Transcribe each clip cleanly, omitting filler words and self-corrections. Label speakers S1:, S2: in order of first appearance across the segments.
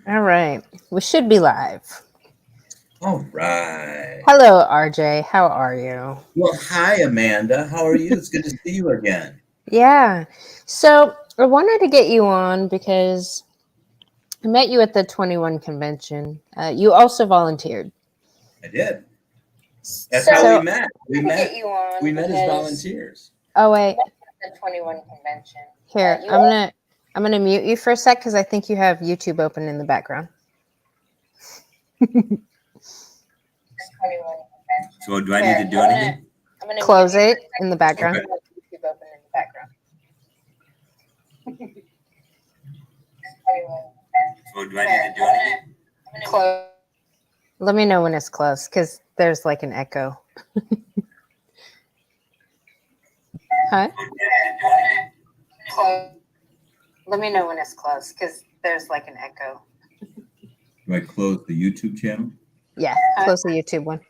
S1: All right. We should be live.
S2: All right.
S1: Hello, RJ. How are you?
S2: Well, hi, Amanda. How are you? It's good to see you again.
S1: Yeah. So I wanted to get you on because I met you at the 21 convention. You also volunteered.
S2: I did. That's how we
S1: So
S2: met.
S1: I wanted to get you on
S2: We met as
S1: because
S2: volunteers.
S1: oh wait, the 21 convention. Here, I'm gonna mute you for a sec because I think you have YouTube open in the background.
S2: So, do I need
S1: Here,
S2: to do anything?
S1: I'm gonna close it in the background.
S2: Okay.
S1: YouTube open in the background.
S2: So, do I need to do anything?
S1: Close. Let me know when it's close because there's like an echo. Huh? Close. Let me know when it's close because there's like an echo.
S2: Do I close the YouTube channel?
S1: Yeah, close the YouTube one.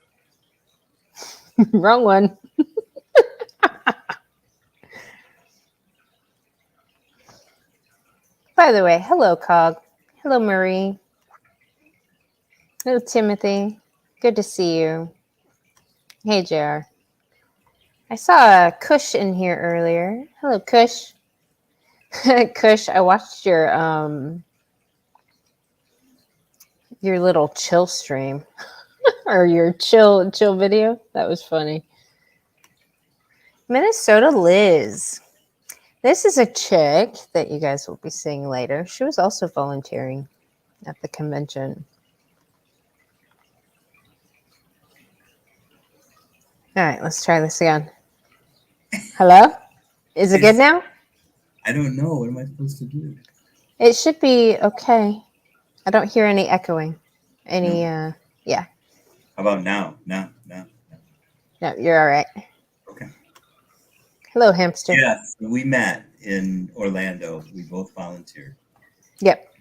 S1: Wrong one. By the way, hello, Cog. Hello, Marie. Hello, Timothy. Good to see you. Hey, JR. I saw a Kush in here earlier. Hello, Kush. Kush, I watched your little chill stream or your chill video. That was funny. Minnesota Liz. This is a chick that you guys will be seeing later. She was also volunteering at the convention. All right, let's try this again. Hello? Is it good now?
S2: I don't know. What am I supposed to do?
S1: It should be okay. I don't hear any echoing. Any,
S2: No.
S1: yeah.
S2: How about now? Now.
S1: No, you're all right.
S2: Okay.
S1: Hello, hamster.
S2: Yes, we met in Orlando. We both volunteered.
S1: Yep.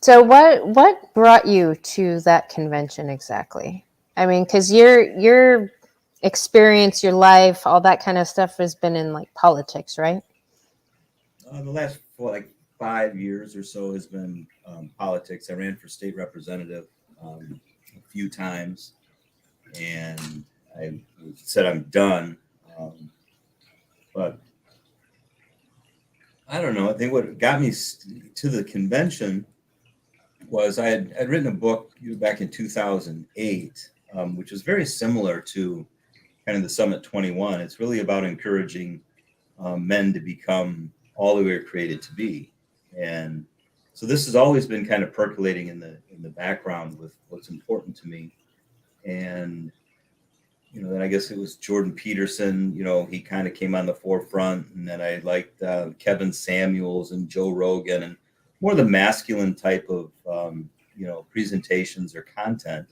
S1: So what brought you to that convention exactly? I mean, because your experience, your life, all that kind of stuff has been in like politics, right?
S2: The last like 5 years or so has been politics. I ran for state representative a few times, and I said I'm done. But I don't know. I think what got me to the convention was I'd written a book back in 2008, which was very similar to kind of the Summit 21. It's really about encouraging men to become all that we were created to be, and so this has always been kind of percolating in the background with what's important to me. And then I guess it was Jordan Peterson. He kind of came on the forefront, and then I liked Kevin Samuels and Joe Rogan, and more the masculine type of presentations or content.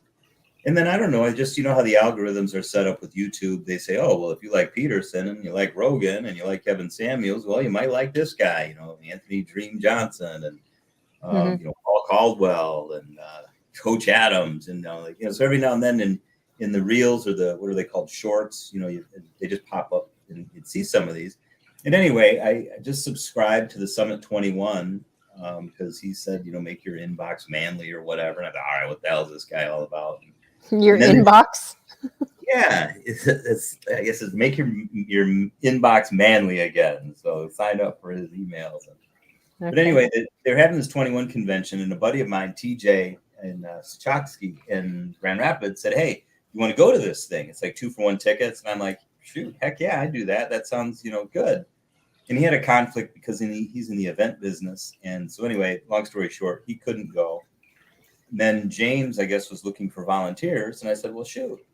S2: And then I don't know, I just how the algorithms are set up with YouTube. They say, oh well, if you like Peterson and you like Rogan and you like Kevin Samuels, well, you might like this guy, Anthony Dream Johnson and Paul Caldwell and Coach Adams, and so every now and then in the reels or the what are they called, shorts, they just pop up and you'd see some of these. And anyway, I just subscribed to the Summit 21 because he said, make your inbox manly or whatever. And I thought, all right, what the hell is this guy all about?
S1: Your inbox?
S2: Yeah, I guess it's make your inbox manly again. So sign up for his emails. Okay. But anyway, they're having this 21 convention, and a buddy of mine, TJ and Sachotsky in Grand Rapids, said, hey, you want to go to this thing? It's like 2-for-1 tickets. And I'm like, shoot, heck yeah, I do that. That sounds, good. And he had a conflict because he's in the event business. And so anyway, long story short, he couldn't go. And then James, I guess, was looking for volunteers. And I said, well, shoot,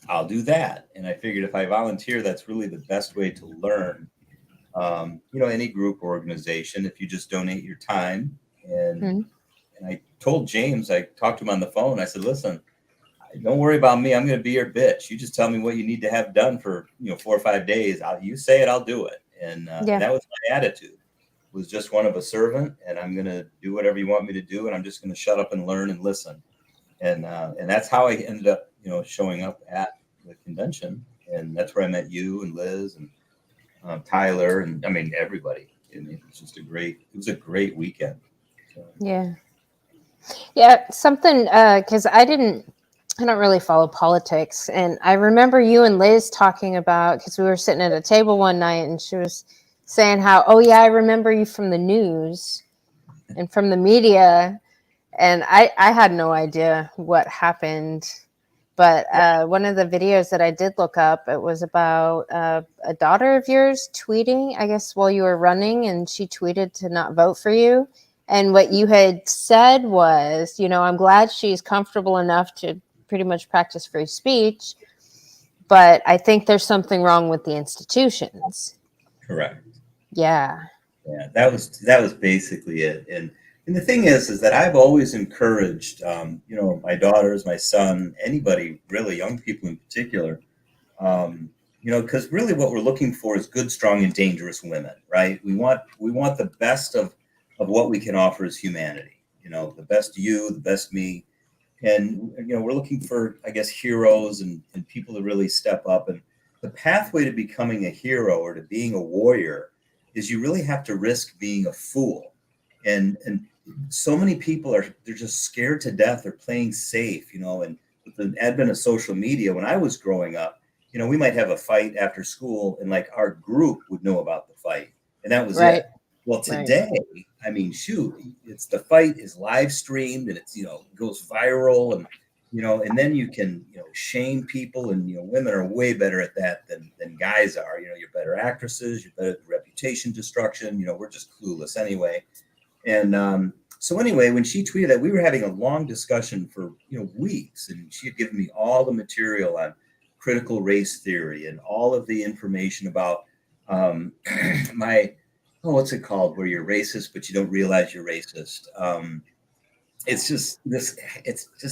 S2: I'll do that. And I figured if I volunteer, that's really the best way to learn. Any group or organization, if you just donate your time. And I told James, I talked to him on the phone. I said, listen, don't worry about me. I'm going to be your bitch. You just tell me what you need to have done for, 4 or 5 days. You say it, I'll do it. And that was my attitude, was just one of a servant, and I'm going to do whatever you want me to do. And I'm just going to shut up and learn and listen. And that's how I ended up, showing up at the convention. And that's where I met you and Liz and Tyler, and I mean, everybody. And it was just a great weekend.
S1: Yeah. Yeah. Something, because I don't really follow politics. And I remember you and Liz talking about, because we were sitting at a table one night and she was saying how, oh, yeah, I remember you from the news and from the media. And I had no idea what happened. But one of the videos that I did look up, it was about a daughter of yours tweeting, I guess, while you were running, and she tweeted to not vote for you. And what you had said was, I'm glad she's comfortable enough to pretty much practice free speech, but I think there's something wrong with the institutions.
S2: Correct.
S1: Yeah.
S2: Yeah, that was basically it. And the thing is that I've always encouraged, my daughters, my son, anybody really, young people in particular, because really what we're looking for is good, strong, and dangerous women, right? We want the best of what we can offer as humanity. The best you, the best me, and we're looking for, I guess, heroes and people to really step up. And the pathway to becoming a hero or to being a warrior is you really have to risk being a fool. And so many people they're just scared to death. They're playing safe, and with the advent of social media, when I was growing up, we might have a fight after school and like our group would know about the fight and that was
S1: Right.
S2: it. Well,
S1: Right.
S2: today, I mean, shoot, it's the fight is live streamed and it's, goes viral and then you can, shame people and, women are way better at that than guys are. You're better actresses, you're better at reputation destruction. We're just clueless anyway. And so anyway, when she tweeted that, we were having a long discussion for, weeks, and she had given me all the material on critical race theory and all of the information about my, what's it called, where you're racist, but you don't realize you're racist. It's just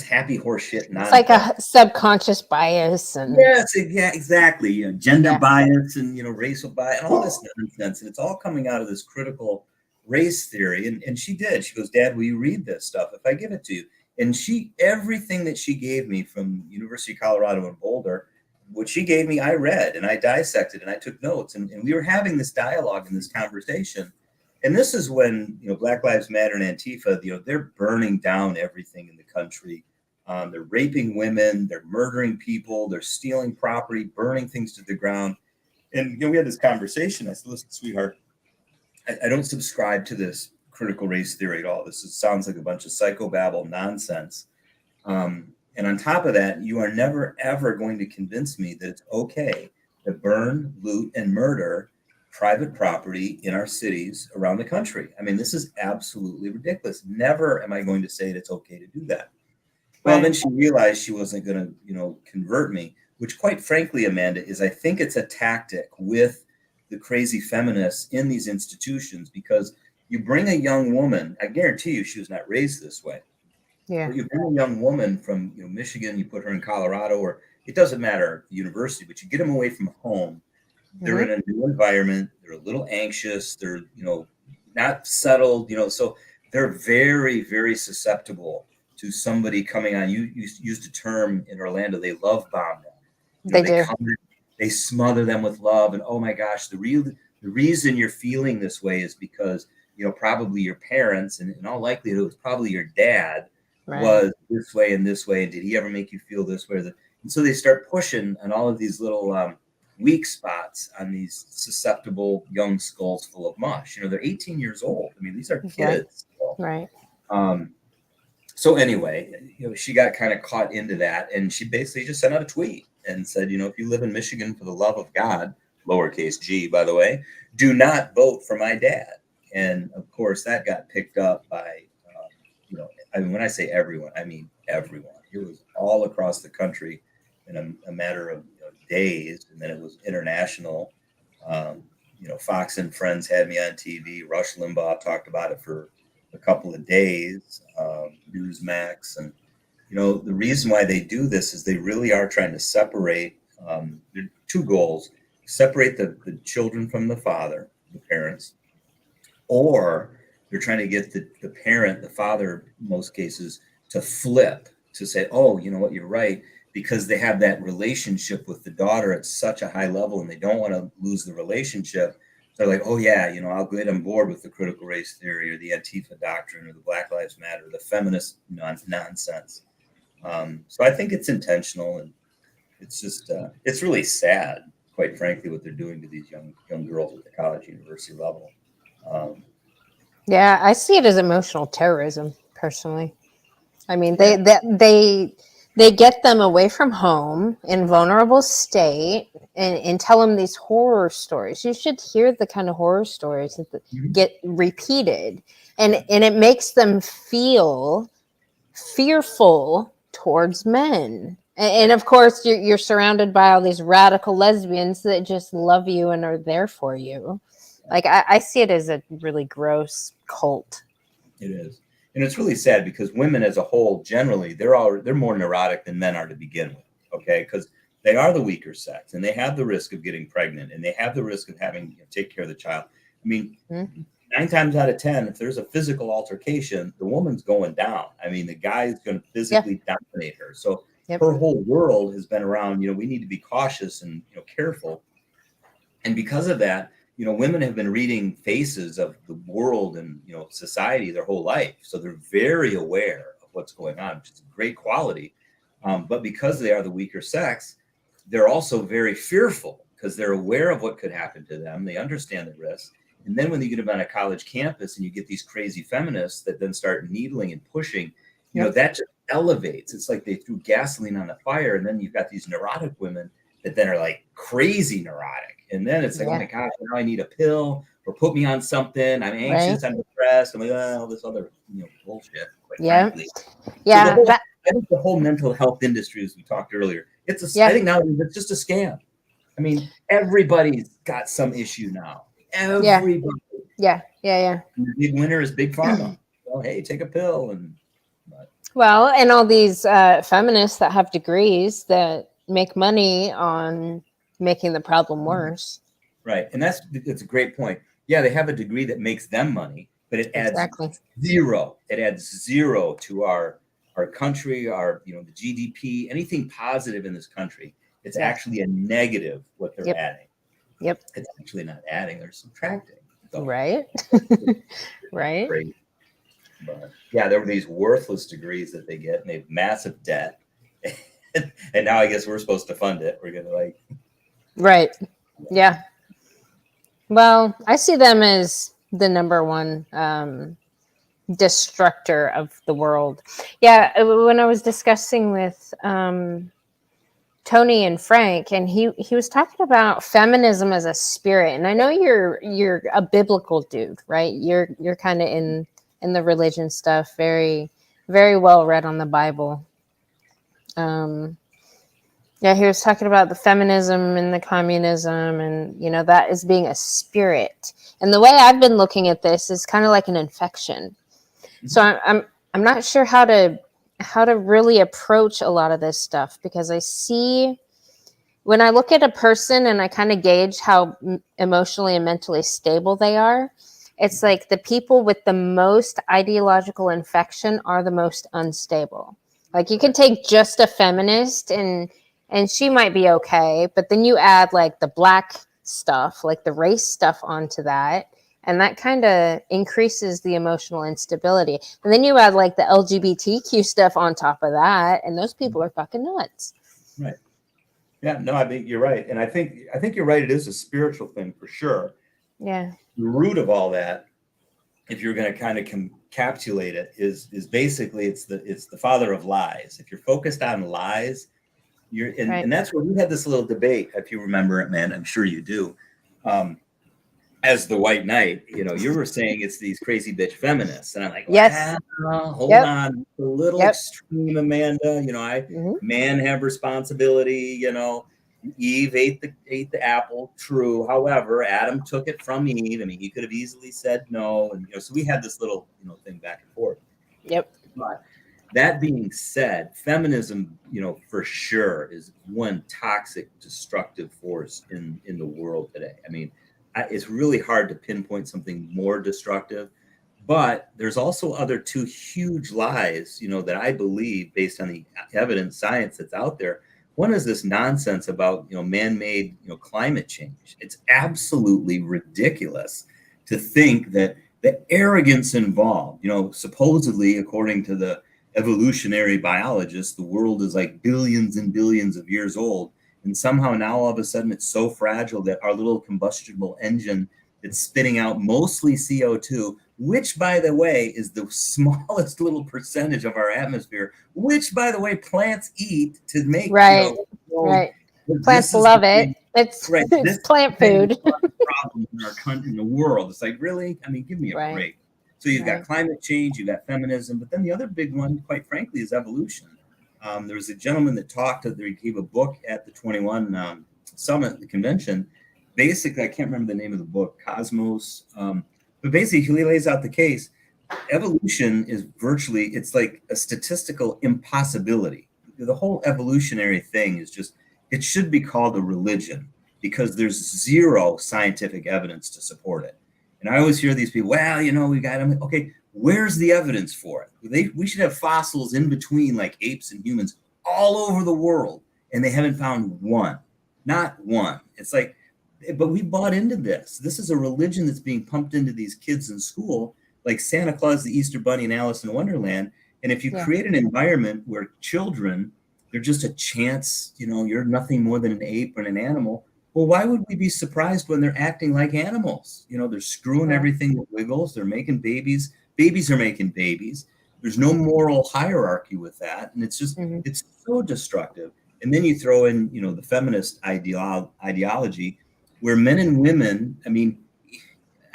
S2: happy horse shit
S1: It's like
S2: nonsense.
S1: a subconscious bias and
S2: Yes, yeah, exactly. Gender
S1: yeah.
S2: bias and racial bias and all this nonsense, and it's all coming out of this critical race theory. And she did. She goes, "Dad, will you read this stuff if I give it to you?" And everything that she gave me from University of Colorado in Boulder, what she gave me, I read and I dissected and I took notes, and we were having this dialogue and this conversation. And this is when Black Lives Matter and Antifa, they're burning down everything in the country. They're raping women, they're murdering people, they're stealing property, burning things to the ground. And we had this conversation. I said, "Listen, sweetheart, I don't subscribe to this critical race theory at all. Sounds like a bunch of psychobabble nonsense. And on top of that, you are never, ever going to convince me that it's okay to burn, loot, and murder private property in our cities around the country. I mean, this is absolutely ridiculous. Never am I going to say that it's okay to do that." Well, then she realized she wasn't going to, convert me, which quite frankly, Amanda, I think it's a tactic with the crazy feminists in these institutions, because you bring a young woman, I guarantee you she was not raised this way.
S1: Yeah.
S2: But you bring a young woman from Michigan, you put her in Colorado, or it doesn't matter, the university, but you get them away from home. They're in a new environment. They're a little anxious. They're, not settled, so they're very, very susceptible to somebody coming on. You used a term in Orlando, they love bomb them.
S1: They do.
S2: They smother them with love. And oh my gosh, the reason you're feeling this way is because, probably your parents, and in all likelihood, it was probably your dad was this way and this way. And did he ever make you feel this way? And so they start pushing on all of these little weak spots on these susceptible young skulls full of mush. They're 18 years old. I mean, these are kids.
S1: Right.
S2: So anyway, she got kind of caught into that, and she basically just sent out a tweet and said, if you live in Michigan, for the love of God, lowercase g, by the way, do not vote for my dad. And of course, that got picked up by, I mean, when I say everyone, I mean everyone. It was all across the country in a matter of days, and then it was international. Fox and Friends had me on TV. Rush Limbaugh talked about it for a couple of days. Newsmax, and the reason why they do this is they really are trying to separate. There are two goals: separate the children from the father, the parents, or they're trying to get the parent, the father, in most cases, to flip, to say, "Oh, you know what, you're right," because they have that relationship with the daughter at such a high level and they don't want to lose the relationship. they're like, oh yeah, I'll get on board with the critical race theory or the Antifa doctrine or the Black Lives Matter, the feminist nonsense. So I think it's intentional, and it's just it's really sad, quite frankly, what they're doing to these young girls at the college university level.
S1: Yeah, I see it as emotional terrorism, personally. I mean,
S2: Yeah.
S1: they get them away from home in vulnerable state and tell them these horror stories. You should hear the kind of horror stories that get repeated, and it makes them feel fearful towards men. And of course, you're surrounded by all these radical lesbians that just love you and are there for you. Like, I see it as a really gross cult.
S2: It is. And it's really sad because women as a whole, generally, they're more neurotic than men are to begin with. Okay. Because they are the weaker sex and they have the risk of getting pregnant and they have the risk of having to take care of the child. I mean, 9 times out of 10, if there's a physical altercation, the woman's going down. I mean, the guy is going to physically dominate her. So her whole world has been around, we need to be cautious and, careful. And because of that, women have been reading faces of the world and, society their whole life. So they're very aware of what's going on, which is a great quality. But because they are the weaker sex, they're also very fearful because they're aware of what could happen to them. They understand the risk. And then when you get them on a college campus and you get these crazy feminists that then start needling and pushing, that just elevates. It's like they threw gasoline on the fire. And then you've got these neurotic women that then are like crazy neurotic. And then it's like, oh my gosh, now I need a pill or put me on something. I'm anxious, I'm depressed. I'm like, all this other bullshit. Frankly.
S1: Yeah.
S2: So I think the whole mental health industry, as we talked earlier, I think now it's just a scam. I mean, everybody's got some issue now. Everybody.
S1: Yeah.
S2: And the big winner is Big Pharma. Well, hey, take a pill.
S1: Well, and all these feminists that have degrees that make money on making the problem worse.
S2: Right. And that's a great point. Yeah, they have a degree that makes them money, but it adds zero. It adds zero to our country, our the GDP, anything positive in this country. It's actually a negative what they're adding. It's actually not adding, they're subtracting. So,
S1: right. Right.
S2: Great. But yeah, there were these worthless degrees that they get and they have massive debt. And now I guess we're supposed to fund it. We're gonna
S1: right. Yeah. Well, I see them as the number one destructor of the world. Yeah, when I was discussing with Tony and Frank, and he was talking about feminism as a spirit, and I know you're a biblical dude, right? You're kind of in the religion stuff, very very well read on the Bible. Yeah, he was talking about the feminism and the communism, and that is being a spirit. And the way I've been looking at this is kind of like an infection. So I'm not sure how to really approach a lot of this stuff, because I see when I look at a person and I kind of gauge how emotionally and mentally stable they are, it's like the people with the most ideological infection are the most unstable. Like you can take just a feminist and she might be okay, but then you add like the black stuff, like the race stuff onto that, and that kind of increases the emotional instability. And then you add like the LGBTQ stuff on top of that, and those people are fucking nuts.
S2: Right. Yeah, no, I think you're right. And I think you're right. It is a spiritual thing for sure.
S1: Yeah.
S2: The root of all that, if you're going to kind of encapsulate it, is basically it's the father of lies. If you're focused on lies, and that's where we had this little debate, if you remember it, man. I'm sure you do. As the white knight, you were saying it's these crazy bitch feminists, and I'm like,
S1: yes,
S2: hold on, a little extreme, Amanda. Man have responsibility. Eve ate the apple. True. However, Adam took it from Eve. I mean, he could have easily said no, and so we had this little thing back and forth.
S1: Yep.
S2: But that being said, feminism, for sure is one toxic, destructive force in the world today. I mean, it's really hard to pinpoint something more destructive, but there's also other two huge lies, that I believe, based on the evidence, science that's out there, One is this nonsense about, man-made, climate change. It's absolutely ridiculous to think that the arrogance involved, supposedly according to the evolutionary biologists, the world is like billions and billions of years old. And somehow now all of a sudden it's so fragile that our little combustible engine that's spitting out mostly CO2, which, by the way, is the smallest little percentage of our atmosphere, which, by the way, plants eat to make,
S1: Right. Right. Plants love it. It's
S2: right,
S1: it's plant food.
S2: problem in our country, in the world. It's like, really? I mean, give me a break. So you've got climate change, you've got feminism, but then the other big one, quite frankly, is evolution. There was a gentleman that he gave a book at the 21 summit, the convention. Basically, I can't remember the name of the book, Cosmos. But basically, he lays out the case. Evolution is virtually, it's like a statistical impossibility. The whole evolutionary thing is just, it should be called a religion because there's zero scientific evidence to support it. And I always hear these people, well, we got them. Okay, where's the evidence for it? We should have fossils in between like apes and humans all over the world, and they haven't found one, not one. It's like, but we bought into this. This is a religion that's being pumped into these kids in school, like Santa Claus, the Easter Bunny, and Alice in Wonderland. And if you create an environment where children, they're just a chance, you're nothing more than an ape or an animal. Well, why would we be surprised when they're acting like animals? They're screwing everything that wiggles. They're making babies. Babies are making babies. There's no moral hierarchy with that. And it's just, it's so destructive. And then you throw in, the feminist ideology where men and women, I mean,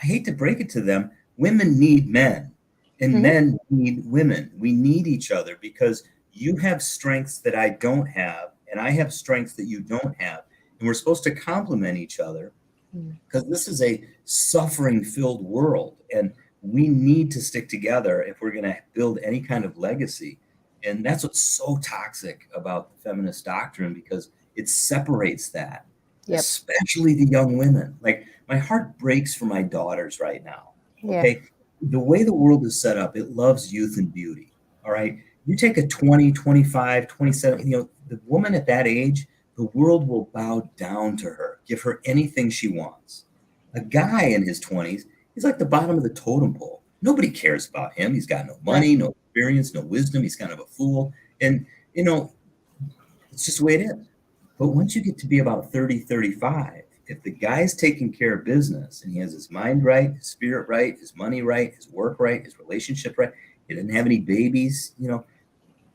S2: I hate to break it to them, women need men and men need women. We need each other because you have strengths that I don't have, and I have strengths that you don't have. And we're supposed to complement each other because this is a suffering-filled world. And we need to stick together if we're going to build any kind of legacy. And that's what's so toxic about the feminist doctrine, because it separates that, especially the young women. Like, my heart breaks for my daughters right now. Okay. The way the world is set up, it loves youth and beauty. All right. You take a 20, 25, 27, the woman at that age, the world will bow down to her, give her anything she wants. A guy in his 20s, he's like the bottom of the totem pole. Nobody cares about him. He's got no money, no experience, no wisdom. He's kind of a fool. And, it's just the way it is. But once you get to be about 30, 35, if the guy's taking care of business and he has his mind right, his spirit right, his money right, his work right, his relationship right, he didn't have any babies,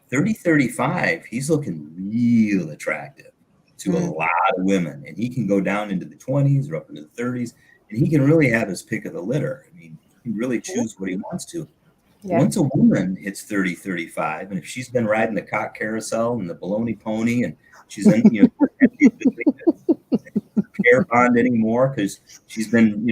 S2: 30, 35, he's looking real attractive to a lot of women. And he can go down into the 20s or up into the 30s, and he can really have his pick of the litter. I mean, he can really choose what he wants to. Once a woman hits 30, 35, and if she's been riding the cock carousel and the baloney pony, and she's in, care bond anymore because she's been,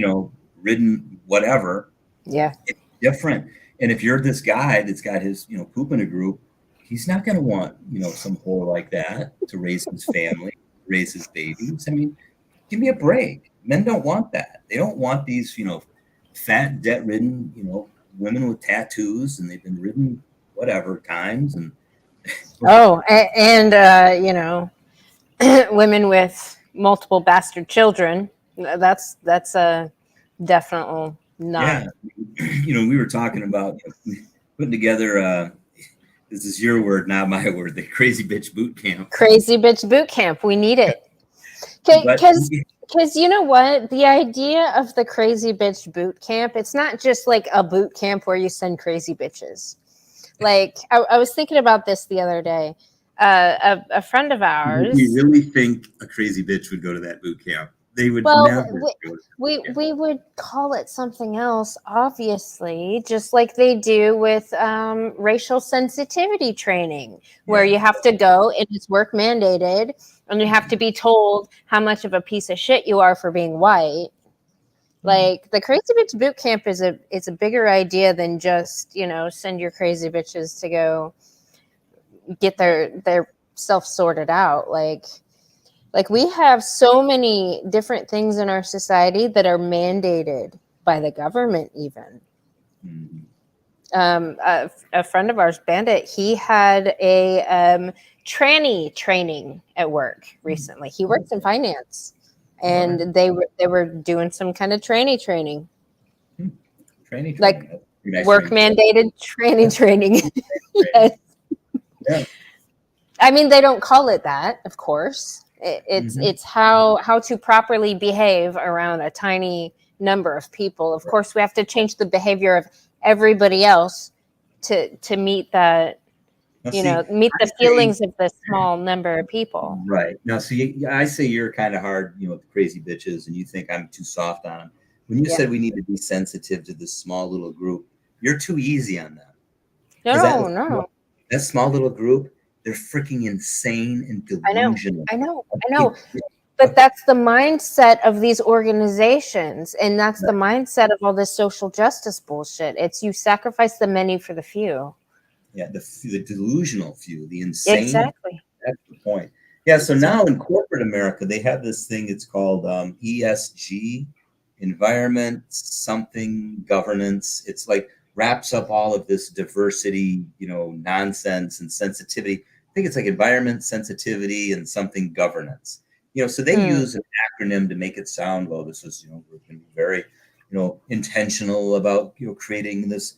S2: ridden whatever. It's different. And if you're this guy that's got his, poop in a group, he's not going to want, some whore like that to raise his family, raise his babies. I mean, give me a break. Men don't want that. They don't want these, fat, debt-ridden, women with tattoos, and they've been ridden whatever times. And
S1: women with multiple bastard children. That's a definite not.
S2: Yeah. We were talking about putting together, this is your word, not my word, the crazy bitch boot camp.
S1: Crazy bitch boot camp. We need it. Because you know what? The idea of the crazy bitch boot camp, it's not just like a boot camp where you send crazy bitches. Like, I was thinking about this the other day. A friend of ours.
S2: We really think a crazy bitch would go to that boot camp? They would never.
S1: We would call it something else, obviously, just like they do with racial sensitivity training, where you have to go and it's work mandated, and you have to be told how much of a piece of shit you are for being white. Like, the crazy bitch boot camp is a bigger idea than just, send your crazy bitches to go get their self sorted out. Like we have so many different things in our society that are mandated by the government even. A friend of ours, Bandit, he had a tranny training at work recently. He works in finance, and they were doing some kind of tranny training,
S2: Training.
S1: like
S2: Nice
S1: work
S2: training.
S1: mandated training. Yes.
S2: Yeah.
S1: I mean, they don't call it that, of course. It's how to properly behave around a tiny number of people. Of course, we have to change the behavior of everybody else to meet that,
S2: Now,
S1: meet the feelings of the small number of people.
S2: right. Now, see, I say you're kind of hard, with the crazy bitches, and you think I'm too soft on them. When you
S1: Yeah.
S2: said we need to be sensitive to this small little group, you're too easy on them.
S1: No.
S2: That small little group, they're freaking insane and
S1: I
S2: delusional.
S1: know. But that's the mindset of these organizations, and that's the mindset of all this social justice bullshit. It's you sacrifice the many for the few.
S2: Yeah, the delusional few, the insane.
S1: Exactly.
S2: That's the point. Yeah, so now in corporate America, they have this thing. It's called ESG, environment, something, governance. It's like wraps up all of this diversity, nonsense and sensitivity. I think it's like environment, sensitivity, and something governance. So they use an acronym to make it sound, well, this is, we're going to be very, intentional about, creating this,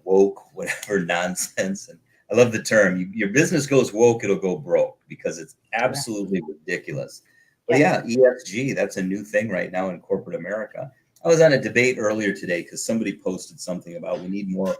S2: woke, whatever nonsense. And I love the term. Your business goes woke, it'll go broke, because it's absolutely ridiculous. But yeah, ESG, that's a new thing right now in corporate America. I was on a debate earlier today because somebody posted something about we need more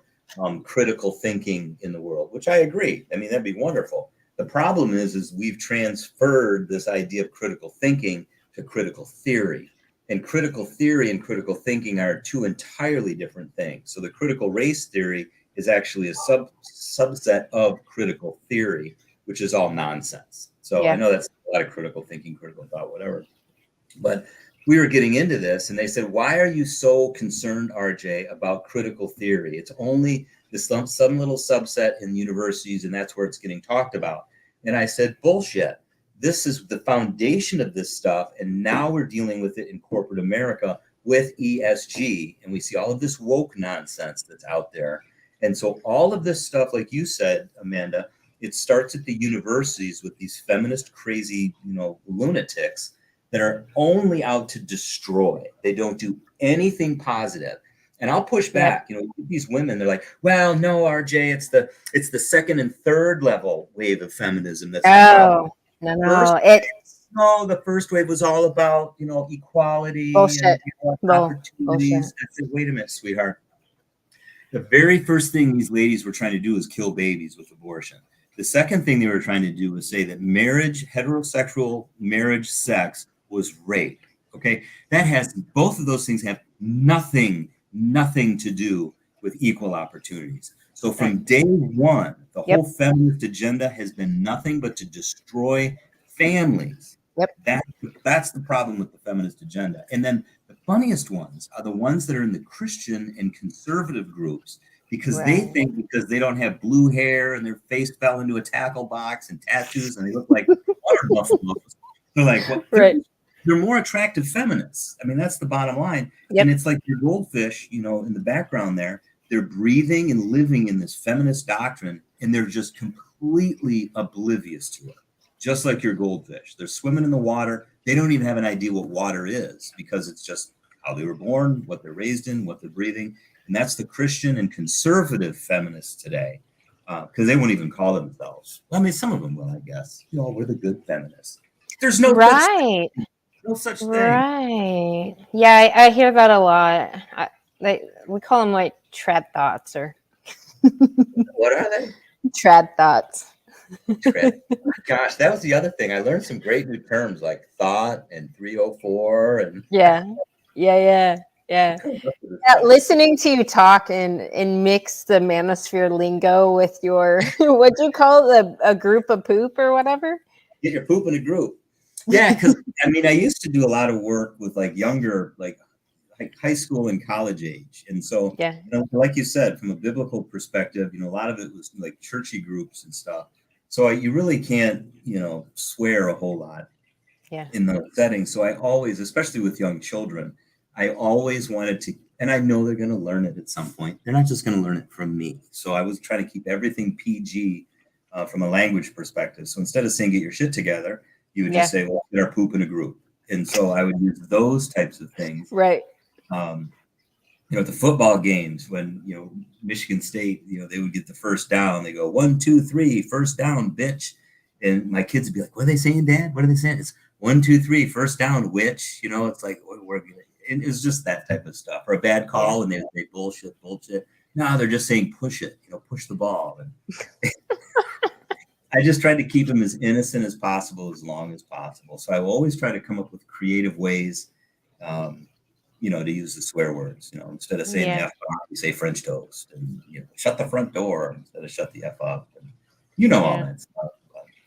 S2: critical thinking in the world, which I agree. I mean, that'd be wonderful. The problem is we've transferred this idea of critical thinking to critical theory. And critical theory and critical thinking are two entirely different things. So the critical race theory is actually a subset of critical theory, which is all nonsense. So I know that's a lot of critical thinking, critical thought, whatever. But we were getting into this, and they said, why are you so concerned, RJ, about critical theory? It's only this some little subset in universities, and that's where it's getting talked about. And I said, bullshit. This is the foundation of this stuff, and now we're dealing with it in corporate America with ESG, and we see all of this woke nonsense that's out there. And so all of this stuff, like you said, Amanda, it starts at the universities with these feminist, crazy, lunatics that are only out to destroy. They don't do anything positive. And I'll push back. These women, they're like, well, no, RJ, it's the second and third level wave of feminism that's
S1: No.
S2: The first wave was all about, equality
S1: bullshit.
S2: and opportunities. I said, wait a minute, sweetheart. The very first thing these ladies were trying to do was kill babies with abortion. The second thing they were trying to do was say that heterosexual marriage, sex was rape. Okay, both of those things have nothing to do with equal opportunities. So from day one, the whole feminist agenda has been nothing but to destroy families. That's the problem with the feminist agenda. And then the funniest ones are the ones that are in the Christian and conservative groups, because they think because they don't have blue hair and their face fell into a tackle box and tattoos and they look like water buffaloes, they're like, well, they're more attractive feminists. I mean, that's the bottom line. And it's like your goldfish, in the background there, they're breathing and living in this feminist doctrine, and they're just completely oblivious to it. Just like your goldfish. They're swimming in the water. They don't even have an idea what water is, because it's just how they were born, what they're raised in, what they're breathing. And that's the Christian and conservative feminists today, because they won't even call themselves. Well, I mean, some of them will, I guess. We're the good feminists. There's no such thing.
S1: Right. Yeah, I hear that a lot. We call them like trad thoughts, or
S2: what are they?
S1: Trad thoughts.
S2: Gosh, that was the other thing. I learned some great new terms like thought and 304 and
S1: yeah. Listening to you talk and mix the manosphere lingo with your what do you call it, a group of poop or whatever?
S2: Get your poop in a group. Yeah, because I mean, I used to do a lot of work with like younger, like high school and college age, and so like you said, from a biblical perspective, a lot of it was like churchy groups and stuff. So you really can't, swear a whole lot in those settings. So I always, especially with young children, I always wanted to And I know they're going to learn it at some point. They're not just going to learn it from me. So I was trying to keep everything PG from a language perspective. So instead of saying get your shit together, you would just say, well, get our poop in a group. And so I would use those types of things.
S1: Right.
S2: At the football games when, Michigan State, they would get the first down. They go 1, 2, 3, first down, bitch. And my kids would be like, what are they saying, Dad? What are they saying? It's 1, 2, 3, first down, witch. It's like, and it was just that type of stuff. Or a bad call, and they would say bullshit. No, they're just saying push it, push the ball. And I just tried to keep them as innocent as possible, as long as possible. So I will always try to come up with creative ways, to use the swear words. Instead of saying the F bomb, you say French toast, and shut the front door instead of shut the F up, and all that stuff.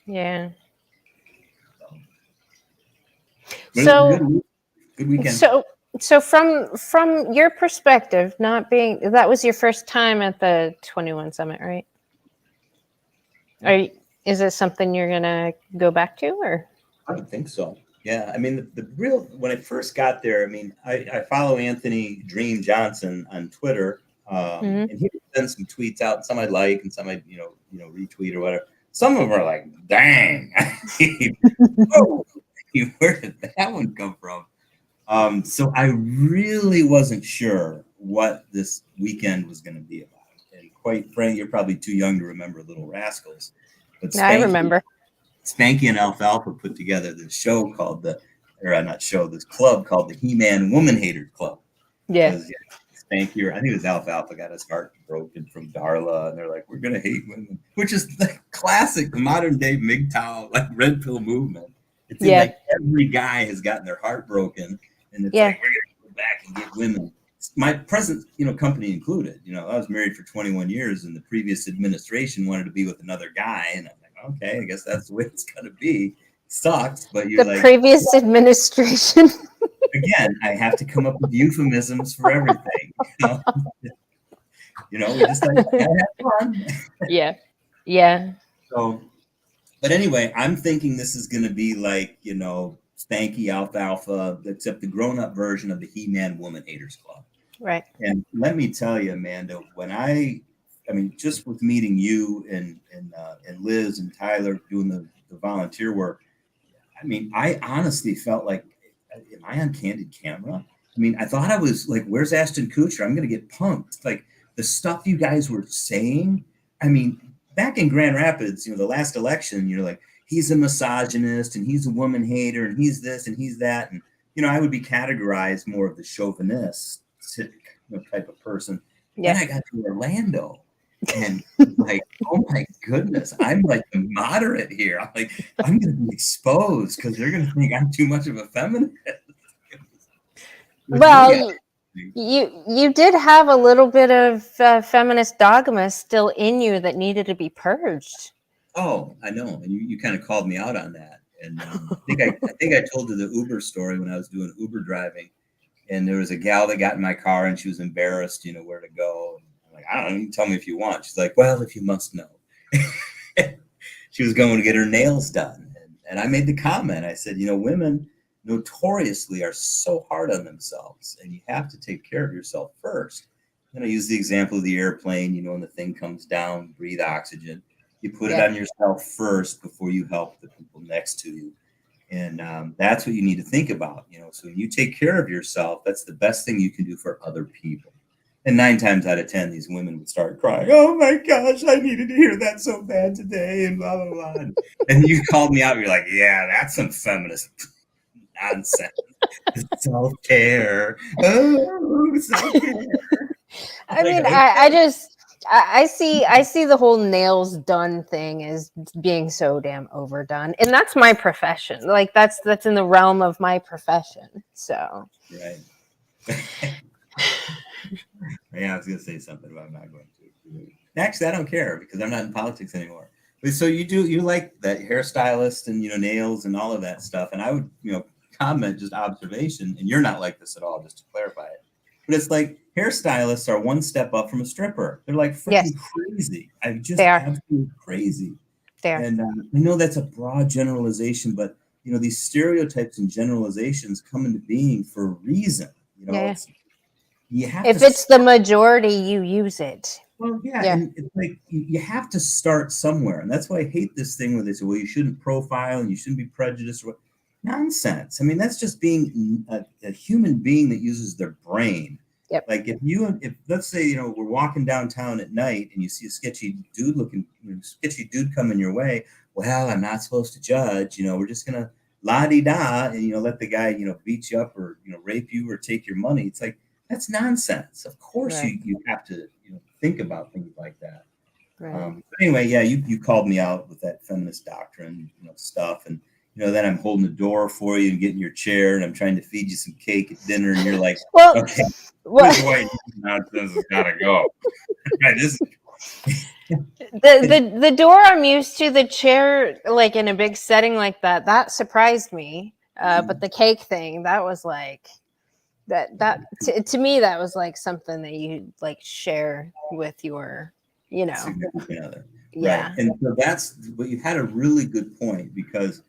S1: Yeah.
S2: So good weekend.
S1: So from your perspective, that was your first time at the 21 Summit, right? Is it something you're gonna go back to, or?
S2: I don't think so. Yeah, I mean, when I first got there, I mean, I follow Anthony Dream Johnson on Twitter, and he would send some tweets out, some I like, and some I retweet or whatever. Some of them are like, dang, oh, where did that one come from? So I really wasn't sure what this weekend was going to be about. And quite frankly, you're probably too young to remember Little Rascals. But
S1: I remember.
S2: Spanky and Alfalfa put together this show called this club called the He-Man Woman Haters Club.
S1: Yeah.
S2: Spanky, I think it was Alfalfa, got his heart broken from Darla, and they're like, we're going to hate women, which is the classic modern day MGTOW, like red pill movement. It's like every guy has gotten their heart broken, and it's like, we're going to go back and get women. My present, company included. I was married for 21 years, and the previous administration wanted to be with another guy, and I'm like, okay, I guess that's the way it's going to be. Sucks, but you're
S1: the previous administration.
S2: Again, I have to come up with euphemisms for everything. We just like have fun.
S1: Yeah.
S2: So, but anyway, I'm thinking this is going to be like Spanky Alfalfa, except the grown-up version of the He-Man Woman Haters Club.
S1: Right.
S2: And let me tell you, Amanda, when I mean, just with meeting you and Liz and Tyler doing the volunteer work, I mean, I honestly felt like, am I on candid camera? I mean, I thought I was like, where's Ashton Kutcher? I'm going to get punked. Like the stuff you guys were saying. I mean, back in Grand Rapids, the last election, you're like, he's a misogynist and he's a woman hater and he's this and he's that. And, I would be categorized more of the chauvinist type of person. Yeah. Then I got to Orlando and like, oh my goodness, I'm like the moderate here. I'm like, I'm going to be exposed because they're going to think I'm too much of a feminist.
S1: Well, you did have a little bit of feminist dogma still in you that needed to be purged.
S2: Oh, I know. And you kind of called me out on that. And I think I told you the Uber story when I was doing Uber driving. And there was a gal that got in my car and she was embarrassed, where to go. And I'm like, I don't know, you can tell me if you want. She's like, well, if you must know. She was going to get her nails done. And I made the comment. I said, women notoriously are so hard on themselves and you have to take care of yourself first. And I use the example of the airplane, when the thing comes down, breathe oxygen. You put it on yourself first before you help the people next to you. And that's what you need to think about, So when you take care of yourself, that's the best thing you can do for other people. And 9 times out of 10, these women would start crying. Oh my gosh, I needed to hear that so bad today, and blah, blah, blah. And you called me out. You're like, yeah, that's some feminist nonsense. Self-care. Oh, self-care.
S1: I mean, okay. I see the whole nails done thing as being so damn overdone, and that's my profession. Like that's in the realm of my profession. So
S2: right. Yeah, I was gonna say something, but I'm not going to. Actually, I don't care because I'm not in politics anymore. But so you like that hairstylist and nails and all of that stuff, and I would comment just observation, and you're not like this at all, just to clarify it. But it's like hairstylists are one step up from a stripper. They're like freaking crazy. I'm just absolutely crazy. And I know that's a broad generalization, but these stereotypes and generalizations come into being for a reason. you have
S1: If
S2: to
S1: it's the majority, you use it.
S2: well, yeah,
S1: Yeah.
S2: and it's like you have to start somewhere, and that's why I hate this thing where they say, "Well, you shouldn't profile and you shouldn't be prejudiced." Or what. Nonsense. I mean, that's just being a human being that uses their brain.
S1: Yep.
S2: Like if let's say we're walking downtown at night and you see a sketchy dude coming your way. Well, I'm not supposed to judge. We're just gonna la di da and let the guy beat you up or rape you or take your money. It's like that's nonsense. Of course,
S1: Right.
S2: you have to think about things like that.
S1: Right.
S2: But anyway, yeah, you called me out with that feminist doctrine stuff, and then I'm holding the door for you and getting your chair, and I'm trying to feed you some cake at dinner, and you're like,
S1: Well,
S2: okay,
S1: well,
S2: this white nonsense has got to go. Right,
S1: the door I'm used to, the chair, like in a big setting like that surprised me. But the cake thing, that was like that to me, that was like something that you like share with your,
S2: significant other, right?
S1: yeah,
S2: And so but you had a really good point because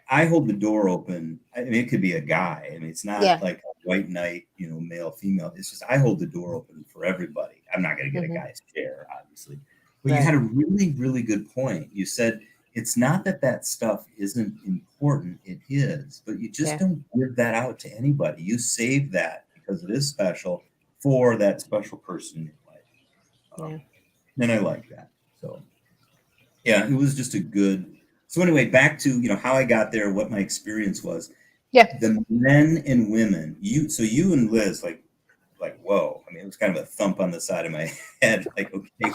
S2: I hold the door open. I mean, it could be a guy. I mean, it's not
S1: yeah,
S2: like a white knight, male, female. It's just I hold the door open for everybody. I'm not going to get a guy's chair, obviously. But you
S1: right,
S2: had a really, really good point. You said it's not that stuff isn't important. It is, but you just
S1: yeah,
S2: don't give that out to anybody. You save that because it is special for that special person in your life.
S1: yeah,
S2: And I like that. So yeah, it was just a good. So anyway, back to how I got there, what my experience was.
S1: yeah.
S2: The men and women, you and Liz, like whoa. I mean, it was kind of a thump on the side of my head. Like, okay,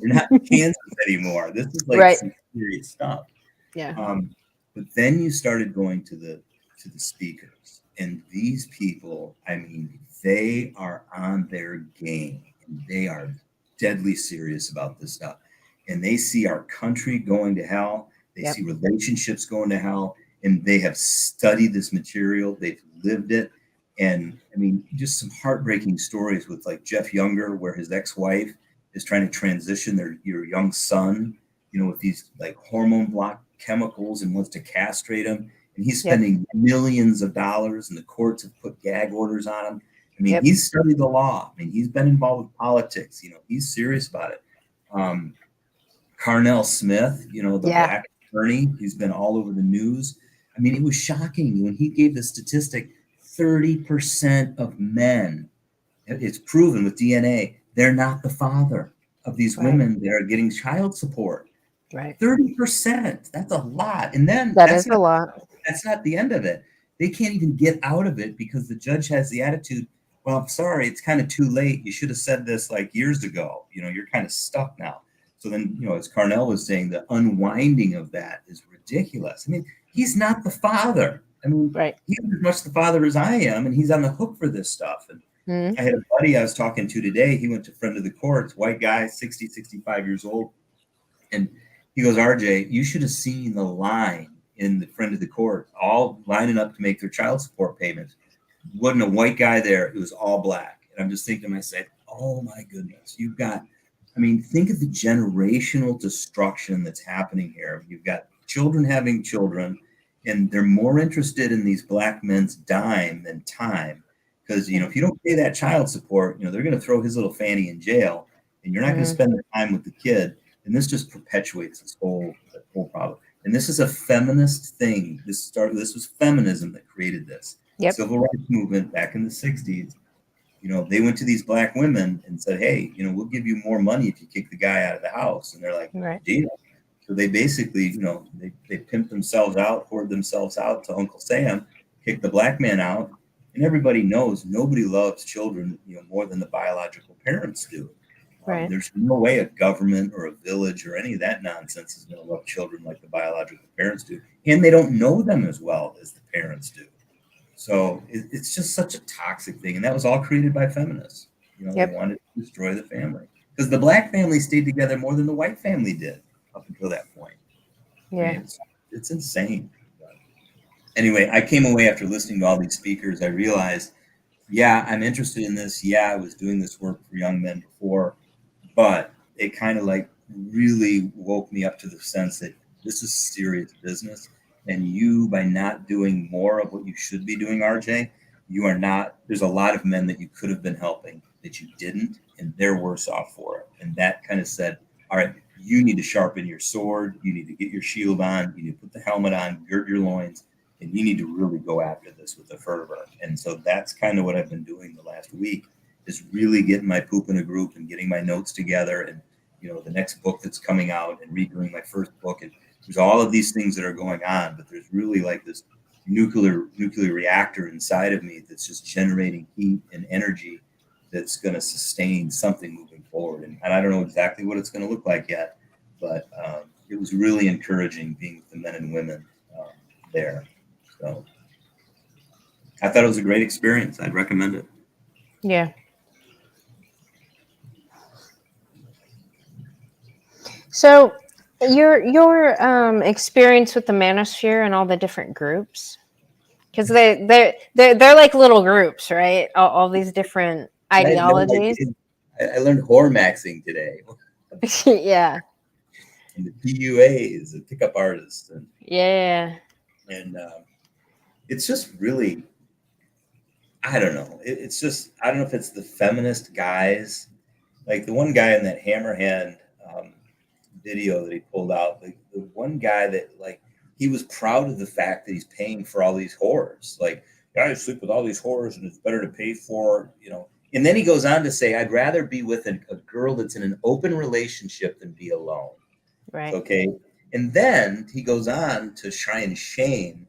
S2: we're not in Kansas anymore. This is like
S1: Right.
S2: some serious stuff.
S1: Yeah.
S2: But then you started going to the speakers, and these people, I mean, they are on their game, and they are deadly serious about this stuff, and they see our country going to hell. They
S1: Yep.
S2: see relationships going to hell, and they have studied this material. They've lived it, and I mean, just some heartbreaking stories with like Jeff Younger, where his ex-wife is trying to transition your young son, with these like hormone block chemicals and wants to castrate him. And he's
S1: Yep.
S2: spending millions of dollars, and the courts have put gag orders on him. I mean,
S1: Yep.
S2: he's studied the law. I mean, he's been involved with politics. He's serious about it. Carnell Smith, the
S1: Yeah.
S2: black attorney, he's been all over the news. I mean, it was shocking when he gave the statistic 30% of men, it's proven with DNA, they're not the father of these
S1: Right.
S2: women that are getting child support.
S1: Right.
S2: 30%. That's a lot. And then
S1: That is a lot.
S2: that's not the end of it. They can't even get out of it because the judge has the attitude, well, I'm sorry, it's kind of too late. You should have said this like years ago. You're kind of stuck now. So then, as Carnell was saying, the unwinding of that is ridiculous. I mean, he's not the father. I mean,
S1: Right.
S2: he's as much the father as I am, and he's on the hook for this stuff. And
S1: Mm-hmm.
S2: I had a buddy I was talking to today. He went to Friend of the Courts, white guy, 60, 65 years old. And he goes, RJ, you should have seen the line in the Friend of the Court, all lining up to make their child support payments. Wasn't a white guy there. It was all black. And I'm just thinking to myself, oh my goodness, think of the generational destruction that's happening here. You've got children having children, and they're more interested in these black men's dime than time. Because, if you don't pay that child support, they're going to throw his little fanny in jail, and you're not going to spend the time with the kid. And this just perpetuates this whole problem. And this is a feminist thing. This was feminism that created this.
S1: Yep.
S2: Civil rights movement back in the 60s. They went to these black women and said, hey, we'll give you more money if you kick the guy out of the house. And they're like,
S1: Right.
S2: deal. So they basically, they pimped themselves out, poured themselves out to Uncle Sam, kicked the black man out. And everybody knows nobody loves children, more than the biological parents do.
S1: Right.
S2: There's no way a government or a village or any of that nonsense is going to love children like the biological parents do. And they don't know them as well as the parents do. So it's just such a toxic thing. And that was all created by feminists.
S1: Yep.
S2: They wanted to destroy the family. Because the black family stayed together more than the white family did up until that point.
S1: Yeah.
S2: I mean, it's insane. Anyway, I came away after listening to all these speakers. I realized, yeah, I'm interested in this. Yeah, I was doing this work for young men before. But it kind of like really woke me up to the sense that this is serious business. And you, by not doing more of what you should be doing, RJ, you are not, there's a lot of men that you could have been helping that you didn't, and they're worse off for it. And that kind of said, all right, you need to sharpen your sword, you need to get your shield on, you need to put the helmet on, gird your loins, and you need to really go after this with a fervor. And so that's kind of what I've been doing the last week, is really getting my poop in a group and getting my notes together, and the next book that's coming out, and redoing my first book. And there's all of these things that are going on, but there's really like this nuclear reactor inside of me that's just generating heat and energy that's going to sustain something moving forward. And I don't know exactly what it's going to look like yet, but it was really encouraging being with the men and women there. So I thought it was a great experience. I'd recommend it.
S1: Yeah. So your experience with the manosphere and all the different groups, because they're like little groups, right? All these different ideologies.
S2: I learned Hormaxing today.
S1: Yeah.
S2: And the PUA is a pickup artist. And it's just really, I don't know. It's just, I don't know if it's the feminist guys, like the one guy in that Hammerhand video that he pulled out, the one guy that, like, he was proud of the fact that he's paying for all these whores. Like, I sleep with all these whores and it's better to pay for, And then he goes on to say, I'd rather be with a girl that's in an open relationship than be alone.
S1: Right.
S2: Okay. And then he goes on to try and shame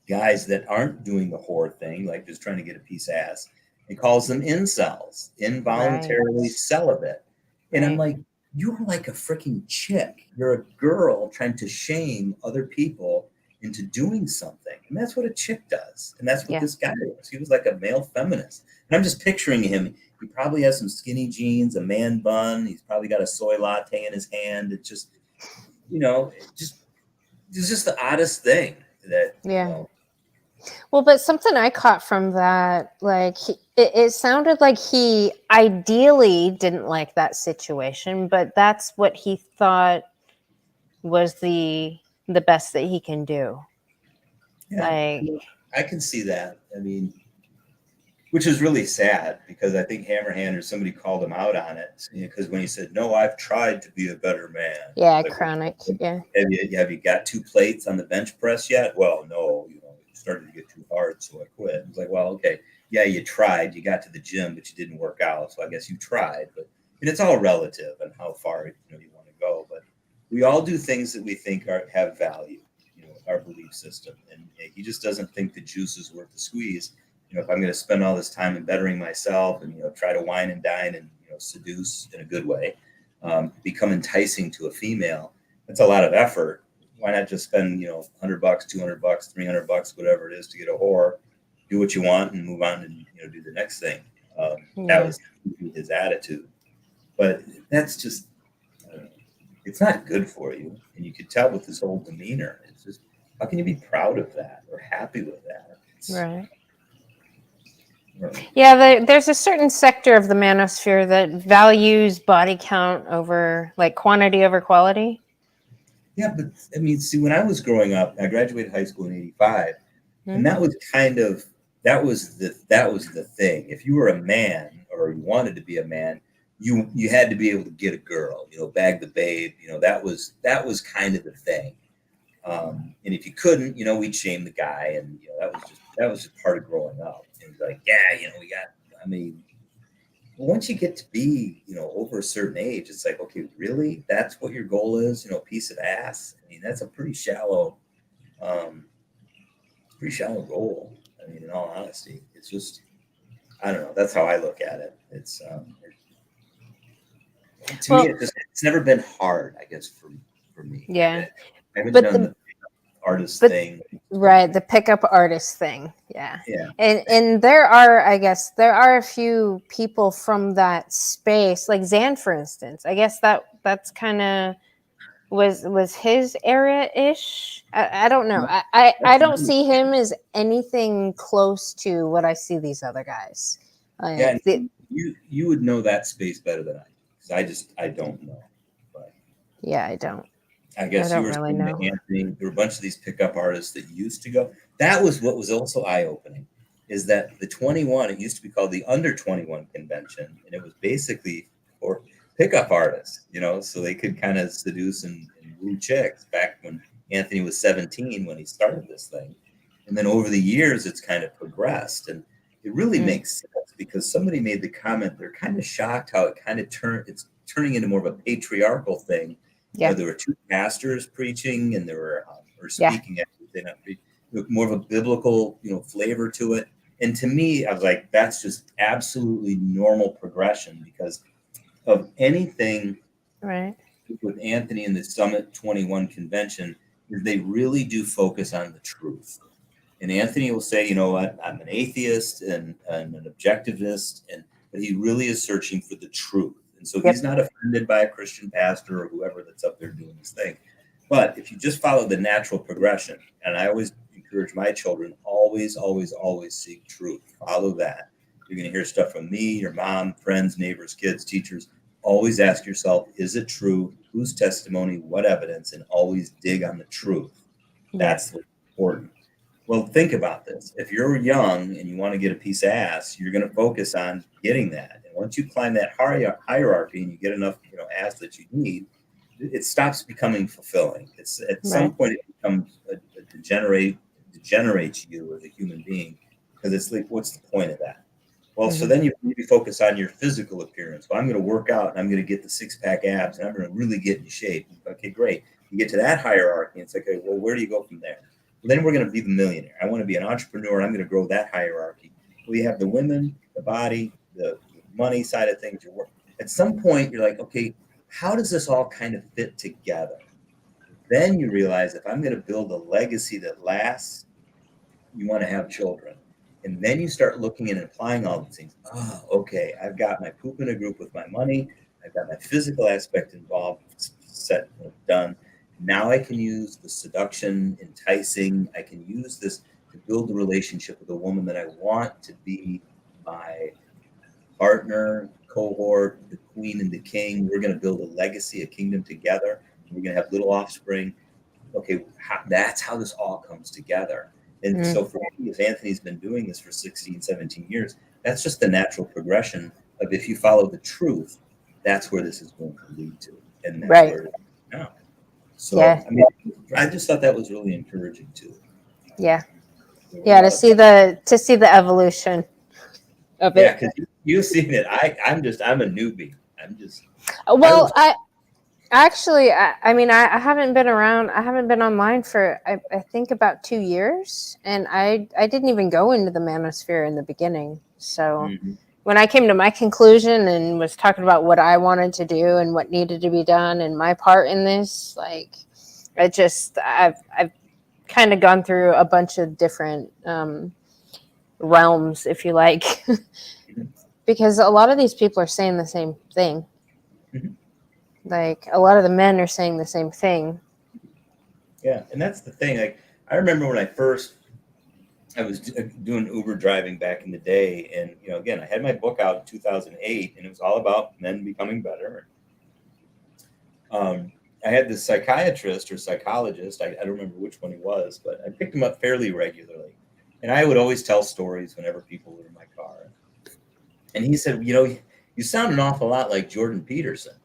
S2: guys that aren't doing the whore thing, like just trying to get a piece of ass, and calls them incels, involuntarily celibate. And I'm like, you're like a freaking chick. You're a girl trying to shame other people into doing something. And that's what a chick does. And that's what this guy was. He was like a male feminist. And I'm just picturing him. He probably has some skinny jeans, a man bun. He's probably got a soy latte in his hand. It's just, it's just the oddest thing that,
S1: Well, but something I caught from that, like, it sounded like he ideally didn't like that situation, but that's what he thought was the best that he can do.
S2: Yeah, I can see that. I mean, which is really sad, because I think Hammerhand or somebody called him out on it, because when he said, "No, I've tried to be a better man."
S1: Yeah, like, chronic. Yeah.
S2: Have you got 2 plates on the bench press yet? Well, no. It started to get too hard, so I quit. It's like, well, okay, yeah, you tried. You got to the gym, but you didn't work out. So I guess you tried. But it's all relative and how far you want to go. But we all do things that we think have value. Our belief system, and he just doesn't think the juice is worth the squeeze. If I'm going to spend all this time in bettering myself and try to wine and dine and seduce in a good way, become enticing to a female, that's a lot of effort. Why not just spend $100, $200, $300, whatever it is, to get a whore, do what you want, and move on and do the next thing. That was his attitude, but that's just, it's not good for you, and you could tell with his whole demeanor. It's just, how can you be proud of that or happy with that?
S1: Right. Yeah, there's a certain sector of the manosphere that values body count over, like, quantity over quality.
S2: Yeah, but I mean, see, when I was growing up, I graduated high school in '85, and that was that was the thing. If you were a man or you wanted to be a man, you had to be able to get a girl, bag the babe. That was kind of the thing. And if you couldn't, we'd shame the guy, and that was just part of growing up. And it was like, we got. I mean, once you get to be, over a certain age, it's like, okay, really, that's what your goal is? Piece of ass. I mean, that's a pretty shallow goal. I mean, in all honesty, it's just, I don't know. That's how I look at it. It's to me, it's never been hard, I guess, for me.
S1: Yeah.
S2: I haven't done the artist thing.
S1: Right, the pickup artist thing. Yeah.
S2: Yeah.
S1: And there are a few people from that space, like Zan, for instance. I guess that's kind of was his area-ish. I don't know. I don't see him as anything close to what I see these other guys.
S2: You would know that space better than I do, because I don't know. But
S1: yeah, I don't.
S2: I guess you were really know. Anthony, there were a bunch of these pickup artists that used to go. That was what was also eye-opening. is that the 21, it used to be called the under 21 convention, and it was basically for pickup artists, so they could kind of seduce and woo chicks back when Anthony was 17 when he started this thing. And then over the years, it's kind of progressed. And it really makes sense because somebody made the comment, they're kind of shocked how it kind of it's turning into more of a patriarchal thing.
S1: Yeah.
S2: There were two pastors preaching and there were, or speaking, more of a biblical, flavor to it. And to me, I was like, that's just absolutely normal progression because of anything
S1: right
S2: with Anthony and the Summit 21 convention is they really do focus on the truth. And Anthony will say, you know what, I'm an atheist and an objectivist, but he really is searching for the truth. And so he's not offended by a Christian pastor or whoever that's up there doing this thing. But if you just follow the natural progression, and I always encourage my children, always, always, always seek truth. Follow that. You're going to hear stuff from me, your mom, friends, neighbors, kids, teachers. Always ask yourself, is it true? Whose testimony? What evidence? And always dig on the truth. That's important. Well, think about this. If you're young and you want to get a piece of ass, you're going to focus on getting that. And once you climb that hierarchy and you get enough, ass that you need, it stops becoming fulfilling. It's at some point it becomes degenerates you as a human being because it's like, what's the point of that? Well, so then you maybe focus on your physical appearance. Well, I'm going to work out and I'm going to get the 6-pack abs and I'm going to really get in shape. Okay, great. You get to that hierarchy. And it's like, okay, well, where do you go from there? Well, then we're going to be the millionaire. I want to be an entrepreneur. I'm going to grow that hierarchy. We have the women, the body, the money side of things. At some point, you're like, okay, how does this all kind of fit together? Then you realize if I'm going to build a legacy that lasts, you want to have children. And then you start looking and applying all these things. Oh, okay, I've got my poop in a group with my money. I've got my physical aspect involved, done. Now I can use the seduction, enticing. I can use this to build a relationship with a woman that I want to be my partner, cohort, the queen and the king. We're going to build a legacy, a kingdom together. We're going to have little offspring. Okay, that's how this all comes together. And so for me, if Anthony's been doing this for 16, 17 years, that's just the natural progression of if you follow the truth, that's where this is going to lead to. And that's where it is now. So, I mean, I just thought that was really encouraging too.
S1: Yeah. Yeah, to see the evolution of it.
S2: Yeah, because you've seen it. I'm a newbie.
S1: I haven't been around. I haven't been online for I think about 2 years, and I didn't even go into the manosphere in the beginning. So when I came to my conclusion and was talking about what I wanted to do and what needed to be done and my part in this, like, I've kind of gone through a bunch of different realms, if you like, because a lot of these people are saying the same thing. Like, a lot of the men are saying the same thing.
S2: Yeah, and that's the thing. Like, I remember when I was doing Uber driving back in the day, and again, I had my book out in 2008, and it was all about men becoming better. I had this psychiatrist or psychologist. I don't remember which one he was, but I picked him up fairly regularly, and I would always tell stories whenever people were in my car. And he said, you sound an awful lot like Jordan Peterson.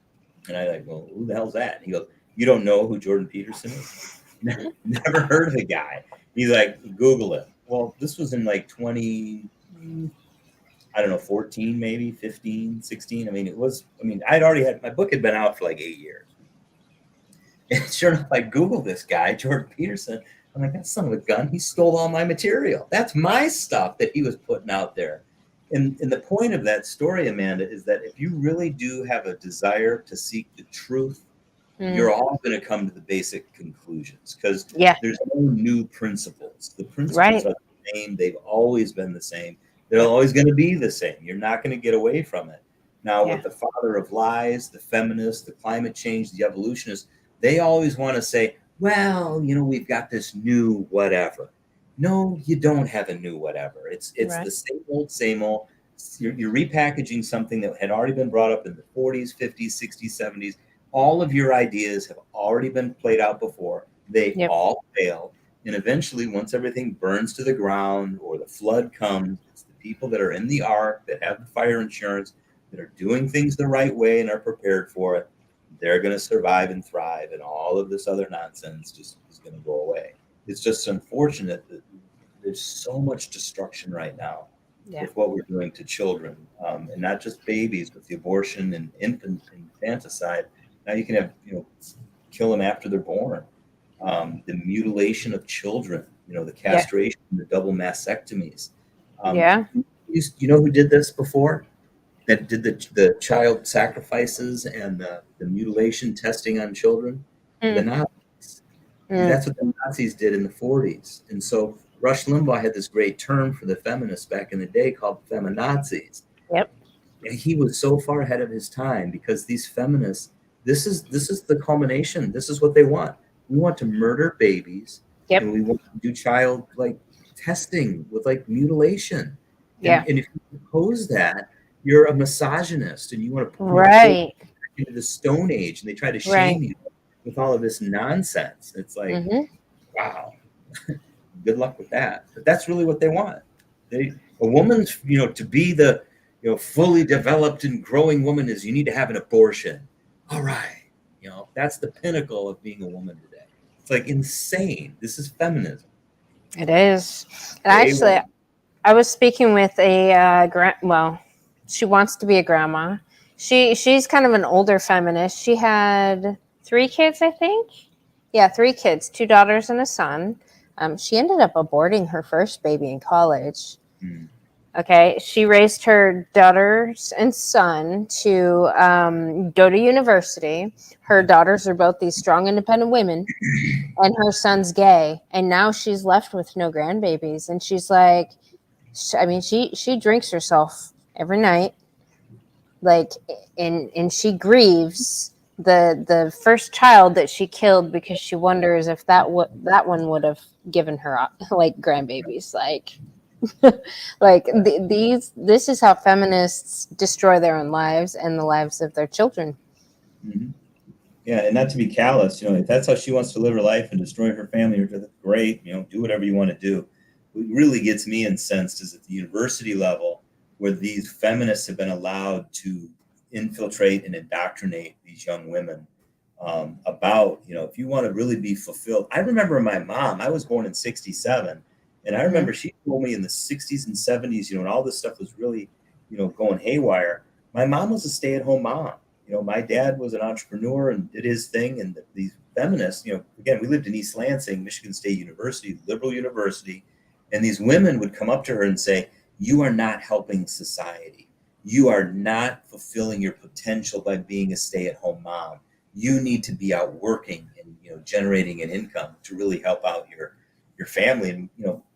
S2: And I like, well, who the hell's that? And he goes, you don't know who Jordan Peterson is? Never heard of the guy. He's like, Google it. Well, this was in like 14, maybe 15, 16. I'd already had, my book had been out for like 8 years. And sure enough, I Googled this guy, Jordan Peterson. I'm like, that son of a gun, he stole all my material. That's my stuff that he was putting out there. And the point of that story, Amanda, is that if you really do have a desire to seek the truth, you're all going to come to the basic conclusions because there's no new principles. The principles are the same. They've always been the same. They're always going to be the same. You're not going to get away from it. Now, with the father of lies, the feminists, the climate change, the evolutionists, they always want to say, well, we've got this new whatever. No, you don't have a new whatever. It's the same old. You're repackaging something that had already been brought up in the 40s, 50s, 60s, 70s. All of your ideas have already been played out before. They all failed. And eventually, once everything burns to the ground or the flood comes, it's the people that are in the ark that have the fire insurance, that are doing things the right way and are prepared for it. They're going to survive and thrive, and all of this other nonsense just is going to go away. It's just unfortunate that there's so much destruction right now
S1: Yeah.
S2: with what we're doing to children, and not just babies, with the abortion and infanticide. Now you can have, kill them after they're born. The mutilation of children, the
S1: Yeah.
S2: castration, the double mastectomies.
S1: Yeah.
S2: You know who did this before? That did the child sacrifices and the mutilation testing on children? The
S1: Mm.
S2: Nazis.
S1: Mm.
S2: That's what the Nazis did in the 40s. And so Rush Limbaugh had this great term for the feminists back in the day called feminazis.
S1: Yep.
S2: And he was so far ahead of his time, because these feminists, this is the culmination. This is what they want. We want to murder babies,
S1: Yep.
S2: and we want to do child testing with mutilation.
S1: Yeah.
S2: And if you oppose that, you're a misogynist, and you want to
S1: Right.
S2: into the Stone Age, and they try to
S1: Right.
S2: shame you with all of this nonsense. It's like, wow, good luck with that. But that's really what they want. A woman's, to be the, fully developed and growing woman is, you need to have an abortion. All right. That's the pinnacle of being a woman today. It's insane. This is feminism.
S1: It is. And actually, I was speaking with a she wants to be a grandma. She's kind of an older feminist. She had 3 kids, I think. Yeah, 3 kids, 2 daughters and a son. She ended up aborting her first baby in college. Okay, she raised her daughters and son to go to university. Her daughters are both these strong, independent women, and her son's gay. And now she's left with no grandbabies. And she's like, she drinks herself every night, and she grieves the first child that she killed, because she wonders if that one would have given her grandbabies. This is how feminists destroy their own lives and the lives of their children.
S2: Mm-hmm. Yeah, and not to be callous, if that's how she wants to live her life and destroy her family, great, do whatever you want to do. What really gets me incensed is at the university level, where these feminists have been allowed to infiltrate and indoctrinate these young women about, if you want to really be fulfilled. I remember my mom, I was born in 1967. And I remember she told me in the 60s and 70s, when all this stuff was really, going haywire, my mom was a stay-at-home mom. My dad was an entrepreneur and did his thing. And these feminists, again, we lived in East Lansing, Michigan State University, liberal university. And these women would come up to her and say, you are not helping society. You are not fulfilling your potential by being a stay-at-home mom. You need to be out working and, generating an income to really help out your family. And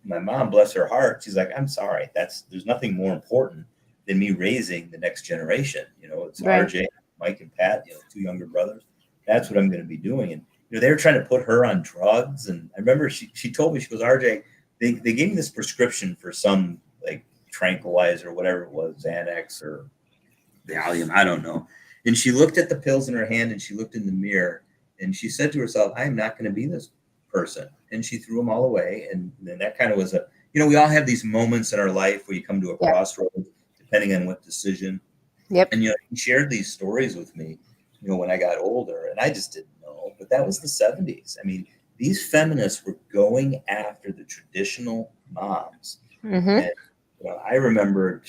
S2: my mom, bless her heart, she's like, I'm sorry, there's nothing more important than me raising the next generation. It's right. RJ, Mike, and Pat, 2 younger brothers. That's what I'm going to be doing. And they were trying to put her on drugs. And I remember she told me, she goes, RJ, they gave me this prescription for some tranquilizer, whatever it was, Xanax or Valium, I don't know. And she looked at the pills in her hand, and she looked in the mirror, and she said to herself, I am not going to be this person. And she threw them all away. And then that kind of was we all have these moments in our life where you come to a crossroads, depending on what decision.
S1: Yep.
S2: And he shared these stories with me, when I got older, and I just didn't know. But that was the 70s. I mean, these feminists were going after the traditional moms.
S1: Mm-hmm.
S2: And I remember,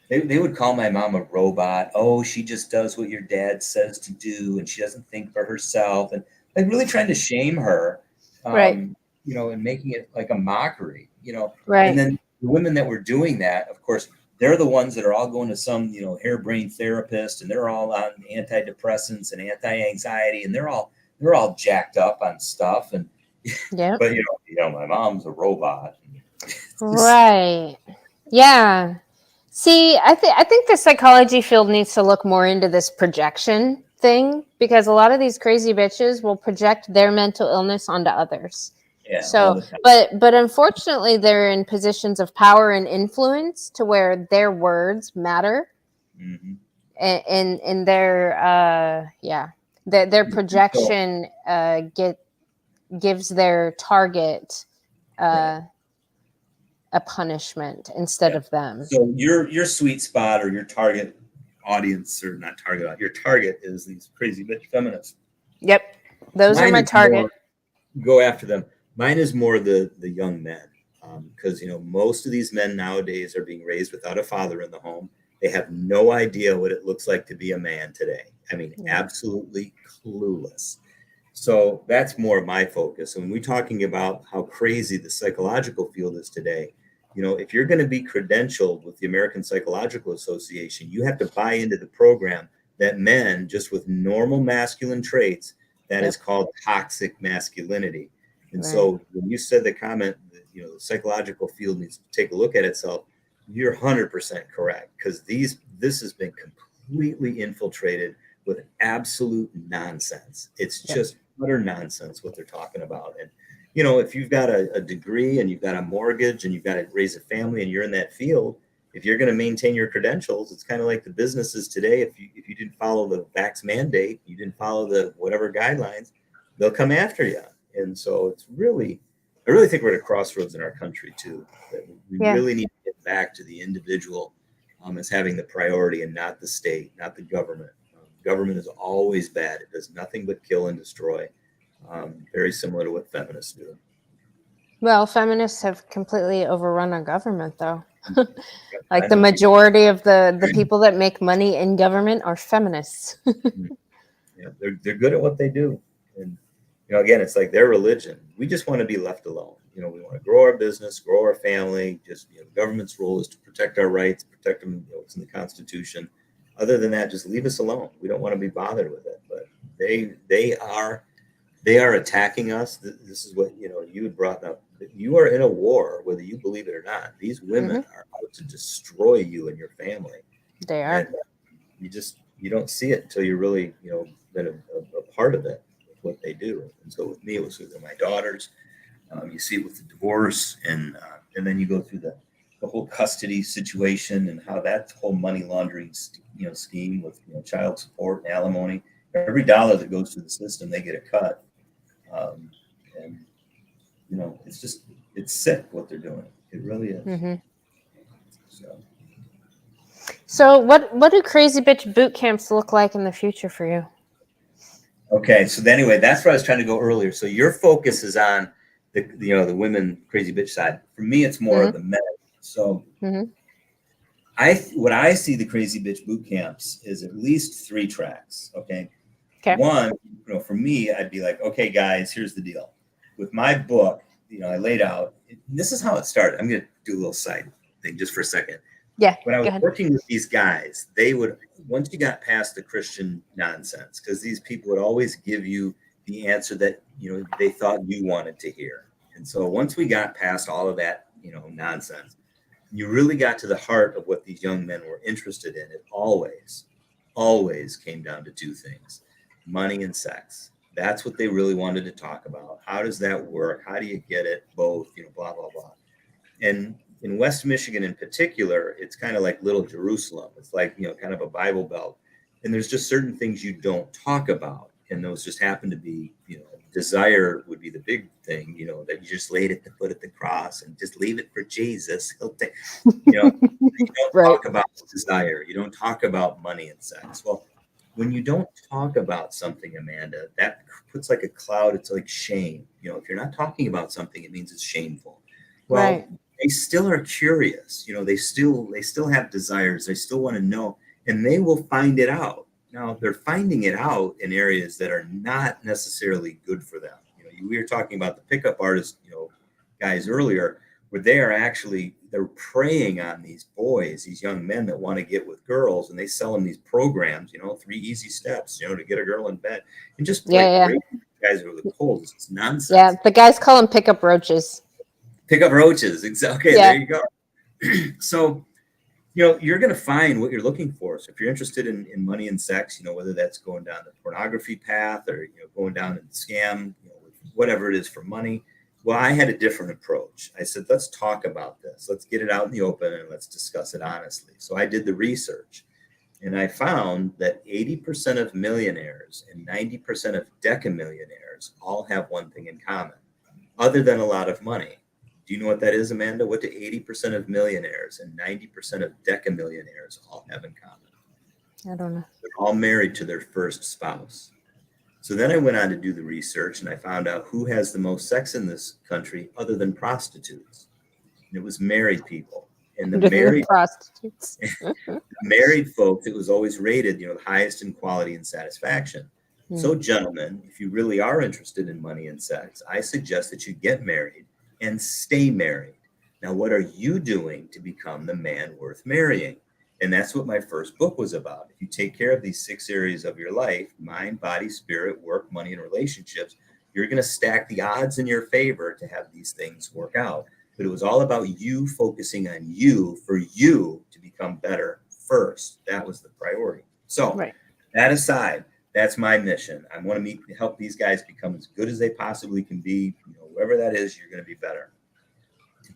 S2: they would call my mom a robot. Oh, she just does what your dad says to do, and she doesn't think for herself. And really trying to shame her,
S1: right.
S2: And making it like a mockery,
S1: Right.
S2: And then the women that were doing that, of course, they're the ones that are all going to some, harebrained therapist, and they're all on antidepressants and anti-anxiety, and they're all jacked up on stuff. And
S1: yeah,
S2: but my mom's a robot.
S1: Right. Yeah. See, I think the psychology field needs to look more into this projection thing, because a lot of these crazy bitches will project their mental illness onto others.
S2: Yeah,
S1: so, but unfortunately, they're in positions of power and influence to where their words matter,
S2: mm-hmm.
S1: and their projection gives their target
S2: Right.
S1: a punishment instead
S2: Yeah.
S1: of them.
S2: So your sweet spot or your target audience, or not target, your target is these crazy bitch feminists.
S1: Yep. Those are
S2: Mine
S1: my
S2: is
S1: target.
S2: more, go after them. Mine is more the young men, because most of these men nowadays are being raised without a father in the home. They have no idea what it looks like to be a man today. I mean,
S1: Yeah.
S2: absolutely clueless. So that's more of my focus. And when we're talking about how crazy the psychological field is today, if you're going to be credentialed with the American Psychological Association, you have to buy into the program that men just with normal masculine traits, that is
S1: Yep.
S2: called toxic masculinity. And
S1: Right.
S2: so when you said the comment that, the psychological field needs to take a look at itself, you're 100% correct, because this has been completely infiltrated with absolute nonsense. It's
S1: Yep.
S2: just utter nonsense what they're talking about. And if you've got a degree and you've got a mortgage and you've got to raise a family and you're in that field, if you're going to maintain your credentials, it's kind of like the businesses today. If you didn't follow the vax mandate, you didn't follow the whatever guidelines, they'll come after you. And so I really think we're at a crossroads in our country too. That we
S1: Yeah.
S2: really need to get back to the individual, as having the priority and not the state, not the government. Government is always bad. It does nothing but kill and destroy. Very similar to what feminists do.
S1: Well, feminists have completely overrun our government, though.
S2: I
S1: Like the
S2: know.
S1: majority of the people that make money in government are feminists.
S2: Yeah, they're good at what they do, and again, it's like their religion. We just want to be left alone. We want to grow our business, grow our family. Just the government's role is to protect our rights, protect them. It's in the Constitution. Other than that, just leave us alone. We don't want to be bothered with it. But they are attacking us. This is what you had brought up. You are in a war, whether you believe it or not. These women are out to destroy you and your family,
S1: They
S2: and
S1: are.
S2: you don't see it until you're really been a part of it with what they do. And so with me, it was with my daughters. You see it with the divorce, and then you go through the whole custody situation and how that whole money laundering scheme with child support and alimony. Every dollar that goes through the system, they get a cut. And it's sick what they're doing. It really is.
S1: Mm-hmm.
S2: So
S1: So, what do crazy bitch boot camps look like in the future for you?
S2: okay, so anyway, that's where I was trying to go earlier. So your focus is on the women crazy bitch side. For me, it's more of
S1: Mm-hmm.
S2: the men. So
S1: Mm-hmm.
S2: what I see the crazy bitch boot camps is at least 3 tracks. Okay.
S1: Okay.
S2: One, for me, I'd be like, okay, guys, here's the deal. With my book, I laid out, this is how it started. I'm going to do a little side thing just for a second.
S1: Yeah.
S2: When I
S1: Go
S2: was
S1: ahead.
S2: working with these guys, they would, once you got past the Christian nonsense, because these people would always give you the answer that, they thought you wanted to hear. And so once we got past all of that, nonsense, you really got to the heart of what these young men were interested in. It always came down to 2 things: money and sex. That's what they really wanted to talk about. How does that work? How do you get it? Both, blah, blah, blah. And in West Michigan in particular, it's kind of like Little Jerusalem. It's like, kind of a Bible Belt. And there's just certain things you don't talk about. And those just happen to be, desire would be the big thing, that you just laid at the foot of the cross and just leave it for Jesus. He'll take, you don't
S1: Right.
S2: talk about desire. You don't talk about money and sex. Well, when you don't talk about something, Amanda, that puts like a cloud. It's like shame. If you're not talking about something, it means it's shameful. Well,
S1: Right.
S2: they still are curious. They still have desires. They still want to know, and they will find it out. Now they're finding it out in areas that are not necessarily good for them. We were talking about the pickup artist, guys earlier, where they're preying on these boys, these young men that want to get with girls, and they sell them these programs, 3 easy steps, to get a girl in bed, and just like
S1: Yeah.
S2: rape guys over the coals. It's nonsense.
S1: Yeah. The guys call them pickup roaches.
S2: Pick up roaches. Okay,
S1: Yeah.
S2: there you go. So, you're going to find what you're looking for. So if you're interested in money and sex, whether that's going down the pornography path or, going down the scam, whatever it is for money. Well, I had a different approach. I said, let's talk about this. Let's get it out in the open and let's discuss it honestly. So I did the research. And I found that 80% of millionaires and 90% of decamillionaires all have one thing in common, other than a lot of money. Do you know what that is, Amanda? What do 80% of millionaires and 90% of decamillionaires all have in common?
S1: I don't know.
S2: They're all married to their first spouse. So then I went on to do the research, and I found out who has the most sex in this country other than prostitutes. And it was married people. And the married
S1: prostitutes.
S2: married folks, it was always rated, the highest in quality and satisfaction. So, gentlemen, if you really are interested in money and sex, I suggest that you get married and stay married. Now, what are you doing to become the man worth marrying? And that's what my first book was about. If you take care of these 6 areas of your life, mind, body, spirit, work, money, and relationships, you're going to stack the odds in your favor to have these things work out. But it was all about you focusing on you for you to become better first. That was the priority. So that aside, that's my mission. I want to help these guys become as good as they possibly can be. Whoever that is, you're going to be better.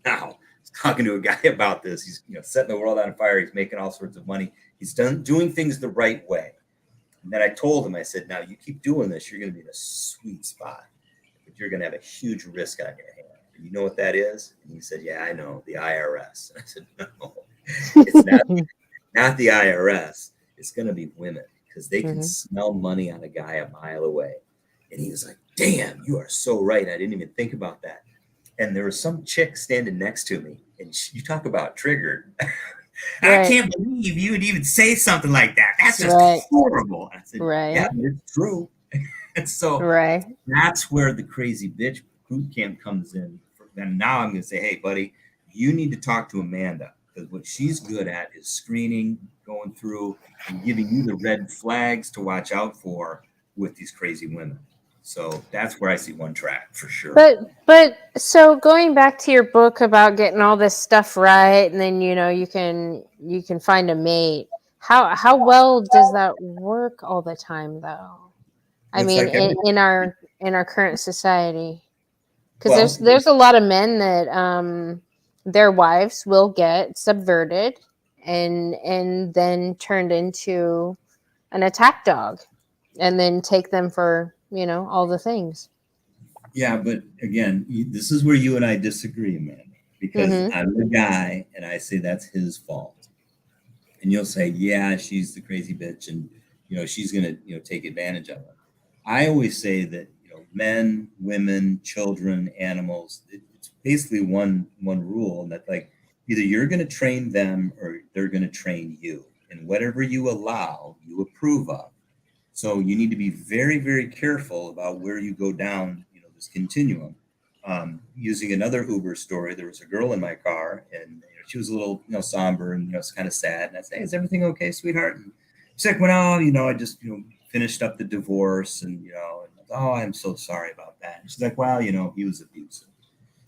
S2: Now, talking to a guy about this, he's setting the world on fire. He's making all sorts of money. He's doing things the right way. And then I told him, I said, now you keep doing this, you're going to be in a sweet spot, but you're going to have a huge risk on your hand. And you know what that is? And he said, yeah, I know, the IRS. And I said, no, it's not the IRS. It's going to be women, because they can smell money on a guy a mile away. And he was like, damn, you are so right. I didn't even think about that. And there was some chick standing next to me, and you talk about triggered. I can't believe you would even say something like that. That's just horrible. I said, yeah, it's true. And so that's where the crazy bitch boot camp comes in. And now I'm going to say, hey, buddy, you need to talk to Amanda, because what she's good at is screening, going through, and giving you the red flags to watch out for with these crazy women. So that's where I see one track for sure.
S1: But so going back to your book about getting all this stuff right, and then you can find a mate. How well does that work all the time, though? I mean, in our current society, because there's a lot of men that their wives will get subverted and then turned into an attack dog, and then take them for all the things.
S2: Yeah, but again, this is where you and I disagree, Amanda, because I'm the guy and I say that's his fault. And you'll say, yeah, she's the crazy bitch, and she's going to take advantage of it. I always say that men, women, children, animals, it's basically one rule, and that like either you're going to train them or they're going to train you, and whatever you allow, you approve of. So you need to be very, very careful about where you go down, this continuum. Using another Uber story, there was a girl in my car, and she was a little, somber, and it's kind of sad. And I said, hey, is everything okay, sweetheart? And she's like, well, I just, finished up the divorce, and oh, I'm so sorry about that. And she's like, well, he was abusive.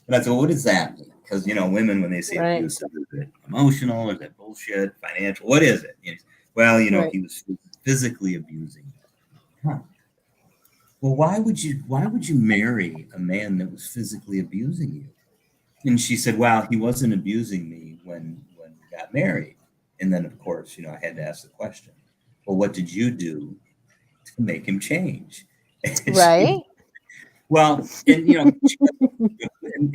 S2: And I said, well, what does that mean? Because women, when they say abusive, is it emotional, is it bullshit, financial? What is it? Well, he was physically abusing you. Huh. Well, why would you marry a man that was physically abusing you? And she said, well, he wasn't abusing me when we got married. And then, of course, I had to ask the question, well, what did you do to make him change?
S1: Right.
S2: Well, and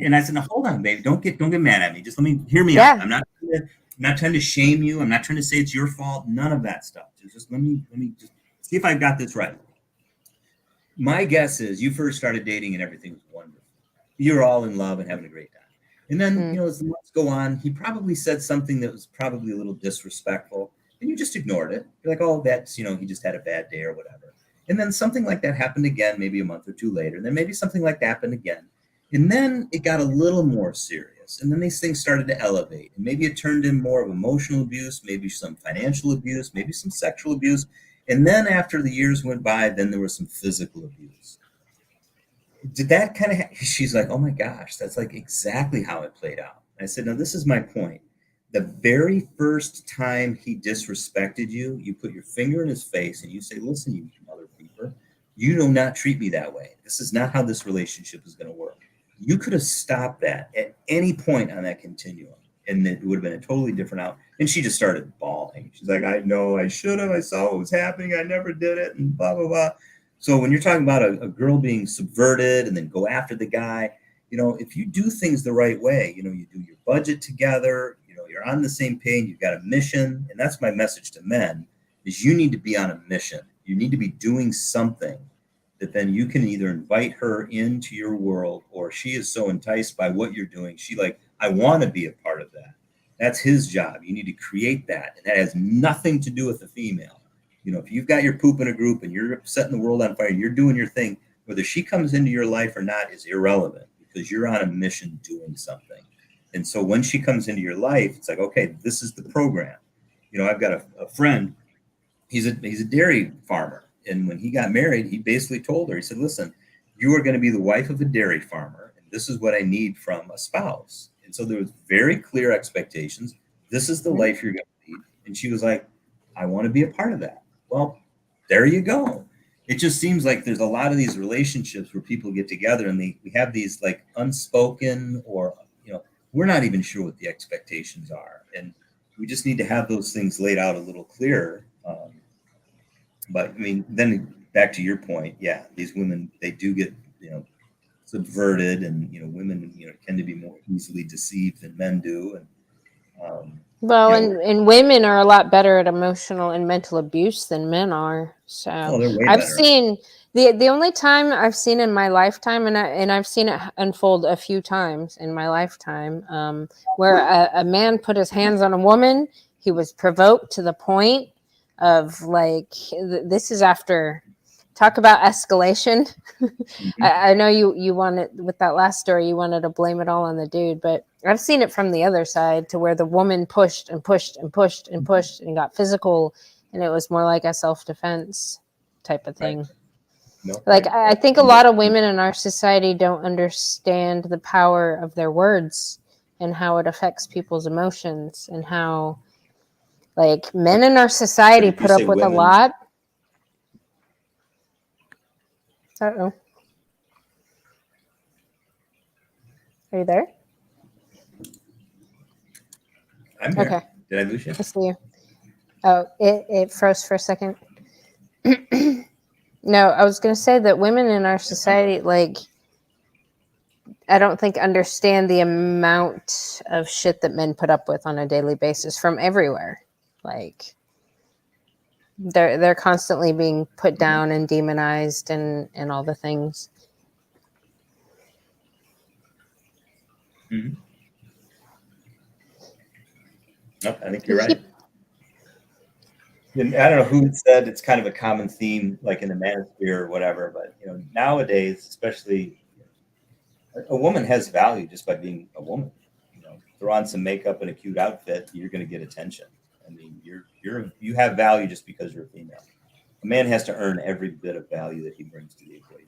S2: and I said, no, hold on, baby, don't get mad at me. Just hear me out. I'm not trying to shame you. I'm not trying to say it's your fault. None of that stuff. Just let me just see if I've got this right. My guess is you first started dating and everything was wonderful. You're all in love and having a great time. And then, as the months go on, he probably said something that was probably a little disrespectful, and you just ignored it. You're like, oh, that's, he just had a bad day or whatever. And then something like that happened again, maybe a month or two later. And then maybe something like that happened again. And then it got a little more serious. And then these things started to elevate. And maybe it turned in more of emotional abuse, maybe some financial abuse, maybe some sexual abuse. And then after the years went by, then there was some physical abuse. Did that kind of, she's like, oh my gosh, that's like exactly how it played out. I said, no, this is my point. The very first time he disrespected you, you put your finger in his face and you say, listen, you mother peeper, you do not treat me that way. This is not how this relationship is going to work. You could have stopped that at any point on that continuum, and it would have been a totally different out. And she just started bawling. She's like, I know I should have. I saw what was happening. I never did it, and blah, blah, blah. So when you're talking about a girl being subverted and then go after the guy, if you do things the right way, you do your budget together, you're on the same page, you've got a mission. And that's my message to men is you need to be on a mission. You need to be doing something that then you can either invite her into your world, or she is so enticed by what you're doing. She like, I want to be a part of that. That's his job. You need to create that. And that has nothing to do with the female. If you've got your poop in a group and you're setting the world on fire and you're doing your thing, whether she comes into your life or not is irrelevant because you're on a mission doing something. And so when she comes into your life, it's like, okay, this is the program. I've got a friend, he's a dairy farmer. And when he got married, he basically told her, he said, listen, you are going to be the wife of a dairy farmer. And this is what I need from a spouse. And so there was very clear expectations. This is the life you're going to lead. And she was like, I want to be a part of that. Well, there you go. It just seems like there's a lot of these relationships where people get together and we have these like unspoken or, we're not even sure what the expectations are. And we just need to have those things laid out a little clearer. But I mean, then back to your point, yeah, these women, they do get, subverted, and, women, tend to be more easily deceived than men do. And,
S1: and women are a lot better at emotional and mental abuse than men are. So I've
S2: better.
S1: seen the only time I've seen in my lifetime, and I've seen it unfold a few times in my lifetime, where a man put his hands on a woman. He was provoked to the point of like, this is after, talk about escalation. Mm-hmm. I know you wanted, with that last story, you wanted to blame it all on the dude, but I've seen it from the other side to where the woman pushed and pushed and pushed and pushed and got physical, and it was more like a self-defense type of thing. Right. No, like, I think a lot of women in our society don't understand the power of their words and how it affects people's emotions, and how, like, men in our society put up with women? A lot. Uh-oh. Are you there?
S2: I'm here. Okay. Did I lose you?
S1: I see you. Oh, it froze for a second. No, I was going to say that women in our society, like, I don't think understand the amount of shit that men put up with on a daily basis from everywhere. Like, they're constantly being put down and demonized and all the things.
S2: Mm-hmm. No, I think you're right. And I don't know who said it's kind of a common theme, like in the manosphere or whatever, but nowadays, especially, a woman has value just by being a woman. Throw on some makeup and a cute outfit, you're going to get attention. I mean, you have value just because you're a female. A man has to earn every bit of value that he brings to the equation.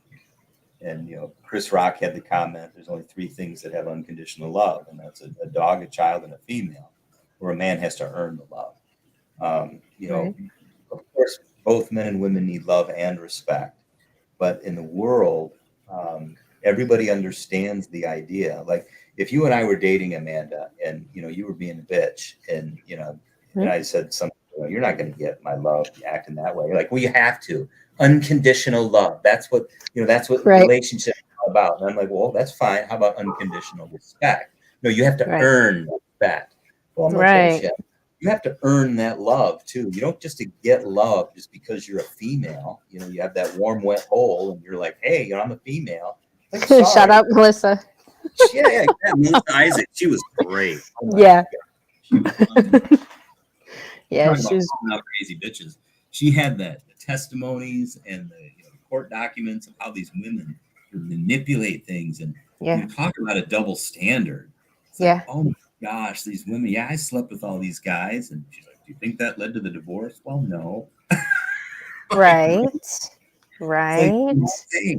S2: And Chris Rock had the comment: "There's only 3 things that have unconditional love, and that's a dog, a child, and a female." Where a man has to earn the love. Right. Of course, both men and women need love and respect. But in the world, everybody understands the idea. Like, if you and I were dating, Amanda, and you were being a bitch, and and I said something, you're not going to get my love acting that way. You're like, well, you have to. Unconditional love. That's what right. Relationships are about. And I'm like, well, that's fine. How about unconditional respect? No, you have to earn respect. Well, I'm right. Like, you have to earn that love too. You don't just to get love just because you're a female. You have that warm, wet hole, and you're like, hey, I'm a female. Like,
S1: shout out, Melissa.
S2: Yeah, Melissa Isaac. She was great.
S1: Oh yeah. She was yeah,
S2: she was crazy bitches. She had the testimonies and the court documents of how these women manipulate things, and talk about a double standard. It's like, oh my gosh, these women. Yeah, I slept with all these guys, and she's like, "Do you think that led to the divorce?" Well, no.
S1: Right. Right.
S2: Like,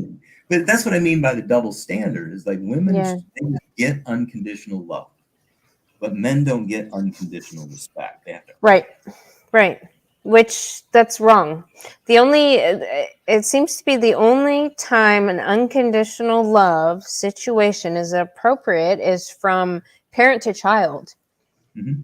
S2: but that's what I mean by the double standard. Is like women get unconditional love, but men don't get unconditional respect. They have to.
S1: Right. Right. Which that's wrong. It seems to be the only time an unconditional love situation is appropriate is from parent to child.
S2: Mm-hmm.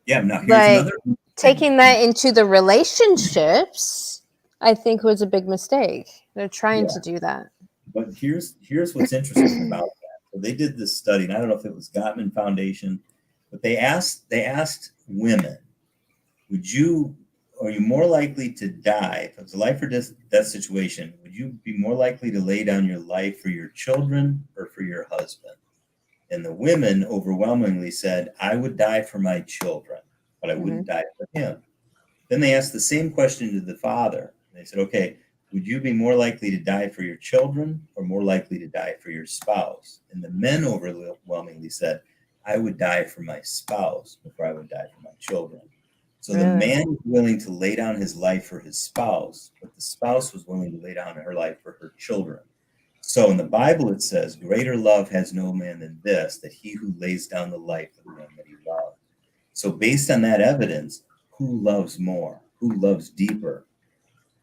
S2: Yeah. Now here's
S1: taking that into the relationships, I think was a big mistake. They're trying to do that.
S2: But here's what's interesting about that. So they did this study, and I don't know if it was Gottman Foundation, but they asked women, are you more likely to die if it was a life or death situation? Would you be more likely to lay down your life for your children or for your husband? And the women overwhelmingly said, I would die for my children, but I wouldn't die for him. Then they asked the same question to the father. They said, okay, would you be more likely to die for your children or more likely to die for your spouse? And the men overwhelmingly said, I would die for my spouse before I would die for my children. So the man was willing to lay down his life for his spouse, but the spouse was willing to lay down her life for her children. So in the Bible, it says, greater love has no man than this, that he who lays down the life for the one that he loves. So based on that evidence, who loves more? Who loves deeper?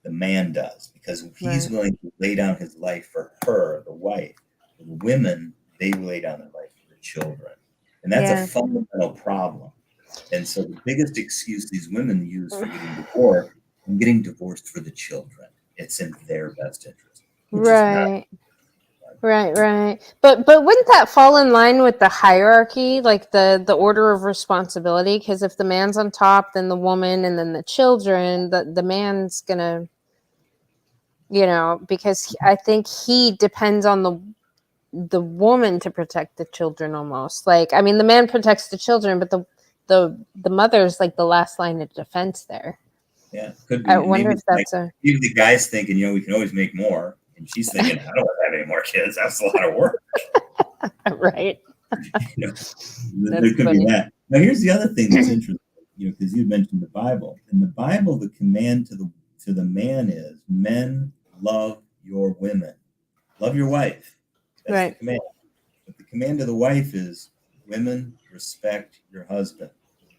S2: The man does, because he's willing to lay down his life for her, the wife. The women, they lay down their life for the children. And that's a fundamental problem. And so the biggest excuse these women use for getting divorced, I'm getting divorced for the children. It's in their best interest.
S1: Right. But wouldn't that fall in line with the hierarchy, like the order of responsibility? Because if the man's on top, then the woman, and then the children, the man's gonna, because I think he depends on the woman to protect the children almost. Like, I mean, the man protects the children, but the mother's like the last line of defense there.
S2: Yeah, could be.
S1: I wonder if that's
S2: maybe the guy's thinking, we can always make more. And she's thinking, I don't want to have any more kids. That's a lot of work.
S1: Right.
S2: There could be that. Now, here's the other thing that's interesting, because you mentioned the Bible. In the Bible, the command to the man is, men, love your women. Love your wife. That's the command. But the command to the wife is, women, respect your husband.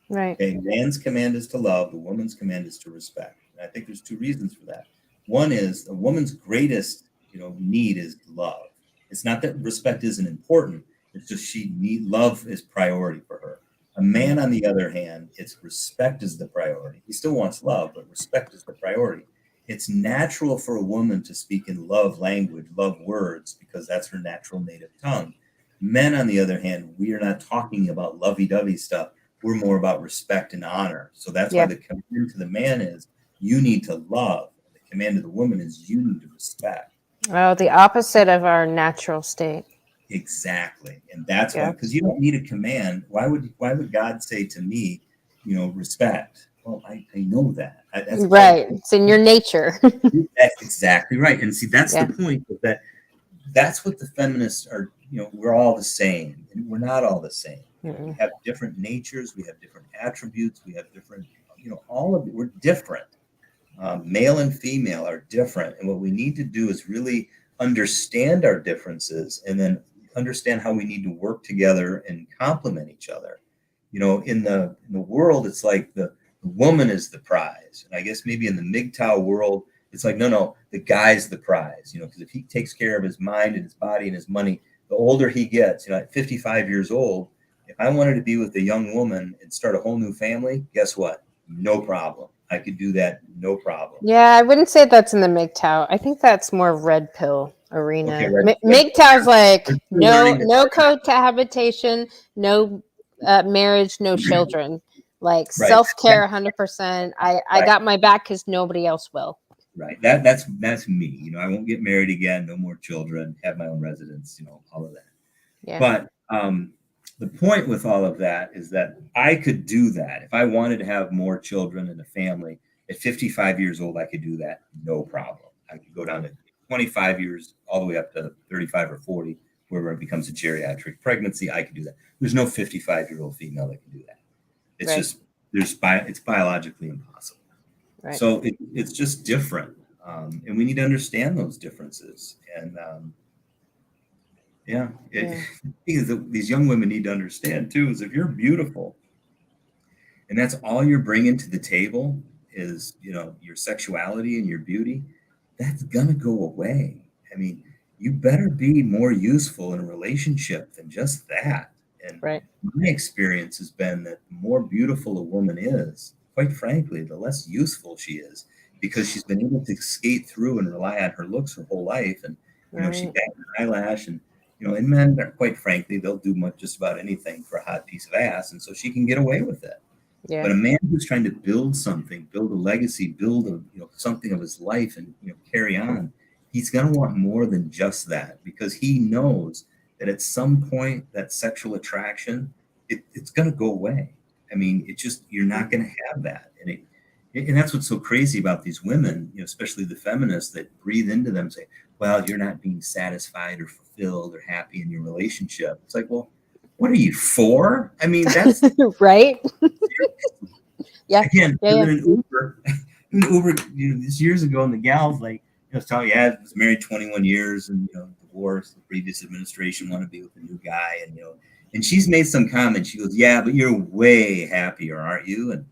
S1: Right.
S2: Okay, man's command is to love. The woman's command is to respect. And I think there's two reasons for that. One is a woman's greatest, need is love. It's not that respect isn't important. It's just love is priority for her. A man, on the other hand, it's respect is the priority. He still wants love, but respect is the priority. It's natural for a woman to speak in love language, love words, because that's her natural native tongue. Men, on the other hand, we are not talking about lovey-dovey stuff. We're more about respect and honor. So that's why the command to the man is, you need to love. The command to the woman is, you need to respect.
S1: Oh, the opposite of our natural state.
S2: Exactly. And that's why, because you don't need a command. Why would God say to me, respect? Well, I know that. That's
S1: right. It's in your nature.
S2: That's exactly right. And see, that's the point, that's what the feminists are, we're all the same. And we're not all the same. Mm-hmm. We have different natures. We have different attributes. We have different, all of it. We're different. Male and female are different. And what we need to do is really understand our differences and then understand how we need to work together and complement each other. In the world, it's like the woman is the prize. And I guess maybe in the MGTOW world, it's like, no, the guy's the prize, because if he takes care of his mind and his body and his money, the older he gets, at 55 years old, if I wanted to be with a young woman and start a whole new family, guess what? No problem. I could do that, no problem.
S1: Yeah, I wouldn't say that's in the MGTOW. I think that's more red pill arena.
S2: Okay,
S1: MGTOW's like no cohabitation, no marriage, no children. Like self-care, 100%. I got my back because nobody else will.
S2: Right. That's me. I won't get married again. No more children. Have my own residence. All of that. Yeah. But the point with all of that is that I could do that. If I wanted to have more children and a family at 55 years old, I could do that. No problem. I could go down to 25 years all the way up to 35 or 40, where it becomes a geriatric pregnancy. I could do that. There's no 55-year-old female that can do that. It's just, it's biologically impossible. Right. So it's just different. And we need to understand those differences. And these young women need to understand too, is if you're beautiful and that's all you're bringing to the table is, your sexuality and your beauty, that's going to go away. I mean, you better be more useful in a relationship than just that. And my experience has been that the more beautiful a woman is, quite frankly, the less useful she is, because she's been able to skate through and rely on her looks her whole life. And, she
S1: Right.
S2: bats an eyelash, and, and men are, quite frankly, they'll do just about anything for a hot piece of ass. And so she can get away with it.
S1: Yeah.
S2: But a man who's trying to build something, build a legacy, build something of his life, and carry on, he's going to want more than just that, because he knows that at some point that sexual attraction, it's going to go away. I mean, you're not going to have that, and that's what's so crazy about these women, especially the feminists that breathe into them, say, "Well, you're not being satisfied or fulfilled or happy in your relationship." It's like, well, what are you for? I mean, that's
S1: Right. Yeah.
S2: again,
S1: Yeah.
S2: in an Uber, this years ago, and the gal's like, telling you, I was married 21 years and, divorced. The previous administration wanted to be with a new guy. And she's made some comment. She goes, "Yeah, but you're way happier, aren't you?" And,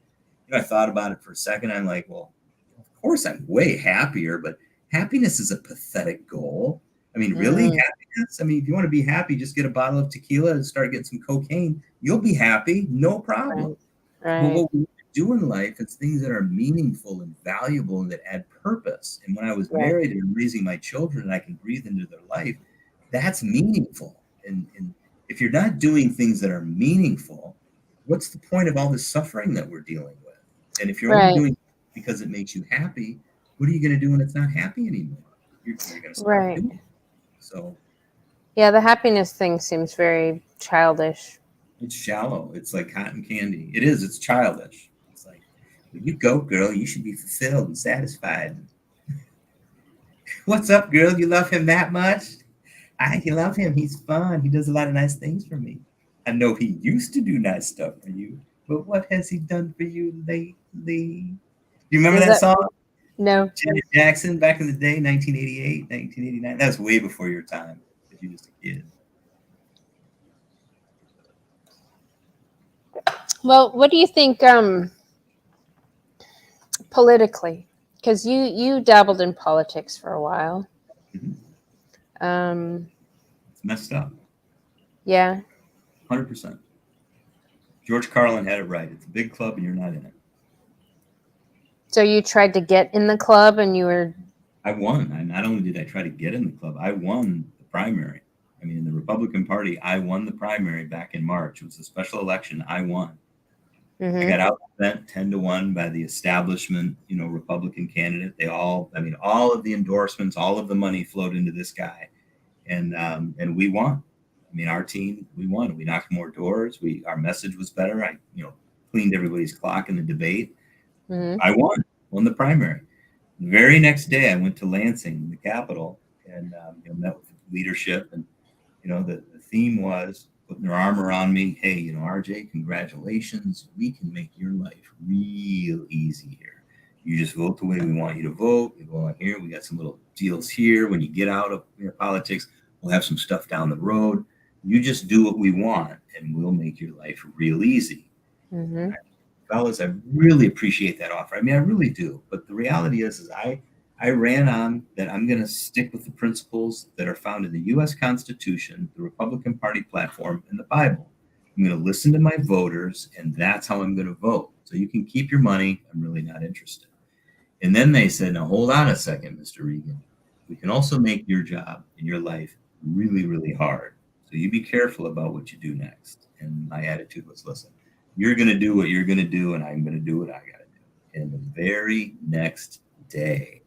S2: I thought about it for a second. I'm like, well, of course I'm way happier, but happiness is a pathetic goal. I mean, really, happiness? I mean, if you want to be happy, just get a bottle of tequila and start getting some cocaine. You'll be happy, no problem.
S1: Right.
S2: But what we do in life is things that are meaningful and valuable and that add purpose. And when I was married and raising my children and I can breathe into their life, that's meaningful. And if you're not doing things that are meaningful, what's the point of all the suffering that we're dealing with? And if you're only doing it because it makes you happy, what are you going to do when it's not happy anymore? You're going to start doing it. So,
S1: yeah, the happiness thing seems very childish.
S2: It's shallow. It's like cotton candy. It is. It's childish. It's like, well, you go, girl. You should be fulfilled and satisfied. What's up, girl? You love him that much? I love him. He's fun. He does a lot of nice things for me. I know he used to do nice stuff for you, but what has he done for you lately? You remember that song?
S1: No.
S2: Janet Jackson back in the day, 1988, 1989. That was way before your time, if you were just a kid.
S1: Well, what do you think politically? Because you dabbled in politics for a while.
S2: Mm-hmm. It's messed up.
S1: Yeah.
S2: 100%. George Carlin had it right. It's a big club and you're not in it.
S1: So you tried to get in the club and you were...
S2: I won. Not only did I try to get in the club, I won the primary. I mean, in the Republican Party, I won the primary back in March. It was a special election. I won. Mm-hmm. I got outspent 10-1 by the establishment, Republican candidate. All of the endorsements, all of the money flowed into this guy. And we won. I mean, our team, we won. We knocked more doors. Our message was better. I, cleaned everybody's clock in the debate. Mm-hmm. I won the primary. The very next day, I went to Lansing, the capital, and met with leadership. And, the theme was putting their arm around me. Hey, RJ, congratulations. We can make your life real easy here. You just vote the way we want you to vote. You go on here. We got some little deals here. When you get out of politics, we'll have some stuff down the road. You just do what we want, and we'll make your life real easy. Mm-hmm. Fellas, I really appreciate that offer. I mean, I really do. But the reality is I ran on that I'm going to stick with the principles that are found in the U.S. Constitution, the Republican Party platform, and the Bible. I'm going to listen to my voters, and that's how I'm going to vote. So you can keep your money. I'm really not interested. And then they said, now, hold on a second, Mr. Regan. We can also make your job and your life really, really hard. So you be careful about what you do next. And my attitude was, listen, you're going to do what you're going to do, and I'm going to do what I got to do. And the very next day,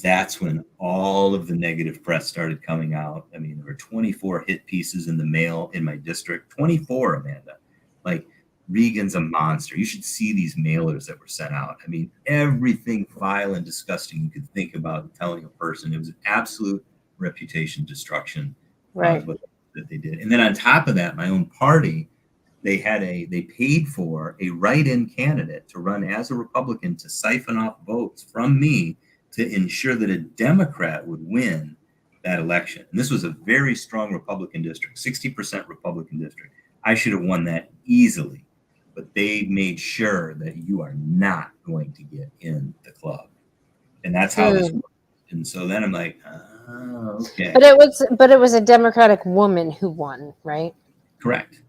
S2: that's when all of the negative press started coming out. I mean, there were 24 hit pieces in the mail in my district. 24, Amanda. Like, Regan's a monster. You should see these mailers that were sent out. I mean, everything vile and disgusting you could think about telling a person. It was an absolute reputation destruction.
S1: Right.
S2: That they did. And then on top of that, my own party, they paid for a write-in candidate to run as a Republican to siphon off votes from me to ensure that a Democrat would win that election. And this was a very strong Republican district, 60% Republican district. I should have won that easily, but they made sure that you are not going to get in the club. And that's how this works. And so then I'm like, okay.
S1: But it was a Democratic woman who won, right?
S2: Correct.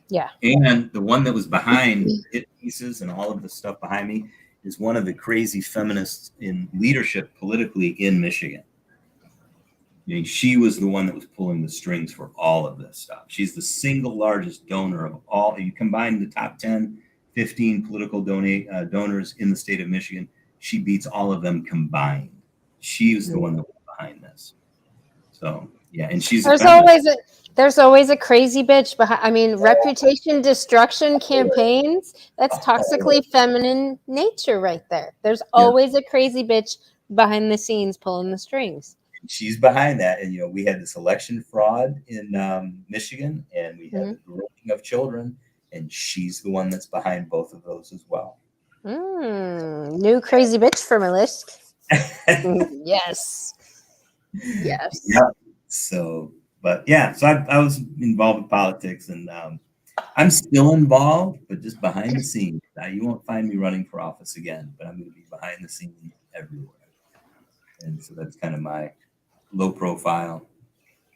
S1: Yeah.
S2: And the one that was behind Hit Pieces and all of the stuff behind me is one of the crazy feminists in leadership politically in Michigan. You know, she was the one that was pulling the strings for all of this stuff. She's the single largest donor of all. You combine the top 10, 15 political donors in the state of Michigan, she beats all of them combined. She was the one that was behind this. So, yeah, and she's a
S1: There's
S2: feminist.
S1: there's always a crazy bitch behind. I mean, reputation destruction campaigns. That's toxically feminine nature right there. There's
S2: Yeah,
S1: always a crazy bitch behind the scenes pulling the strings.
S2: she's behind that. And, you know, we had this election fraud in Michigan, and we had the grooming of children, and she's the one that's behind both of those as well.
S1: New crazy bitch for my list. Yes. Yes.
S2: Yeah. So, but yeah, so I was involved in politics, and I'm still involved, but just behind the scenes. Now, you won't find me running for office again, but I'm going to be behind the scenes everywhere. And so that's kind of my low profile.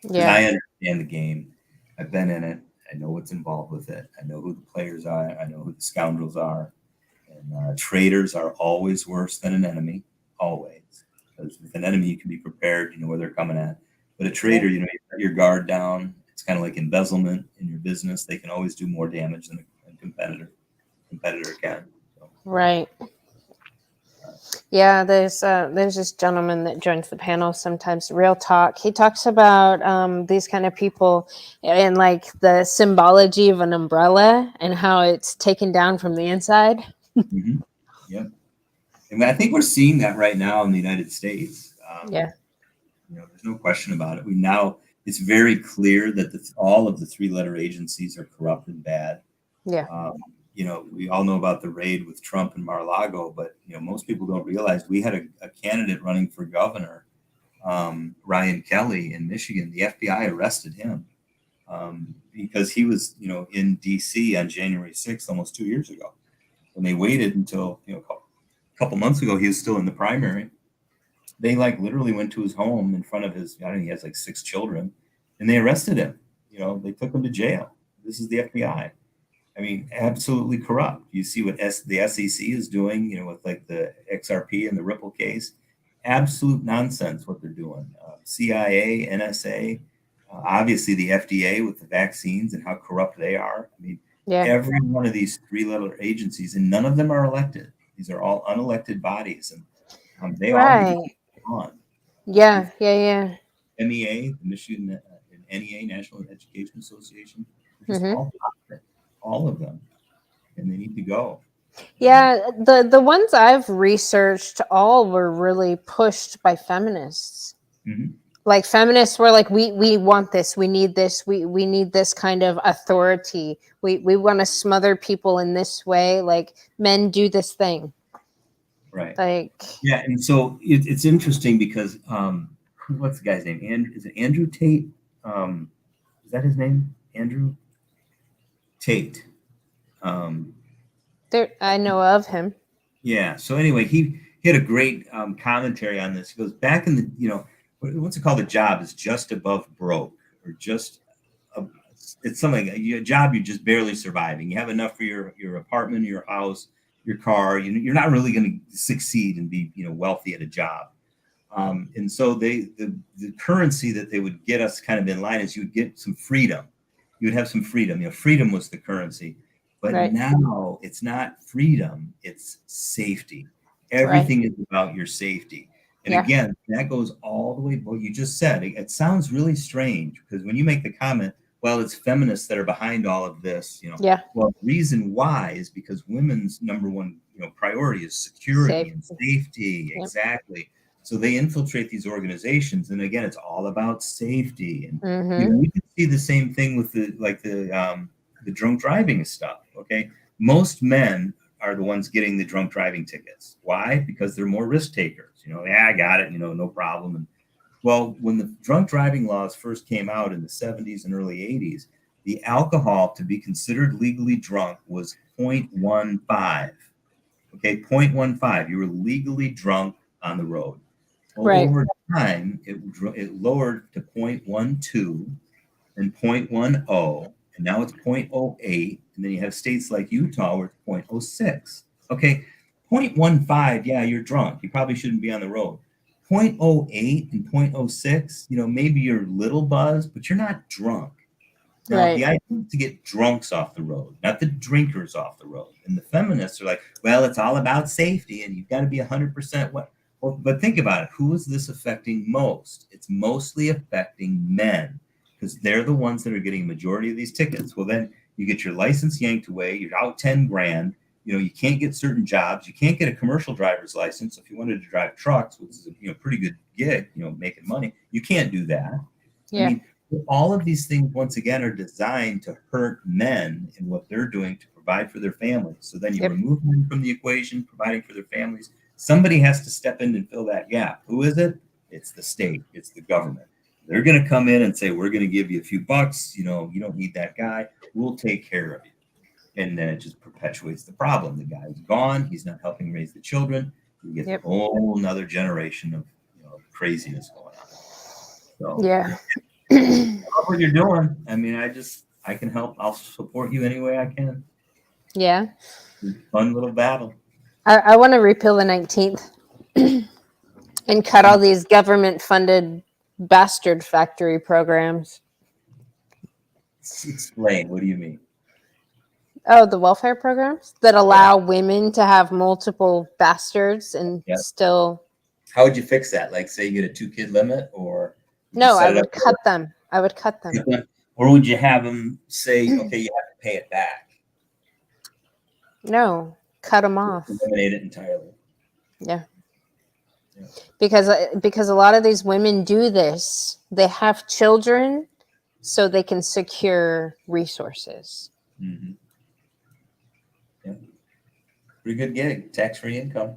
S2: Because I understand the game. I've been in it. I know what's involved with it. I know who the players are. I know who the scoundrels are. And traitors are always worse than an enemy, always. Because with an enemy, you can be prepared. You know where they're coming at. But a traitor, you know, you put your guard down. It's kind of like embezzlement in your business. They can always do more damage than a competitor can. So.
S1: Right. Yeah, there's this gentleman that joins the panel sometimes. Real talk. He talks about these kind of people and like the symbology of an umbrella and how it's taken down from the inside.
S2: Mm-hmm. Yep. And I think we're seeing that right now in the United States.
S1: Yeah.
S2: You know, there's no question about it. It's very clear that all of the three-letter agencies are corrupt and bad.
S1: Yeah.
S2: You know, we all know about the raid with Trump and Mar-a-Lago, but you know, most people don't realize we had a candidate running for governor, Ryan Kelly in Michigan. The FBI arrested him because he was, you know, in D.C. on January 6th, almost 2 years ago. And they waited until, you know, a couple months ago, he was still in the primary. They like literally went to his home in front of his, I don't know, he has like 6 children, and they arrested him. You know, they took him to jail. This is the FBI. I mean, absolutely corrupt. You see what the SEC is doing, you know, with like the XRP and the Ripple case. Absolute nonsense what they're doing. CIA, NSA, obviously the FDA with the vaccines and how corrupt they are. I mean, every one of these three-letter agencies, and none of them are elected. These are all unelected bodies, and they all need to be on.
S1: Yeah.
S2: MEA, the Michigan NEA, National Education Association, just all of them, and they need to go.
S1: Yeah, the ones I've researched all were really pushed by feminists.
S2: Mm-hmm.
S1: Like feminists were like, we want this, we need this, we need this kind of authority. We want to smother people in this way. Like men do this thing.
S2: Right.
S1: Like
S2: yeah, and so it's interesting because what's the guy's name? Is it Andrew Tate? Is that his name? Andrew Tate.
S1: I know of him.
S2: Yeah. So anyway, he had a great commentary on this. He goes back in the, you know, what's it called? A job is just above broke, or just it's something, a job you're just barely surviving. You have enough for your apartment, your house, your car. You're not really going to succeed and be, you know, wealthy at a job. And so the currency that they would get us kind of in line is you would get some freedom. You would have some freedom. You know, freedom was the currency. But now it's not freedom, it's safety. Everything is about your safety. And again, that goes all the way, what you just said. It sounds really strange because when you make the comment, well, it's feminists that are behind all of this, you know.
S1: Yeah.
S2: Well, the reason why is because women's number one, you know, priority is security and safety. Yep. Exactly. So they infiltrate these organizations, and again, it's all about safety. And you know, we can see the same thing with the drunk driving stuff. Okay, most men are the ones getting the drunk driving tickets. Why? Because they're more risk takers. You know, I got it. You know, no problem. And well, when the drunk driving laws first came out in the 70s and early 80s, the alcohol to be considered legally drunk was 0.15. Okay, 0.15. You were legally drunk on the road. Well, over time, it lowered to 0.12 and 0.10, and now it's 0.08, and then you have states like Utah where it's 0.06. Okay, 0.15, yeah, you're drunk. You probably shouldn't be on the road. 0.08 and 0.06, maybe you're a little buzzed, but you're not drunk. Now,
S1: Right.
S2: the idea is to get drunks off the road, not the drinkers off the road. And the feminists are like, well, it's all about safety and you've got to be 100% what. Well, but think about it. Who is this affecting most? It's mostly affecting men because they're the ones that are getting a majority of these tickets. Well, then you get your license yanked away. You're out 10 grand. You can't get certain jobs. You can't get a commercial driver's license. If you wanted to drive trucks, which is a pretty good gig, making money, you can't do that.
S1: Yeah.
S2: I mean, all of these things, once again, are designed to hurt men in what they're doing to provide for their families. So then you remove them from the equation, providing for their families. Somebody has to step in and fill that gap. Who is it? It's the state. It's the government. They're going to come in and say, we're going to give you a few bucks. You don't need that guy. We'll take care of you. And then it just perpetuates the problem. The guy's gone. He's not helping raise the children. You get a whole another generation of craziness going on. So,
S1: yeah.
S2: what you're doing. I mean, I can help. I'll support you any way I can.
S1: Yeah.
S2: Fun little battle.
S1: I want to repeal the 19th and cut all these government-funded bastard factory programs.
S2: Explain. What do you mean?
S1: Oh, the welfare programs that allow women to have multiple bastards and still.
S2: How would you fix that? Like, say you get a 2-kid limit, or
S1: no, I would cut them. I would cut them.
S2: Or would you have them say, okay, you have to pay it back?
S1: No, cut them off.
S2: Eliminate it entirely.
S1: Yeah. Because a lot of these women do this. They have children so they can secure resources.
S2: Mm-hmm. Yeah. Pretty good gig. Tax-free income.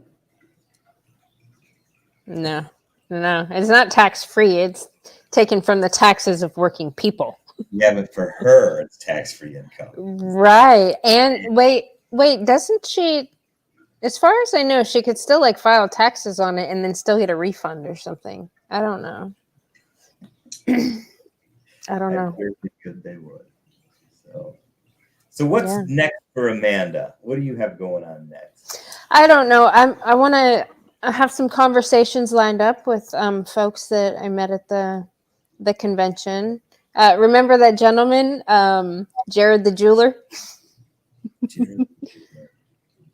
S1: No, it's not tax-free. It's taken from the taxes of working people.
S2: Yeah, but for her, it's tax-free income.
S1: Right. And wait, doesn't she, as far as I know, she could still file taxes on it and then still get a refund or something. I don't know. I don't know.
S2: Good they would. So what's next for Amanda? What do you have going on next?
S1: I don't know. I want to have some conversations lined up with folks that I met at the convention. Remember that gentleman, Jared the jeweler?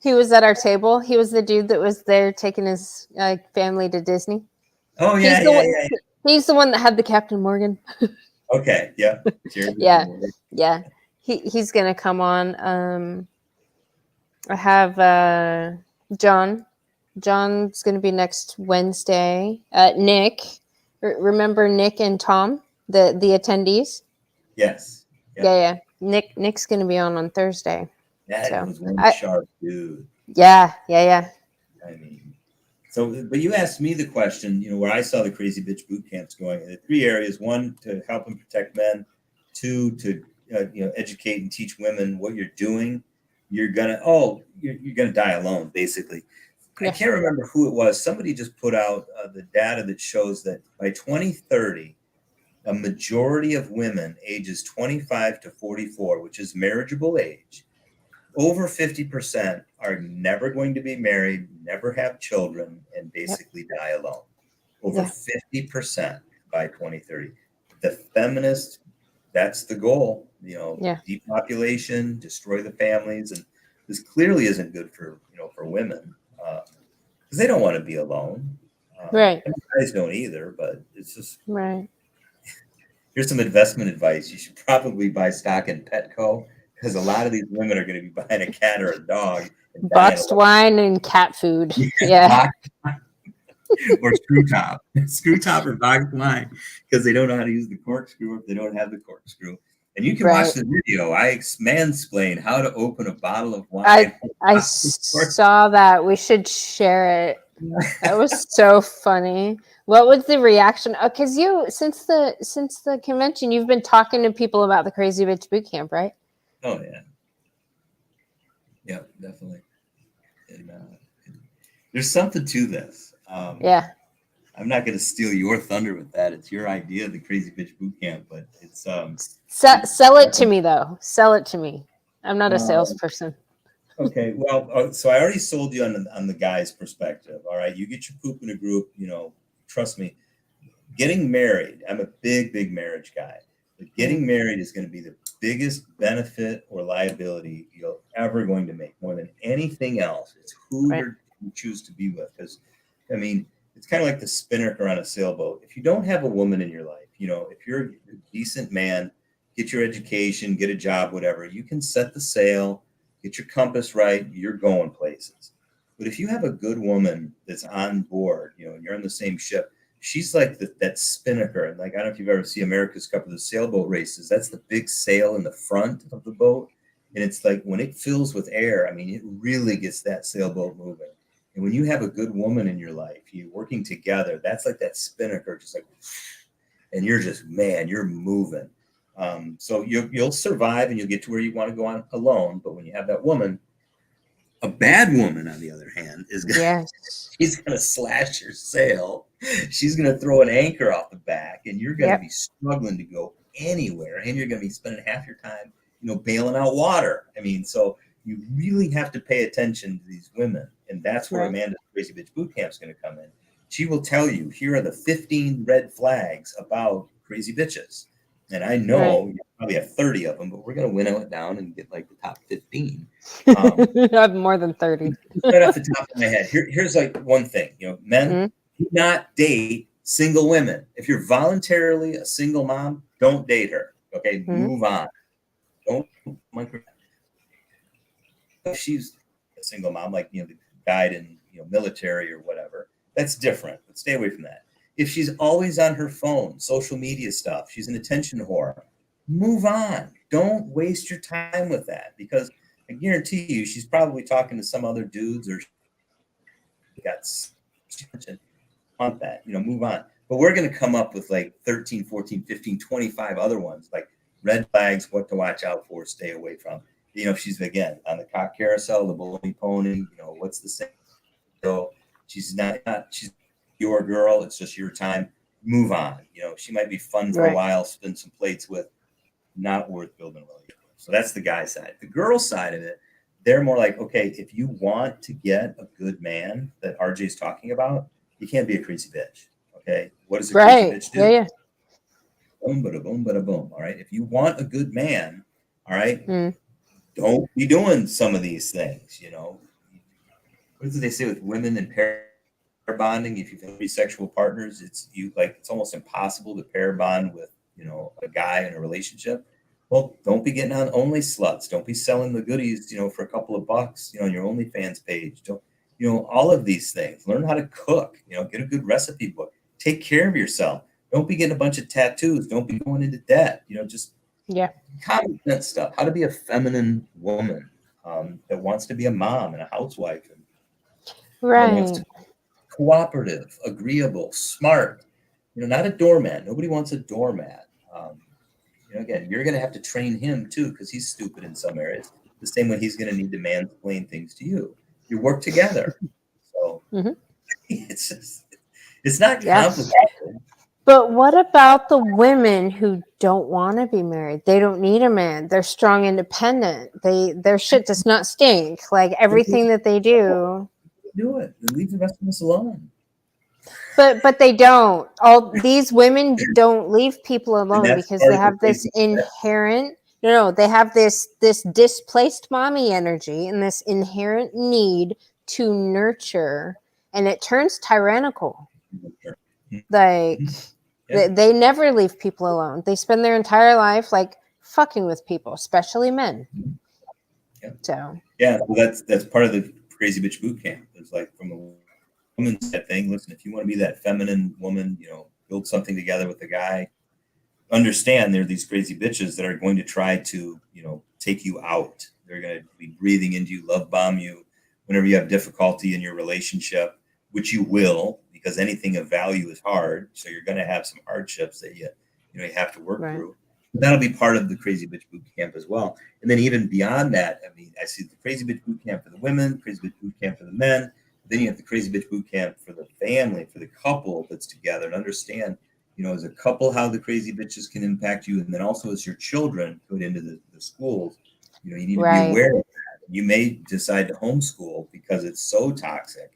S1: He was at our table. He was the dude that was there taking his family to Disney.
S2: Oh, yeah,
S1: He's the one that had the Captain Morgan.
S2: Okay, yeah.
S1: Yeah. He's going to come on. I have John. John's going to be next Wednesday. Nick. Remember Nick and Tom, the attendees?
S2: Yes.
S1: Yeah. Nick's going to be on Thursday.
S2: That was one sharp dude.
S1: Yeah.
S2: I mean, but you asked me the question, where I saw the Crazy Bitch boot camps going in 3 areas: 1, to help and protect men; 2, to educate and teach women what you're doing. You're gonna die alone, basically. I can't remember who it was. Somebody just put out the data that shows that by 2030, a majority of women ages 25 to 44, which is marriageable age, over 50% are never going to be married, never have children, and basically die alone. Over 50% by 2030. The feminist, that's the goal. Depopulation, destroy the families, and this clearly isn't good for women because they don't want to be alone.
S1: Right.
S2: Guys don't either, but it's just
S1: right.
S2: Here's some investment advice. You should probably buy stock in Petco, because a lot of these women are going to be buying a cat or a dog.
S1: Boxed wine and cat food. Yeah.
S2: Or screw top or boxed wine, because they don't know how to use the corkscrew if they don't have the corkscrew. And you can watch the video. I mansplain how to open a bottle of wine.
S1: I saw that. We should share it. That was so funny. What was the reaction? Because since the convention, you've been talking to people about the Crazy Bitch Boot Camp, right?
S2: Oh yeah, yeah, definitely. And there's something to this. I'm not going to steal your thunder with that. It's your idea of the Crazy Bitch Boot Camp, but it's
S1: Sell it to me though. Sell it to me. I'm not a
S2: uh,
S1: salesperson.
S2: okay. Well, so I already sold you on the guy's perspective. All right, you get your poop in a group. Trust me. Getting married, I'm a big marriage guy. But getting married is going to be the biggest benefit or liability you're ever going to make, more than anything else. It's who
S1: Right.
S2: you choose to be with. Because, I mean, it's kind of like the spinnaker on a sailboat. If you don't have a woman in your life, if you're a decent man, get your education, get a job, whatever, you can set the sail, get your compass right, you're going places. But if you have a good woman that's on board, and you're on the same ship, she's like that spinnaker. And like, I don't know if you've ever seen America's Cup of the sailboat races. That's the big sail in the front of the boat. And it's like when it fills with air, I mean, it really gets that sailboat moving. And when you have a good woman in your life, you're working together, that's like that spinnaker, just like, and you're just, man, you're moving. So you'll survive and you'll get to where you want to go on alone. But when you have that woman, a bad woman, on the other hand, she's going to slash your sail. She's going to throw an anchor off the back, and you're going to be struggling to go anywhere. And you're going to be spending half your time, bailing out water. I mean, so you really have to pay attention to these women. And that's where Amanda's Crazy Bitch Boot Camp is going to come in. She will tell you, here are the 15 red flags about crazy bitches. And I know you probably have 30 of them, but we're going to winnow it down and get like the top 15.
S1: I have more than 30.
S2: Right off the top of my head, here's like one thing, men do not date single women. If you're voluntarily a single mom, don't date her. Okay, move on. Don't micro. If she's a single mom, like the died in military or whatever, that's different. But stay away from that. If she's always on her phone, social media stuff, she's an attention whore, move on. Don't waste your time with that, because I guarantee you she's probably talking to some other dudes or got want that, move on. But we're going to come up with like 13, 14, 15, 25 other ones, like red flags, what to watch out for, stay away from. If she's, again, on the cock carousel, the bully pony, what's the same? So she's not she's your girl. It's just your time. Move on. She might be fun for a while, spin some plates with, not worth building a relationship. So that's the guy side. The girl side of it, they're more like, okay, if you want to get a good man that RJ's talking about, you can't be a crazy bitch. Okay. What does a crazy bitch do?
S1: Yeah.
S2: Boom, bada boom, bada boom. All right. If you want a good man, all right, don't be doing some of these things, What do they say with women and pair bonding? If you have three sexual partners, it's almost impossible to pair bond with, a guy in a relationship. Well, don't be getting on only sluts. Don't be selling the goodies, for a couple of bucks, on your OnlyFans page. Don't, all of these things. Learn how to cook, get a good recipe book. Take care of yourself. Don't be getting a bunch of tattoos. Don't be going into debt. Just common sense stuff. How to be a feminine woman that wants to be a mom and a housewife. And wants to be cooperative, agreeable, smart. Not a doormat. Nobody wants a doormat. Again, you're going to have to train him too, because he's stupid in some areas. The same way he's going to need to mansplain things to you. You work together. So it's not complicated.
S1: But what about the women who don't want to be married? They don't need a man. They're strong, independent. Their shit does not stink. Like everything that they do.
S2: Do it. And leave the rest of us alone.
S1: But they don't. All these women don't leave people alone because they have this inherent they have this displaced mommy energy and this inherent need to nurture, and it turns tyrannical. Like they never leave people alone. They spend their entire life like fucking with people, especially men. So
S2: well, that's part of the Crazy Bitch Boot Camp. It's like from a woman's thing. Listen, if you want to be that feminine woman, build something together with a guy, understand there are these crazy bitches that are going to try to, take you out. They're going to be breathing into you, love bomb you whenever you have difficulty in your relationship, which you will, because anything of value is hard. So you're going to have some hardships that you have to work through. But that'll be part of the Crazy Bitch Boot Camp as well. And then even beyond that, I mean, I see the Crazy Bitch Boot Camp for the women, Crazy Bitch Boot Camp for the men. then you have the Crazy Bitch Boot Camp for the family, for the couple that's together, and understand, as a couple, how the crazy bitches can impact you. And then also as your children put into the schools, you need to be
S1: Right.
S2: aware of that. You may decide to homeschool because it's so toxic.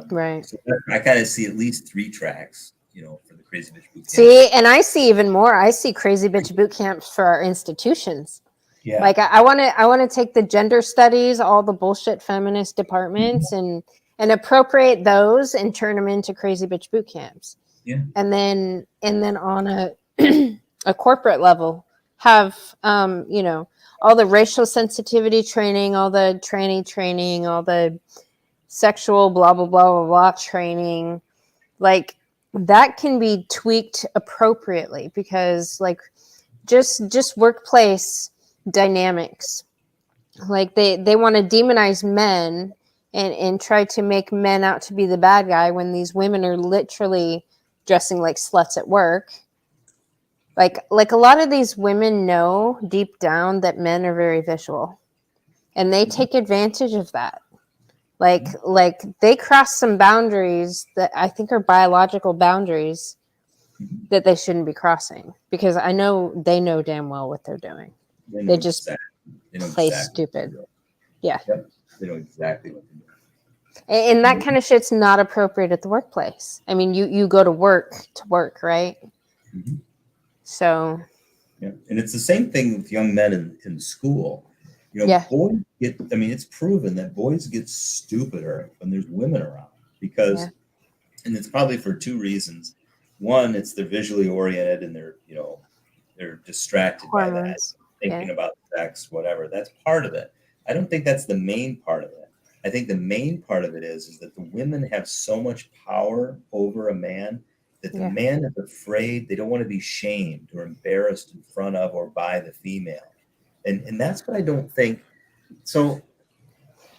S1: Right.
S2: So I kind of see at least 3 tracks, for the Crazy Bitch Boot Camp.
S1: See, and I see even more. I see Crazy Bitch Boot Camps for our institutions.
S2: Yeah.
S1: Like I want to take the gender studies, all the bullshit feminist departments, and appropriate those and turn them into Crazy Bitch Boot Camps.
S2: Yeah.
S1: And then on a a corporate level, have all the racial sensitivity training, all the tranny training, all the sexual blah blah blah blah blah training, like that can be tweaked appropriately, because like just workplace dynamics, like they want to demonize men and try to make men out to be the bad guy when these women are literally dressing like sluts at work. Like a lot of these women know deep down that men are very visual, and they take advantage of that. Like they cross some boundaries that I think are biological boundaries that they shouldn't be crossing, because I know they know damn well what they're doing. They just play stupid. Yeah.
S2: Yep. They know exactly what they're doing.
S1: And that kind of shit's not appropriate at the workplace. I mean, you go to work, right?
S2: Mm-hmm.
S1: So.
S2: Yeah. And it's the same thing with young men in school. Boys get, it's proven that boys get stupider when there's women around, because, and it's probably for 2 reasons. One, it's they're visually oriented and they're distracted by that, thinking about sex, whatever. That's part of it. I don't think that's the main part of it. I think the main part of it is that the women have so much power over a man that the man is afraid. They don't want to be shamed or embarrassed in front of or by the female. And that's what I don't think. So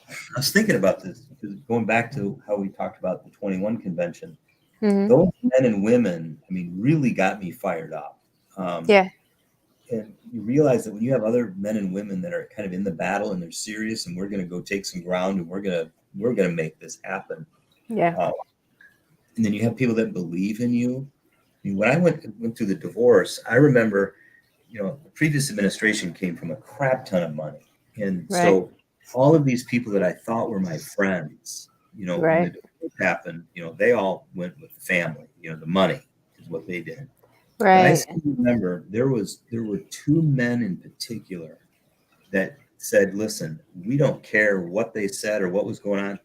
S2: I was thinking about this, because going back to how we talked about the 21 convention, those men and women, really got me fired up. And you realize that when you have other men and women that are kind of in the battle and they're serious, and we're going to go take some ground, and we're going to make this happen.
S1: Yeah.
S2: And then you have people that believe in you. When I went through the divorce, I remember, the previous administration came from a crap ton of money. And so all of these people that I thought were my friends, when the divorce happened, they all went with the family. The money is what they did. Right. But I still remember there were 2 men in particular that said, listen, we don't care what they said or what was going on.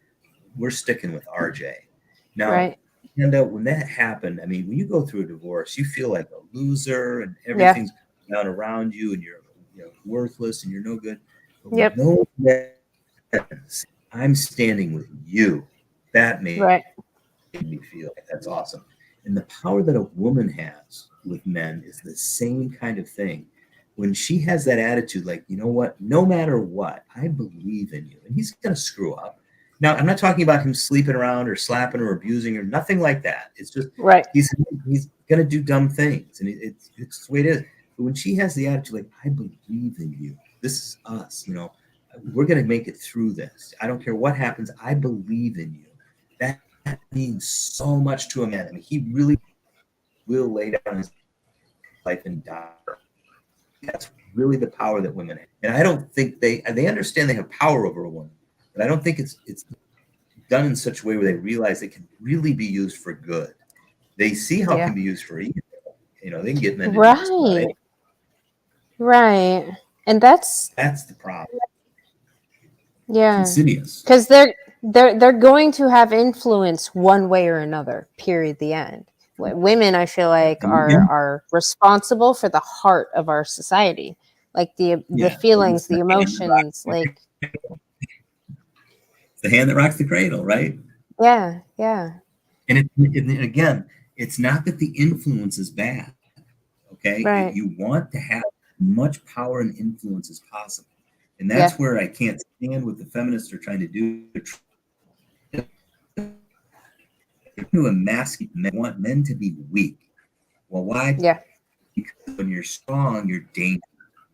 S2: We're sticking with RJ. Now, and when that happened, when you go through a divorce, you feel like a loser, and everything's down around you, and you're worthless, and you're no good. But no, I'm standing with you. That made me feel like that's awesome. And the power that a woman has with men is the same kind of thing. When she has that attitude, like, you know what, no matter what, I believe in you. And he's going to screw up. Now, I'm not talking about him sleeping around or slapping or abusing or nothing like that. It's just he's going to do dumb things, and it's the way it is. But when she has the attitude, like, I believe in you. This is us. We're going to make it through this. I don't care what happens. I believe in you. That means so much to a man. He really will lay down his life and die. That's really the power that women have. And I don't think they understand they have power over a woman, but I don't think it's done in such a way where they realize it can really be used for good. They see how it can be used for evil. They can get men to do just about anything.
S1: Right. And that's
S2: the problem.
S1: Yeah.
S2: It's insidious.
S1: Because they're going to have influence one way or another, period, the end. Women, I feel like, are responsible for the heart of our society. Like the feelings, the emotions, like
S2: the hand that rocks the cradle, right?
S1: Yeah, yeah.
S2: And again, it's not that the influence is bad, okay?
S1: Right.
S2: You want to have as much power and influence as possible. And that's where I can't stand what the feminists are trying to do. To emasculate men, want men to be weak. Well, why?
S1: Yeah.
S2: Because when you're strong, you're dangerous,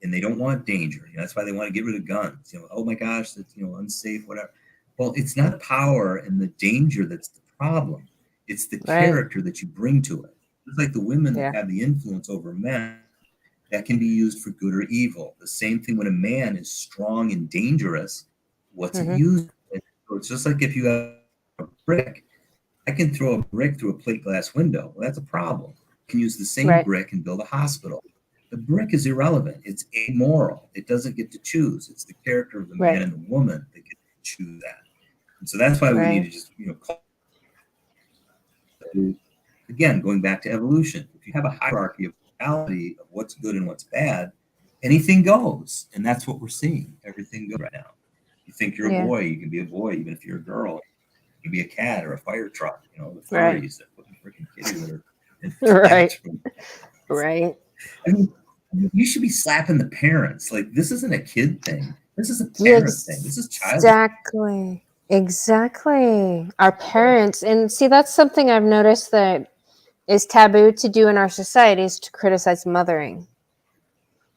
S2: and they don't want danger. That's why they want to get rid of guns. Oh my gosh, that's unsafe, whatever. Well, it's not power and the danger that's the problem. It's the
S1: Right.
S2: character that you bring to it. It's like the women that
S1: Yeah.
S2: have the influence over men that can be used for good or evil. The same thing when a man is strong and dangerous, what's it
S1: Hmm.
S2: used for? So it's just like if you have a brick, I can throw a brick through a plate glass window. Well, that's a problem. I can use the same
S1: Right.
S2: brick and build a hospital. The brick is irrelevant. It's amoral. It doesn't get to choose. It's the character of the man
S1: Right.
S2: and the woman that get to choose that. And so that's why we need
S1: Right.
S2: to just, again, going back to evolution. If you have a hierarchy of morality of what's good and what's bad, anything goes. And that's what we're seeing. Everything goes right now. You think you're a
S1: Yeah.
S2: boy, you can be a boy. Even if you're a girl, you can be a cat or a fire truck. The
S1: Right.
S2: furries that put the freaking kitty litter in the
S1: Right.
S2: bathroom.
S1: Right.
S2: I mean, you should be slapping the parents. Like, this isn't a kid thing. This is a
S1: Yeah,
S2: parent thing. This is child.
S1: exactly. Exactly. Our parents, and see, that's something I've noticed that is taboo to do in our society is to criticize mothering.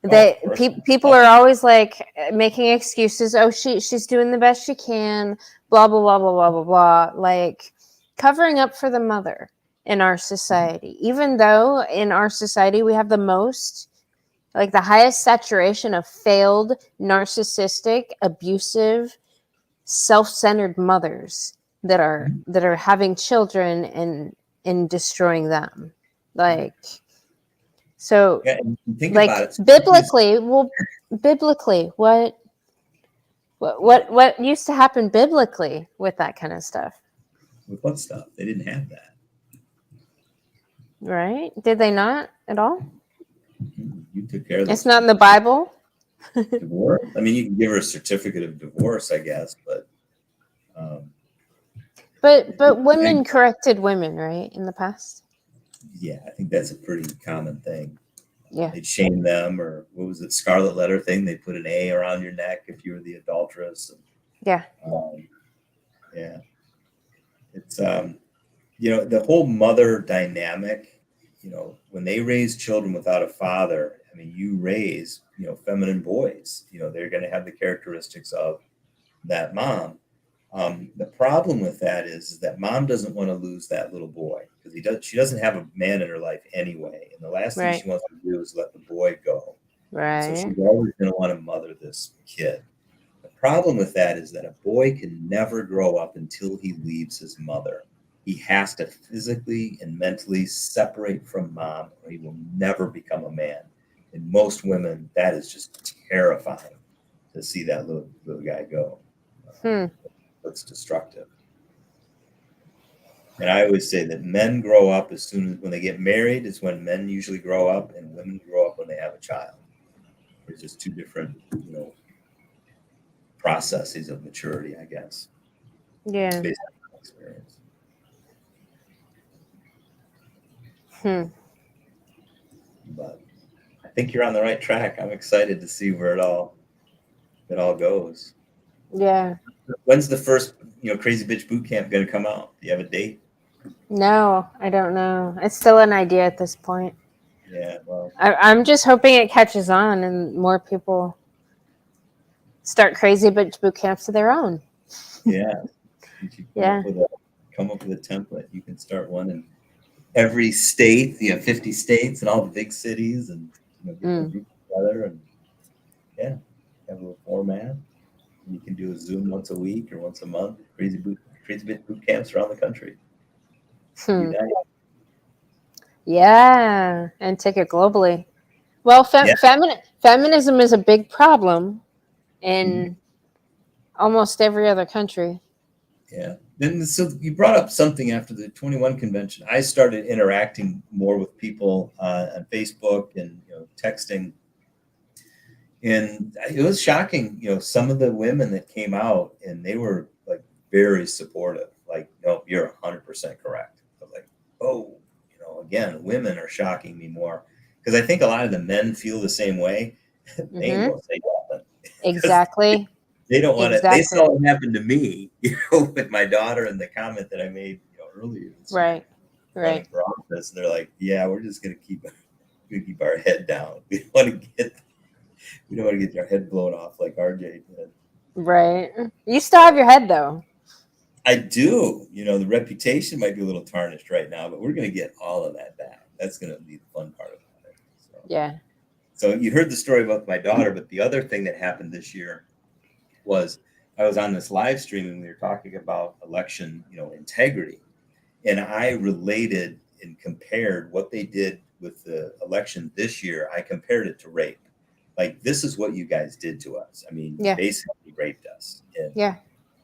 S2: Oh,
S1: They
S2: of course.
S1: people are always like making excuses. Oh, she's doing the best she can. Blah blah blah blah blah blah blah. Like covering up for the mother in our society, even though in our society we have the most, like the highest saturation of failed, narcissistic, abusive, self-centered mothers that are having children and destroying them. Like so
S2: Yeah, and think
S1: like
S2: about it.
S1: biblically, well biblically, what used to happen biblically with that kind of stuff,
S2: With what stuff? They didn't have that.
S1: right? Did they not at all?
S2: You took care of
S1: It's
S2: those
S1: not in the
S2: people.
S1: Bible.
S2: Divorce. I mean, you can give her a certificate of divorce, I guess, but um,
S1: But women
S2: and,
S1: corrected women, right, in the past.
S2: yeah, I think that's a pretty common thing.
S1: Yeah.
S2: They'd shame them, or what was it, scarlet letter thing? They put an A around your neck if you were the adulteress.
S1: Yeah.
S2: Yeah, it's the whole mother dynamic. When they raise children without a father, I mean, you raise feminine boys. They're going to have the characteristics of that mom. The problem with that is that mom doesn't want to lose that little boy because she doesn't have a man in her life anyway, and the last thing
S1: Right.
S2: she wants to do is let the boy go. And so
S1: Right.
S2: she's always going to want to mother this kid. The problem with that is that a boy can never grow up until he leaves his mother. He has to physically and mentally separate from mom, or he will never become a man. And most women, that is just terrifying to see that little guy go.
S1: Hmm.
S2: It's destructive. And I always say that men grow up as soon as when they get married is when men usually grow up, and women grow up when they have a child. It's just two different, processes of maturity, I guess,
S1: Yeah.
S2: based on my experience.
S1: Hmm.
S2: But I think you're on the right track. I'm excited to see where it all goes.
S1: Yeah.
S2: When's the first, Crazy Bitch Boot Camp going to come out? Do you have a date?
S1: No, I don't know. It's still an idea at this point.
S2: Yeah, well,
S1: I'm just hoping it catches on and more people start crazy bitch boot camps of their own.
S2: yeah. You should
S1: Yeah.
S2: come up with a template. You can start one in every state. 50 states and all the big cities, and get the group together and yeah, have a little format. You can do a Zoom once a week or once a month. Crazy Bitch Boot Camps around the country.
S1: Hmm.
S2: Unite.
S1: Yeah, and take it globally. Well,
S2: Yeah.
S1: feminism is a big problem
S2: Mhm.
S1: in almost every other country.
S2: Yeah. Then so you brought up something after the 21 convention. I started interacting more with people on Facebook and texting, and it was shocking. Some of the women that came out and they were like very supportive. Like, no, you're 100% correct. I was like, oh, again, women are shocking me more because I think a lot of the men feel the same way. They ain't
S1: Mm-hmm.
S2: gonna say nothing because
S1: Exactly.
S2: they don't want to. They
S1: Exactly.
S2: saw what happened to me, with my daughter and the comment that I made, earlier this year
S1: Right.
S2: running
S1: Right.
S2: for office. And they're like, "Yeah, we're just gonna keep our head down. We don't want to get our head blown off like RJ did."
S1: Right. You still have your head though.
S2: I do. The reputation might be a little tarnished right now, but we're going to get all of that back. That's going to be the fun part about it.
S1: Yeah.
S2: So you heard the story about my daughter, but the other thing that happened this year was I was on this live stream and we were talking about election, integrity. And I related and compared what they did with the election this year. I compared it to rape. Like, this is what you guys did to us. I mean, you
S1: Yeah.
S2: basically raped us.
S1: Yeah.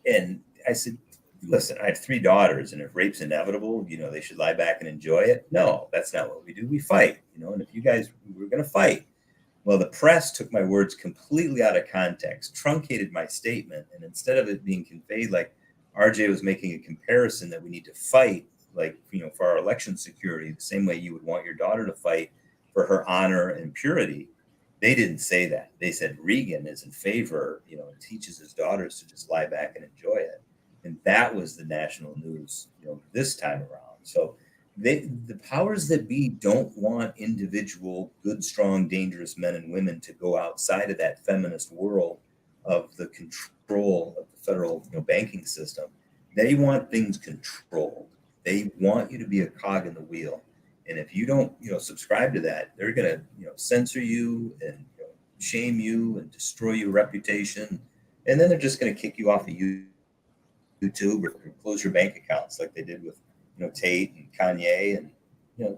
S2: And I said, listen, I have 3 daughters, and if rape's inevitable, they should lie back and enjoy it. No, that's not what we do. We fight, and if you guys, we're going to fight. Well, the press took my words completely out of context, truncated my statement, and instead of it being conveyed like RJ was making a comparison that we need to fight, like, for our election security, the same way you would want your daughter to fight for her honor and purity, they didn't say that. They said Regan is in favor, and teaches his daughters to just lie back and enjoy it. And that was the national news, this time around. So the powers that be don't want individual, good, strong, dangerous men and women to go outside of that feminist world of the control of the federal banking system. They want things controlled. They want you to be a cog in the wheel. And if you don't, subscribe to that, they're going to, censor you and shame you and destroy your reputation. And then they're just going to kick you off of YouTube or close your bank accounts like they did with, Tate and Kanye. And,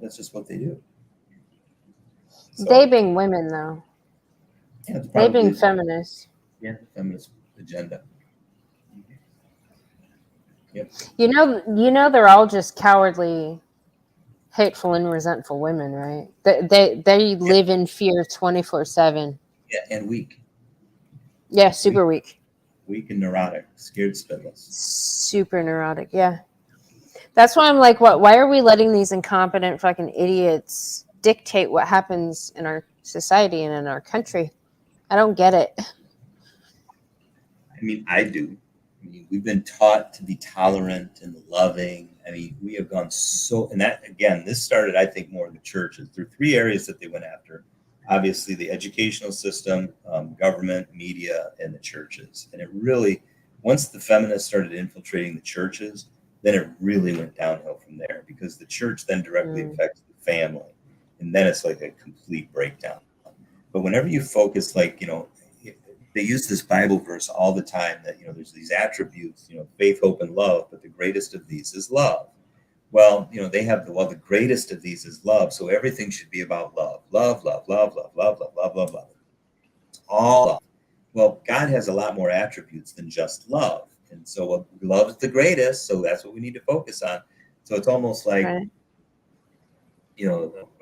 S2: that's just what they do. So,
S1: They being women though.
S2: yeah,
S1: They being feminists.
S2: Yeah, feminist agenda. Yep.
S1: You know they're all just cowardly, hateful and resentful women, right? They live in fear 24/7.
S2: Yeah, and weak.
S1: Yeah, super weak.
S2: Weak and neurotic, scared spitless.
S1: Super neurotic, yeah. That's why I'm like, why are we letting these incompetent fucking idiots dictate what happens in our society and in our country? I don't get it.
S2: I mean, I do. I mean, we've been taught to be tolerant and loving. I mean, we have gone and that, again, this started, I think, more in the churches. There are 3 areas that they went after. Obviously, the educational system, government, media, and the churches. And it really, once the feminists started infiltrating the churches, then it really went downhill from there, because the church then directly affects the family. And then it's like a complete breakdown. But whenever you focus, like, they use this Bible verse all the time that, there's these attributes, faith, hope, and love, but the greatest of these is love. Well, they have the greatest of these is love. So everything should be about love. Love, love, love, love, love, love, love, love, love. It's all love. Well, God has a lot more attributes than just love. And so love is the greatest. So that's what we need to focus on. So it's almost like,
S1: Right.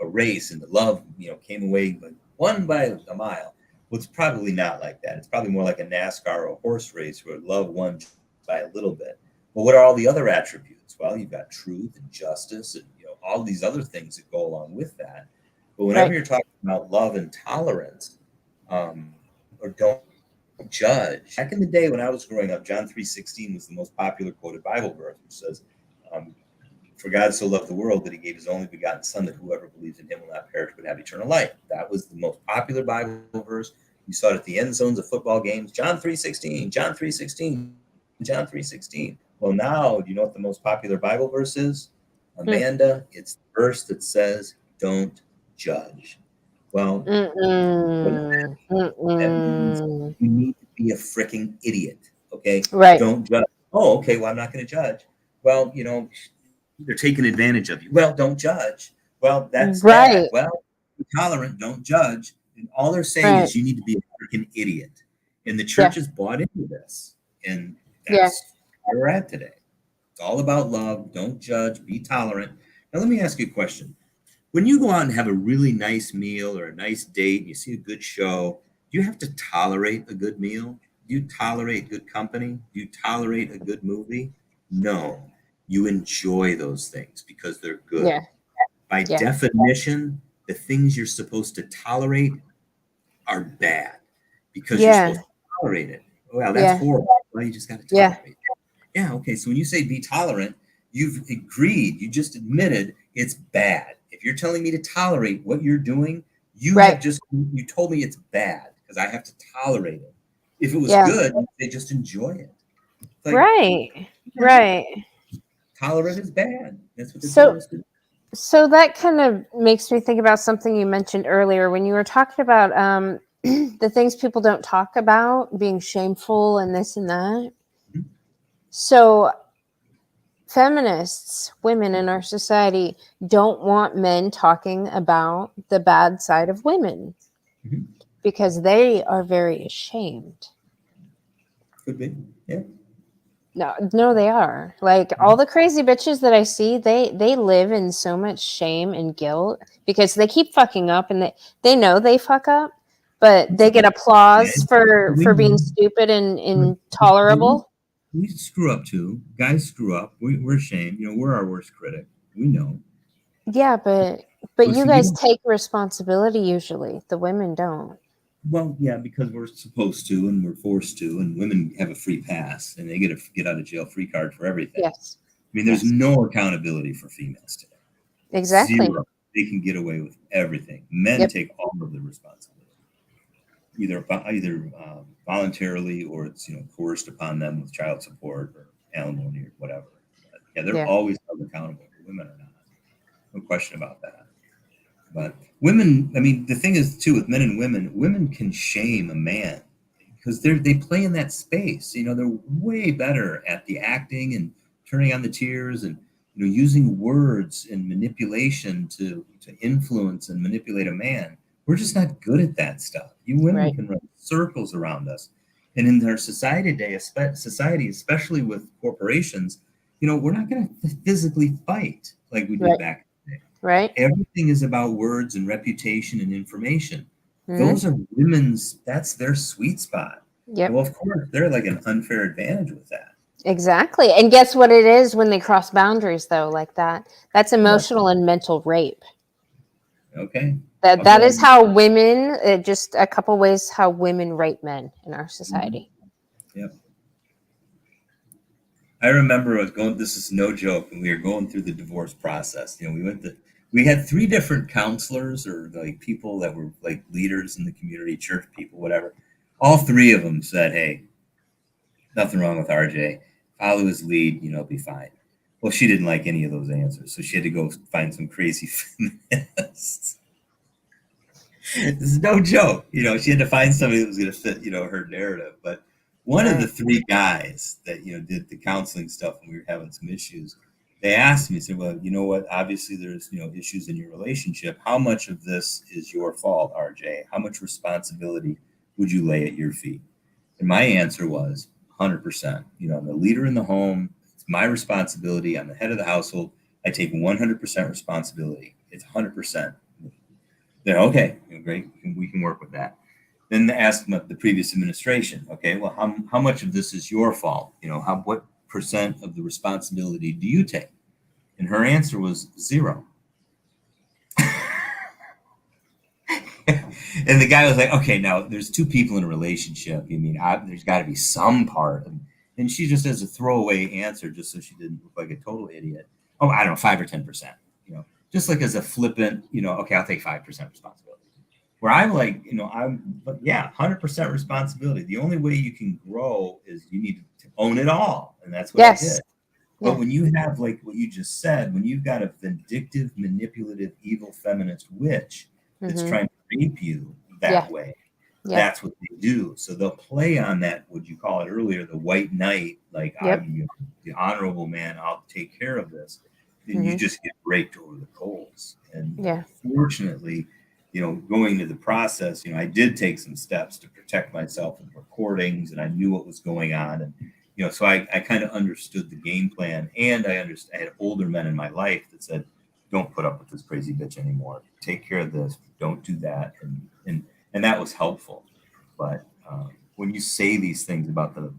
S2: A race, and the love, came away like won by a mile. Well, it's probably not like that. It's probably more like a NASCAR or a horse race where love won by a little bit. Well, what are all the other attributes? Well, you've got truth and justice and, all these other things that go along with that. But whenever you're talking about love and tolerance, or don't judge. Back in the day when I was growing up, John 3:16 was the most popular quoted Bible verse, which says, for God so loved the world that he gave his only begotten son, that whoever believes in him will not perish but have eternal life. That was the most popular Bible verse. You saw it at the end zones of football games. John 3:16, John 3:16, John 3:16. Well, now, do you know what the most popular Bible verse is? Amanda, it's the verse that says, don't judge. Well, that means you need to be a freaking idiot, okay?
S1: Right.
S2: Don't judge. Oh, okay, well, I'm not going to judge. Well, they're taking advantage of you. Well, don't judge. Well, that's
S1: right.
S2: bad. Well, be tolerant, don't judge. And all they're saying is you need to be a freaking idiot. And the church has bought into this. And that's where we're at today. It's all about love. Don't judge. Be tolerant. Now, let me ask you a question. When you go out and have a really nice meal or a nice date, and you see a good show, do you have to tolerate a good meal? Do you tolerate good company? Do you tolerate a good movie? No. You enjoy those things because they're good.
S1: Yeah.
S2: By definition, the things you're supposed to tolerate are bad because you're supposed to tolerate it. Well, that's horrible. Well, you just got to tolerate it. Yeah, okay. So when you say be tolerant, you've agreed, you just admitted it's bad. If you're telling me to tolerate what you're doing, you have you told me it's bad because I have to tolerate it. If it was
S1: Yeah.
S2: good, they just enjoy it. Like,
S1: Right.
S2: yeah,
S1: Right.
S2: tolerant is bad. That's what they
S1: So
S2: told us to.
S1: so that kind of makes me think about something you mentioned earlier when you were talking about the things people don't talk about being shameful and this and that.
S2: Mhm.
S1: So feminists, women in our society, don't want men talking about the bad side of women
S2: Mhm.
S1: because they are very ashamed.
S2: Could be. Yeah.
S1: No, they are. Like all the crazy bitches that I see, they live in so much shame and guilt because they keep fucking up and they know they fuck up, but they get
S2: Yeah,
S1: applause
S2: we
S1: for being
S2: know.
S1: stupid and
S2: But
S1: intolerable.
S2: we screw up too. Guys screw up. We're ashamed. We're our worst critic. We know.
S1: Yeah, but
S2: But
S1: you
S2: see, we
S1: guys
S2: don't.
S1: take responsibility usually. The women don't.
S2: Well, yeah, because we're supposed to and we're forced to, and women have a free pass and they get a get out of jail free card for everything.
S1: Yes.
S2: I mean, there's
S1: Yes.
S2: no accountability for females today.
S1: Exactly.
S2: Zero. They can get away with everything. Men
S1: Yep.
S2: take all of the responsibility, either voluntarily or it's coerced upon them with child support or alimony or whatever. But yeah, they're
S1: Yeah.
S2: always held accountable. Women are not. No question about that. But women, I mean, the thing is too with men and women can shame a man because they play in that space. They're way better at the acting and turning on the tears and using words and manipulation to influence and manipulate a man. We're just not good at that stuff. You women
S1: Right.
S2: can run circles around us, and in our society, especially with corporations, we're not going to physically fight like we did
S1: Right.
S2: back in the day.
S1: Right.
S2: Everything is about words and reputation and information.
S1: Hmm.
S2: Those are that's their sweet spot.
S1: Yep.
S2: Well, of course, they're like an unfair advantage with that.
S1: Exactly. And guess what it is when they cross boundaries though, like that? That's
S2: What?
S1: emotional and mental rape.
S2: Okay.
S1: That
S2: I'll go
S1: that is
S2: on.
S1: how women just a couple ways how women rape men in our
S2: Mhm.
S1: society.
S2: Yep. I remember I was going, this is no joke, and we were going through the divorce process. We had three different counselors or like people that were like leaders in the community, church people, whatever. All three of them said, hey, nothing wrong with RJ. Follow his lead, be fine. Well, she didn't like any of those answers, so she had to go find some crazy feminists. This is no joke. She had to find somebody that was going to fit, her narrative. But one of the
S1: Right.
S2: three guys that, did the counseling stuff when we were having some issues, they asked me, said, well, you know what? Obviously there's, issues in your relationship. How much of this is your fault, RJ? How much responsibility would you lay at your feet? And my answer was 100%. I'm the leader in the home. It's my responsibility. I'm the head of the household. I take 100% responsibility. It's 100%. Then, okay, great. We can work with that. Then ask the previous administration, okay, well, how much of this is your fault? What percent of the responsibility do you take? And her answer was 0. And the guy was like, okay, now there's two people in a relationship. There's got to be some part. And she just has a throwaway answer just so she didn't look like a total idiot. Oh, I don't know, 5 or 10%, just like as a flippant, okay, I'll take 5% responsibility. Where I'm like, but yeah, 100% responsibility. The only way you can grow is you need to own it all. And that's what I
S1: Yes.
S2: did. But
S1: Yeah.
S2: when you have, like what you just said, when you've got a vindictive, manipulative, evil feminist witch that's
S1: Mm-hmm.
S2: trying to rape you
S1: Yeah.
S2: that way,
S1: Yeah.
S2: that's what they do. So they'll play on that, what you call it earlier, the white knight, like
S1: Yep.
S2: I'm the honorable man, I'll take care of this. Then you
S1: Mm-hmm.
S2: just get raked over the coals. And
S1: Yeah.
S2: fortunately, going to the process, I did take some steps to protect myself with recordings and I knew what was going on. And so I kind of understood the game plan, and I had older men in my life that said, "Don't put up with this crazy bitch anymore. Take care of this. Don't do that." And that was helpful. But when you say these things about the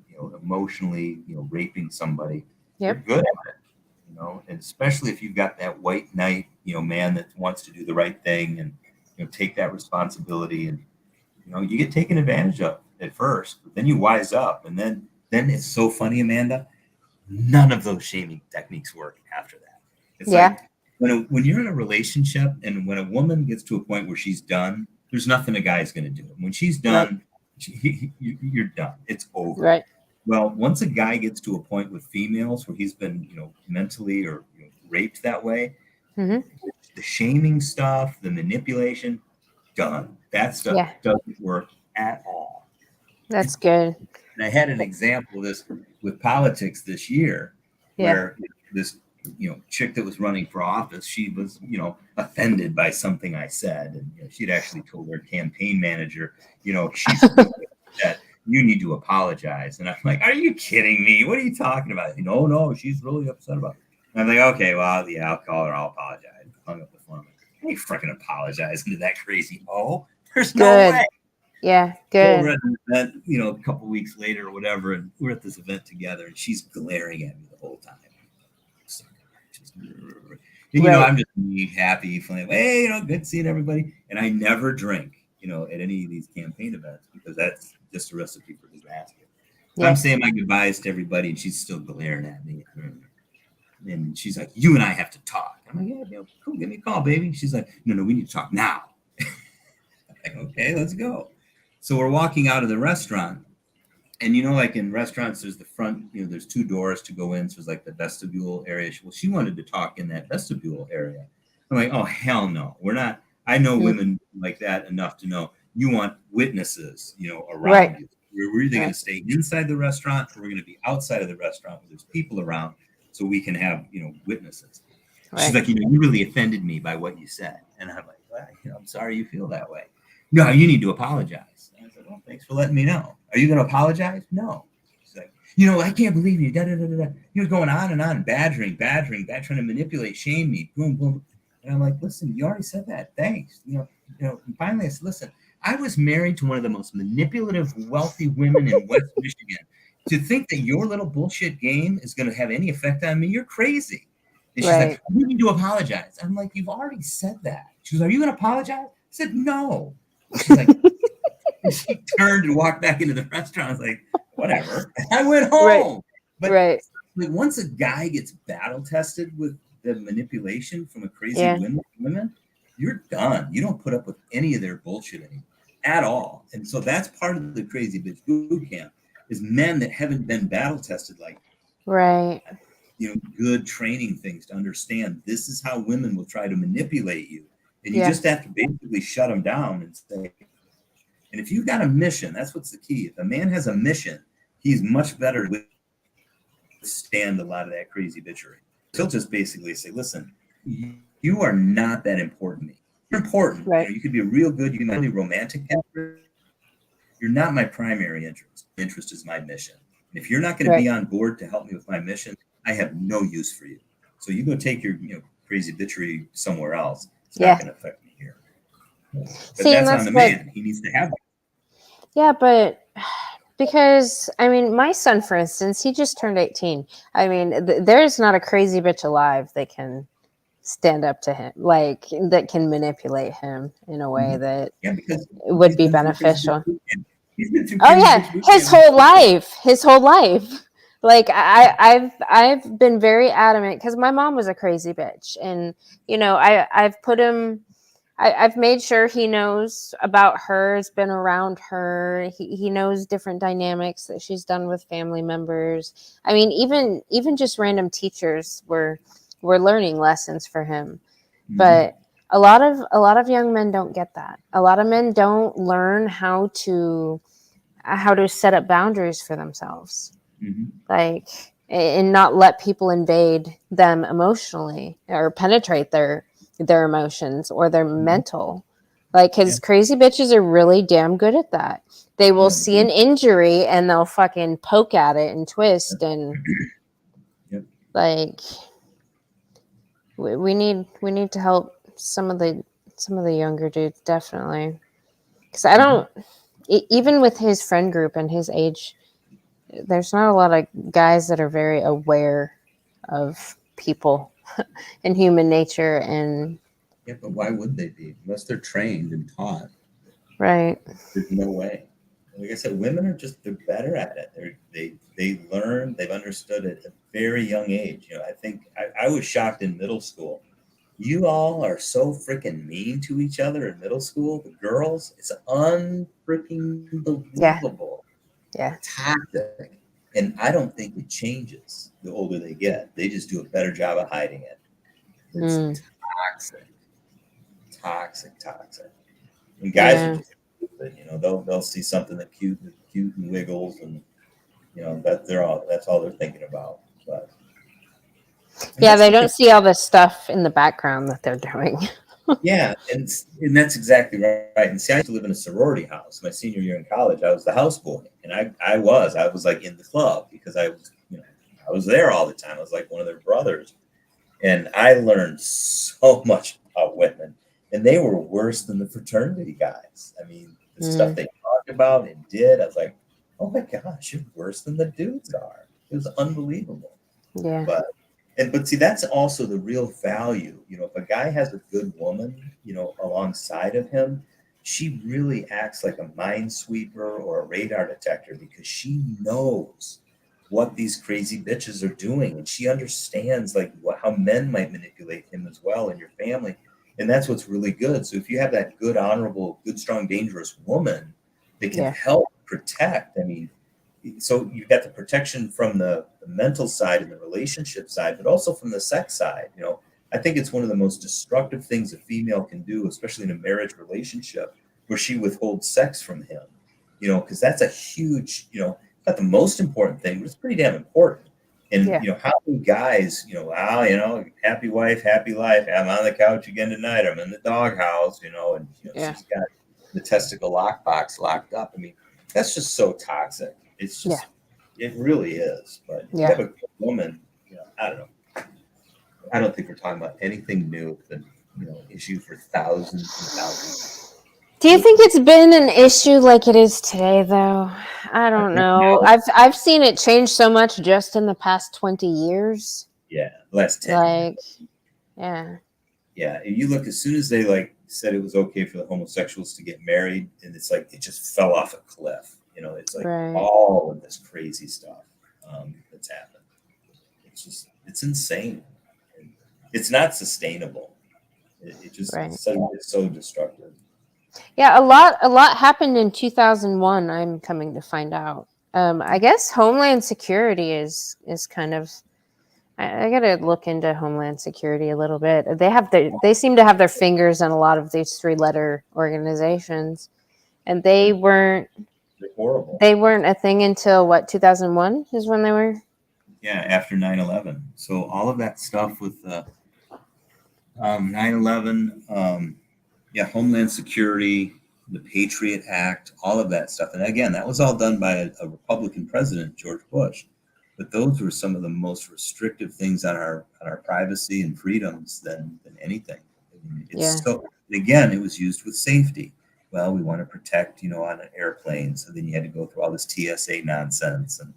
S2: emotionally raping somebody, you're
S1: Yep.
S2: good at it. And especially if you've got that white knight man that wants to do the right thing and take that responsibility, and you get taken advantage of at first, but then you wise up, and then it's so funny, Amanda. None of those shaming techniques work after that. It's
S1: Yeah.
S2: like when you're in a relationship, and when a woman gets to a point where she's done, there's nothing a guy's going to do. When she's
S1: Right.
S2: done, you're done. It's over.
S1: Right.
S2: Well, once a guy gets to a point with females where he's been, mentally or raped that way,
S1: Hmm.
S2: the shaming stuff, the manipulation, done. That stuff
S1: Yeah,
S2: doesn't work at all.
S1: that's good.
S2: And I had an example of this with politics this year,
S1: Yeah.
S2: where this chick that was running for office, she was offended by something I said, and she'd actually told her campaign manager, she's that you need to apologize. And I'm like, are you kidding me? What are you talking about? No, she's really upset about it. And I'm like, okay, well, yeah, I'll call her. I'll apologize. Hung up the phone. I ain't freaking apologizing to that crazy there's no
S1: Good.
S2: way.
S1: Yeah,
S2: So we're
S1: good.
S2: at an event, a couple weeks later or whatever, and we're at this event together, and she's glaring at me the whole time. And,
S1: Right.
S2: I'm just happy, feeling, hey, good seeing everybody. And I never drink, at any of these campaign events because that's just a recipe for disaster.
S1: Yeah.
S2: I'm saying my goodbyes to everybody, and she's still glaring at me. And she's like, you and I have to talk. I'm like, yeah, cool, give me a call, baby. She's like, no, we need to talk now. I'm like, okay, let's go. So we're walking out of the restaurant, and like in restaurants, there's the front, there's two doors to go in. So it's like the vestibule area. Well, she wanted to talk in that vestibule area. I'm like, oh, hell no. We're not. I know women like that enough to know you want witnesses, around you. We're either going to stay inside the restaurant or we're going to be outside of the restaurant where there's people around so we can have, witnesses. Right. She's like, you really offended me by what you said. And I'm like, well, I'm sorry you feel that way. No, you need to apologize. And I said, well, thanks for letting me know. Are you going to apologize? No. She's like, I can't believe you. Da, da, da, da. He was going on and on, badgering, trying to manipulate, shame me, boom, boom. And I'm like, listen, you already said that. Thanks. And finally I said, listen, I was married to one of the most manipulative, wealthy women in West Michigan. To think that your little bullshit game is going to have any effect on me, you're crazy. And she's like, you need to apologize. I'm like, you've already said that. She was, are you going to apologize? I said, no. She's like, she turned and walked back into the restaurant. I was like, whatever. I went home. But like, once a guy gets battle tested with the manipulation from a crazy women, you're done. You don't put up with any of their bullshit anymore at all. And so that's part of the crazy bitch boot camp is men that haven't been battle tested, like good training things to understand this is how women will try to manipulate you. And you just have to basically shut them down and say, and if you've got a mission, that's what's the key. If a man has a mission, he's much better to withstand a lot of that crazy bitchery. He'll just basically say, listen, you are not that important to me. You're important. You could be a real good, you can be a really romantic character. You're not my primary interest. Interest is my mission. And if you're not going to be on board to help me with my mission, I have no use for you. So you go take your crazy bitchery somewhere else. It's not going to affect me here. But that's on the man. He needs to have it.
S1: Yeah, but because, I mean, my son, for instance, he just turned 18. I mean, there's not a crazy bitch alive that can stand up to him, like that can manipulate him in a way that would be beneficial. Oh yeah, his whole life. Like I've been very adamant because my mom was a crazy bitch, and I've put him. I've made sure he knows about her, has been around her. He knows different dynamics that she's done with family members. I mean, even just random teachers were learning lessons for him. Mm-hmm. But a lot of young men don't get that. A lot of men don't learn how to set up boundaries for themselves. Mm-hmm. Like, and not let people invade them emotionally or penetrate their emotions or their mental, like, because crazy bitches are really damn good at that. They will see an injury and they'll fucking poke at it and twist and like we need to help some of the younger dudes, definitely, because I don't even with his friend group and his age, there's not a lot of guys that are very aware of people and human nature. And
S2: but why would they be unless they're trained and taught?
S1: Right.
S2: There's no way. Like I said, women are they're better at it. They learn, they've understood it at a very young age. I think I was shocked in middle school You all are so freaking mean to each other in middle school. The girls, it's unfreaking
S1: Yeah.
S2: believable.
S1: Yeah.
S2: Toxic. And I don't think it changes the older they get. They just do a better job of hiding it. It's
S1: Mm,
S2: toxic, toxic, toxic. And guys are
S1: yeah.
S2: just stupid, they'll see something cute and wiggles, and that's all they're thinking about. And
S1: Yeah,
S2: that's
S1: they
S2: the thing.
S1: don't see all the stuff in the background that they're doing.
S2: Yeah, and that's exactly right. And see, I used to live in a sorority house. My senior year in college, I was the houseboy, and I was like in the club because I was there all the time. I was like one of their brothers, and I learned so much about women, and they were worse than the fraternity guys. I mean, the stuff
S1: Mm,
S2: they talked about and did, I was like, oh my gosh, you're worse than the dudes are. It was unbelievable.
S1: yeah.
S2: But see, that's also the real value. If a guy has a good woman, alongside of him, she really acts like a minesweeper or a radar detector because she knows what these crazy bitches are doing, and she understands like how men might manipulate him as well in your family, and that's what's really good. So if you have that good, honorable, good, strong, dangerous woman that can
S1: Yeah.
S2: help protect, I mean, so you've got the protection from the mental side and the relationship side, but also from the sex side. I think it's one of the most destructive things a female can do, especially in a marriage relationship, where she withholds sex from him. Because that's a huge, not the most important thing, but it's pretty damn important. And
S1: Yeah.
S2: how many guys, happy wife, happy life. I'm on the couch again tonight. I'm in the doghouse, and
S1: Yeah.
S2: she's got the testicle lockbox locked up. I mean, that's just so toxic. It's
S1: Yeah.
S2: just, it really is. But if you
S1: Yeah.
S2: have a good woman, I don't know. I don't think we're talking about anything new than, issue for thousands and thousands.
S1: Do you think it's been an issue like it is today, though? I
S2: I
S1: don't
S2: think
S1: know.
S2: now,
S1: I've seen it change so much just in the past 20 years.
S2: yeah, last 10 years.
S1: Like, yeah,
S2: Yeah. And you look, as soon as they like said it was okay for the homosexuals to get married, and it's like, it just fell off a cliff. It's like
S1: right,
S2: all of this crazy stuff that's happened. It's insane. And it's not sustainable. It just,
S1: right.
S2: it's so destructive.
S1: Yeah, a lot happened in 2001. I'm coming to find out. I guess Homeland Security is kind of. I gotta look into Homeland Security a little bit. They seem to have their fingers in a lot of these three-letter organizations, and
S2: They're, they're horrible.
S1: they weren't a thing until what 2001 is when they were.
S2: Yeah, after 9/11. So all of that stuff with 9/11, yeah, Homeland Security, the Patriot Act, all of that stuff. And again, that was all done by a Republican president, George Bush. But those were some of the most restrictive things on our privacy and freedoms than anything. I mean,
S1: Yeah,
S2: it's so. Again, it was used with safety. Well, we want to protect, on an airplane. So then you had to go through all this TSA nonsense. And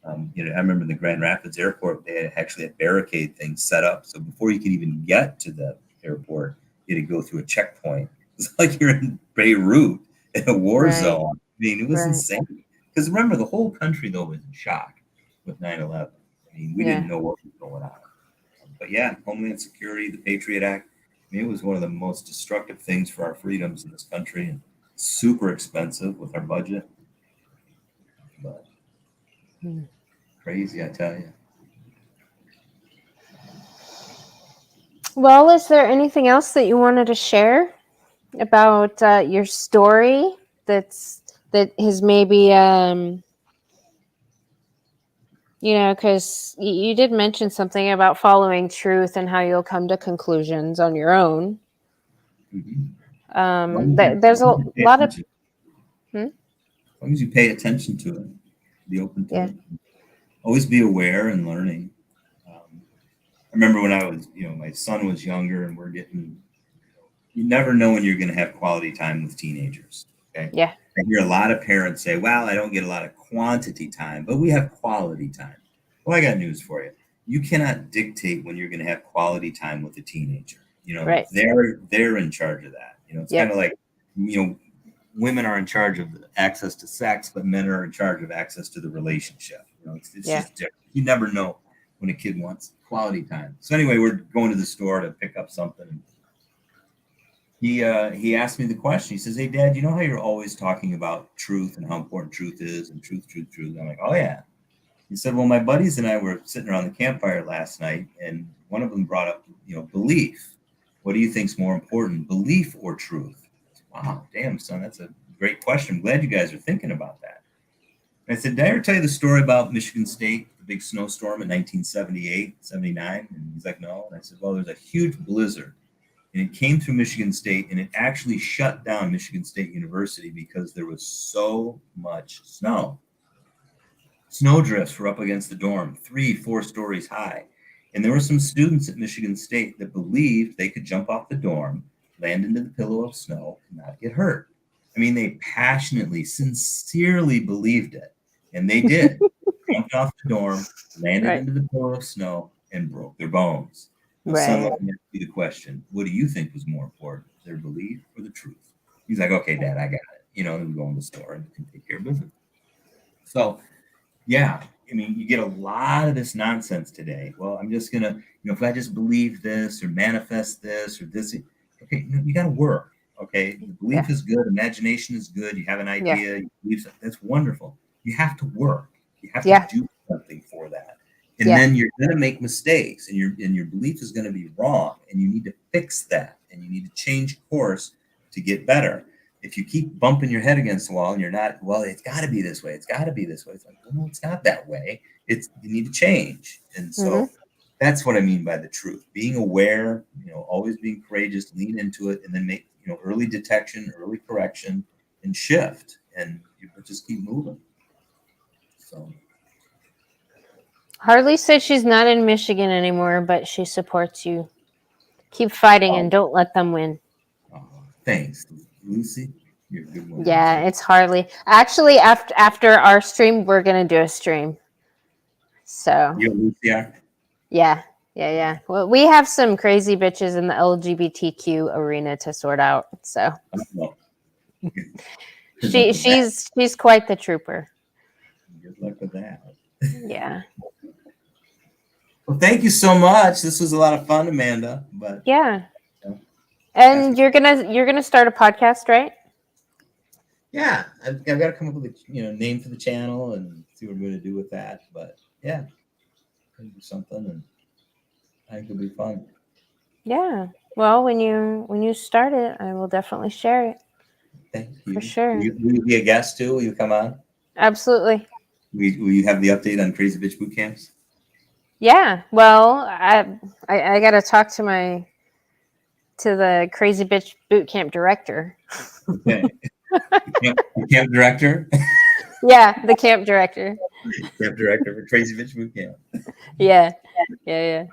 S2: I remember the Grand Rapids Airport, they actually had barricade things set up. So before you could even get to the airport, you had to go through a checkpoint. It's like you're in Beirut in a war
S1: right,
S2: zone. I mean, it was
S1: right.
S2: insane. Because remember, the whole country, though, was in shock with 9/11. I mean, we didn't
S1: Yeah,
S2: know what was going on. But yeah, Homeland Security, the Patriot Act, I mean, it was one of the most destructive things for our freedoms in this country, and super expensive with our budget. But
S1: Hmm.
S2: crazy, I tell you.
S1: Well, is there anything else that you wanted to share about your story that has maybe because you did mention something about following truth and how you'll come to conclusions on your own.
S2: Mhm. As
S1: There's
S2: long
S1: a
S2: as you pay
S1: lot of.
S2: attention,
S1: Hmm?
S2: as long as you pay attention to it, be open to
S1: Yeah,
S2: it. Always be aware and learning. I remember when I was, my son was younger, and we're getting. You never know when you're going to have quality time with teenagers. Okay,
S1: yeah,
S2: I hear a lot of parents say, "Well, I don't get a lot of quantity time, but we have quality time." Well, I got news for you. You cannot dictate when you're going to have quality time with a teenager.
S1: right.
S2: They're in charge of that. It's kind
S1: Yep.
S2: of like, you know, women are in charge of access to sex, but men are in charge of access to the relationship. It's
S1: Yeah.
S2: just different. You never know when a kid wants quality time. So anyway, we're going to the store to pick up something. He asked me the question. He says, "Hey, Dad, you know how you're always talking about truth and how important truth is and truth, truth, truth?" I'm like, "Oh yeah." He said, "Well, my buddies and I were sitting around the campfire last night, and one of them brought up, belief. What do you think's more important, belief or truth?" Wow, damn, son, that's a great question. I'm glad you guys are thinking about that. And I said, "Did I ever tell you the story about Michigan State, the big snowstorm in 1978, 79?" And he's like, "No." And I said, "Well, there's a huge blizzard, and it came through Michigan State, and it actually shut down Michigan State University because there was so much snow. Snowdrifts were up against the dorm, 3, 4 stories high. And there were some students at Michigan State that believed they could jump off the dorm, land into the pillow of snow, and not get hurt. I mean, they passionately, sincerely believed it. And they did. Jumped off the dorm, landed
S1: Right.
S2: into the pillow of snow, and broke their bones. Now, son,
S1: Right.
S2: let me ask you the question. What do you think was more important, their belief or the truth? He's like, "Okay, Dad, I got it." Then we go in the store and take care of business. So, yeah, I mean, you get a lot of this nonsense today. Well, I'm just gonna, if I just believe this or manifest this or this, okay, you got to work. Okay, the belief
S1: Yeah.
S2: is good, imagination is good. You have an
S1: Yeah.
S2: idea, you believe something, that's wonderful. You have to work. You have to
S1: Yeah.
S2: do something for that, and
S1: Yeah.
S2: then you're gonna make mistakes, and your belief is gonna be wrong, and you need to fix that, and you need to change course to get better. If you keep bumping your head against the wall and you're not, well, it's got to be this way. It's got to be this way. It's like, well, no, it's not that way. You need to change. And
S1: Hmm.
S2: so that's what I mean by the truth. Being aware, always being courageous, lean into it, and then make, early detection, early correction, and shift. And you just keep moving. So
S1: Harley said she's not in Michigan anymore, but she supports you. Keep fighting and don't let them win.
S2: thanks, Lucy. You're a good one,
S1: Yeah,
S2: Lucy.
S1: it's Harley. Actually, after our stream, we're gonna do a stream. So
S2: You and Lucy are?
S1: yeah, yeah. Well, we have some crazy bitches in the LGBTQ arena to sort out. So
S2: Well, good luck with that.
S1: she's quite the trooper.
S2: Good luck with that.
S1: Yeah,
S2: Well, thank you so much. This was a lot of fun, Amanda. But
S1: yeah.
S2: you
S1: And you're gonna start a podcast, right?
S2: yeah, I've got to come up with a name for the channel and see what we're going to do with that. But yeah, do something, and I think it'll be fun.
S1: Yeah. Well, when you start it, I will definitely share it
S2: Thank
S1: for
S2: you.
S1: sure.
S2: Will you be a guest too? Will you come on?
S1: Absolutely.
S2: Will you have the update on Crazy Bitch Boot Camps?
S1: Yeah. Well, I got to talk to the Crazy Bitch Boot Camp director.
S2: Okay. Camp director.
S1: Yeah, the camp director.
S2: Camp director for Crazy Bitch Boot Camp.
S1: Yeah. Yeah.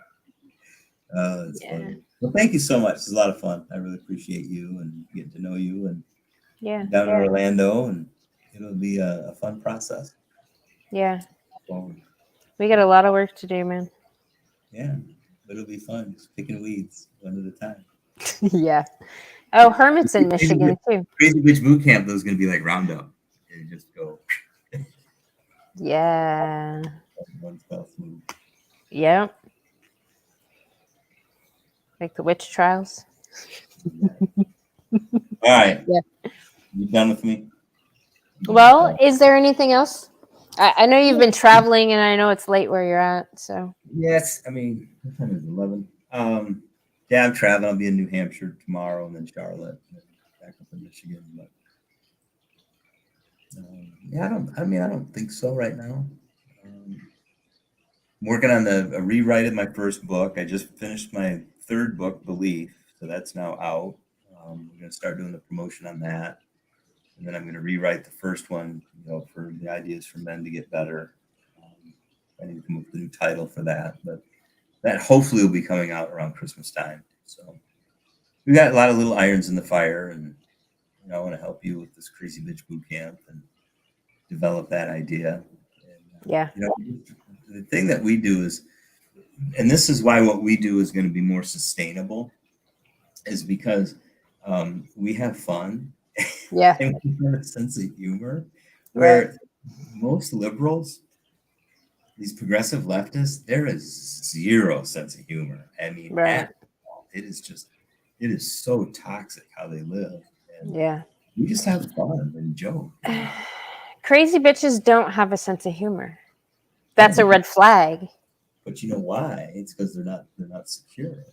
S2: That's
S1: Yeah.
S2: funny. Well, thank you so much. It's a lot of fun. I really appreciate you and getting to know you and
S1: Yeah.
S2: down in Orlando, and it'll be a fun process.
S1: Yeah.
S2: So,
S1: We got a lot of work to do, man.
S2: yeah, but it'll be fun. Just picking weeds one at a time.
S1: Yeah. Oh, Hermit's in Michigan too.
S2: Crazy Bitch Boot Camp, though, is going to be like Roundup. And just go
S1: Yeah.
S2: one fell swoop.
S1: Yep. Like the witch trials.
S2: All right.
S1: Yeah.
S2: You done with me?
S1: Well, is there anything else? I know you've been traveling, and I know it's late where you're at. So
S2: Yes. I mean, what time is it? 11? Yeah, I'm traveling. I'll be in New Hampshire tomorrow and then Charlotte and then back up in Michigan. But yeah, I don't think so right now. I'm working on a rewrite of my first book. I just finished my third book, Belief. So that's now out. We're going to start doing the promotion on that. And then I'm going to rewrite the first one, for the ideas for men to get better. I need to come up with a new title for that, but that hopefully will be coming out around Christmas time. So we got a lot of little irons in the fire, and I want to help you with this Crazy Bitch Boot Camp and develop that idea. And,
S1: yeah.
S2: The thing that we do is, and this is why what we do is going to be more sustainable, is because we have fun.
S1: Yeah.
S2: And we have a sense of humor where most liberals these progressive leftists, there is zero sense of humor. I mean,
S1: Right.
S2: it is just, it is so toxic how they live. And
S1: Yeah.
S2: we just have fun and joke.
S1: Crazy bitches don't have a sense of humor.
S2: Yeah,
S1: That's a red flag.
S2: but you know why? It's because they're not secure.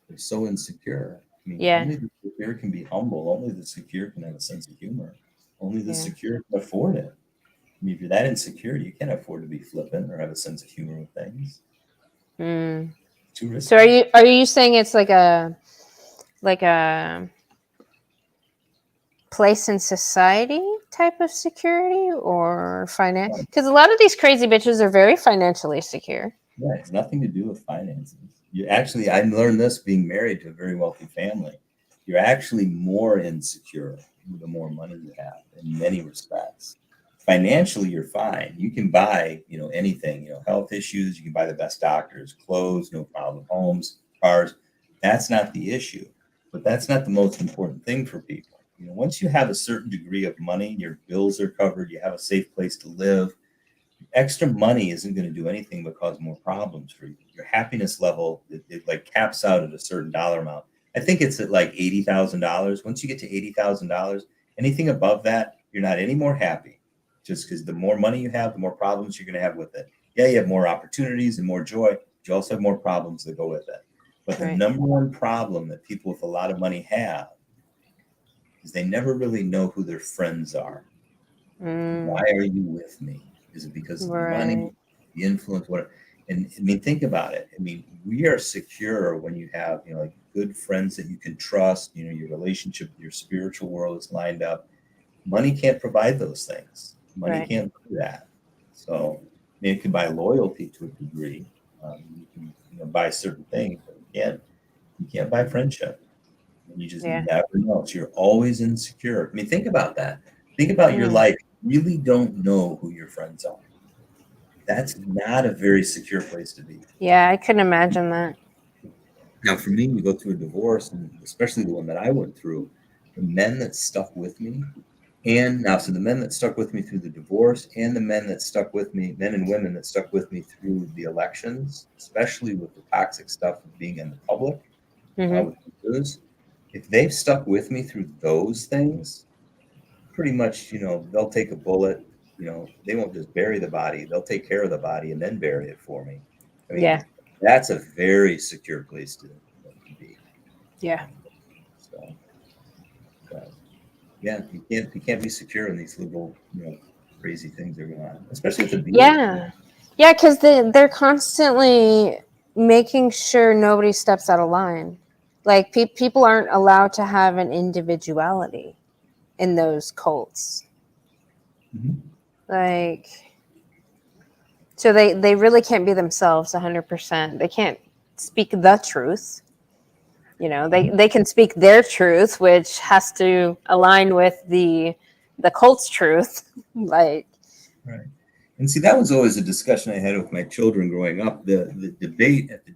S2: They're so insecure. I mean,
S1: Yeah.
S2: only the secure can be humble. Only the secure can have a sense of humor. Only the
S1: Yeah.
S2: secure can afford it. I mean, if you're that insecure, you can't afford to be flippant or have a sense of humor with things.
S1: Mm.
S2: Too
S1: So
S2: risky.
S1: are you saying it's like a place in society type of security or finance? Because a lot of these crazy bitches are very financially secure.
S2: Yeah, it's nothing to do with finances. You actually, I learned this being married to a very wealthy family. You're actually more insecure the more money you have in many respects. Financially, you're fine. You can buy, anything, health issues, you can buy the best doctors, clothes, no problem, homes, cars. That's not the issue. But that's not the most important thing for people. Once you have a certain degree of money, your bills are covered, you have a safe place to live, extra money isn't going to do anything but cause more problems for you. Your happiness level, it like caps out at a certain dollar amount. I think it's at like $80,000. Once you get to $80,000, anything above that, you're not any more happy. Just because the more money you have, the more problems you're going to have with it. Yeah, you have more opportunities and more joy, but you also have more problems that go with it. But the
S1: Right.
S2: number one problem that people with a lot of money have is they never really know who their friends are. Why are you with me? Is it because of the money,
S1: Right.
S2: the influence? What? And I mean, think about it. I mean, we are secure when you have, like good friends that you can trust. Your relationship, your spiritual world is lined up. Money can't provide those things. Money
S1: Right.
S2: can't do that. So, I mean, it can buy loyalty to a degree. You can, buy certain things, but you can't buy friendship. And you just
S1: Yeah.
S2: never know. So you're always insecure. I mean, think about that. Think about your
S1: Mm.
S2: life. You really don't know who your friends are. That's not a very secure place to be.
S1: Yeah, I couldn't imagine that.
S2: Now, for me, you go through a divorce, and especially the one that I went through, the men that stuck with me, and now, so the men that stuck with me through the divorce, and the men that stuck with me, men and women that stuck with me through the elections, especially with the toxic stuff of being in the public,
S1: Hmm.
S2: with the news, if they've stuck with me through those things, pretty much, they'll take a bullet. They won't just bury the body. They'll take care of the body and then bury it for me. I
S1: Yeah.
S2: mean, that's a very secure place to be.
S1: Yeah.
S2: So, but yeah, you can't be secure in these little, crazy things that are going on, especially with the beard.
S1: Yeah. Yeah, because they're constantly making sure nobody steps out of line. Like people aren't allowed to have an individuality in those cults.
S2: Mhm.
S1: Like, so they really can't be themselves 100%. They can't speak the truth. They can speak their truth, which has to align with the cult's truth. Like,
S2: Right. And see, that was always a discussion I had with my children growing up. The debate at the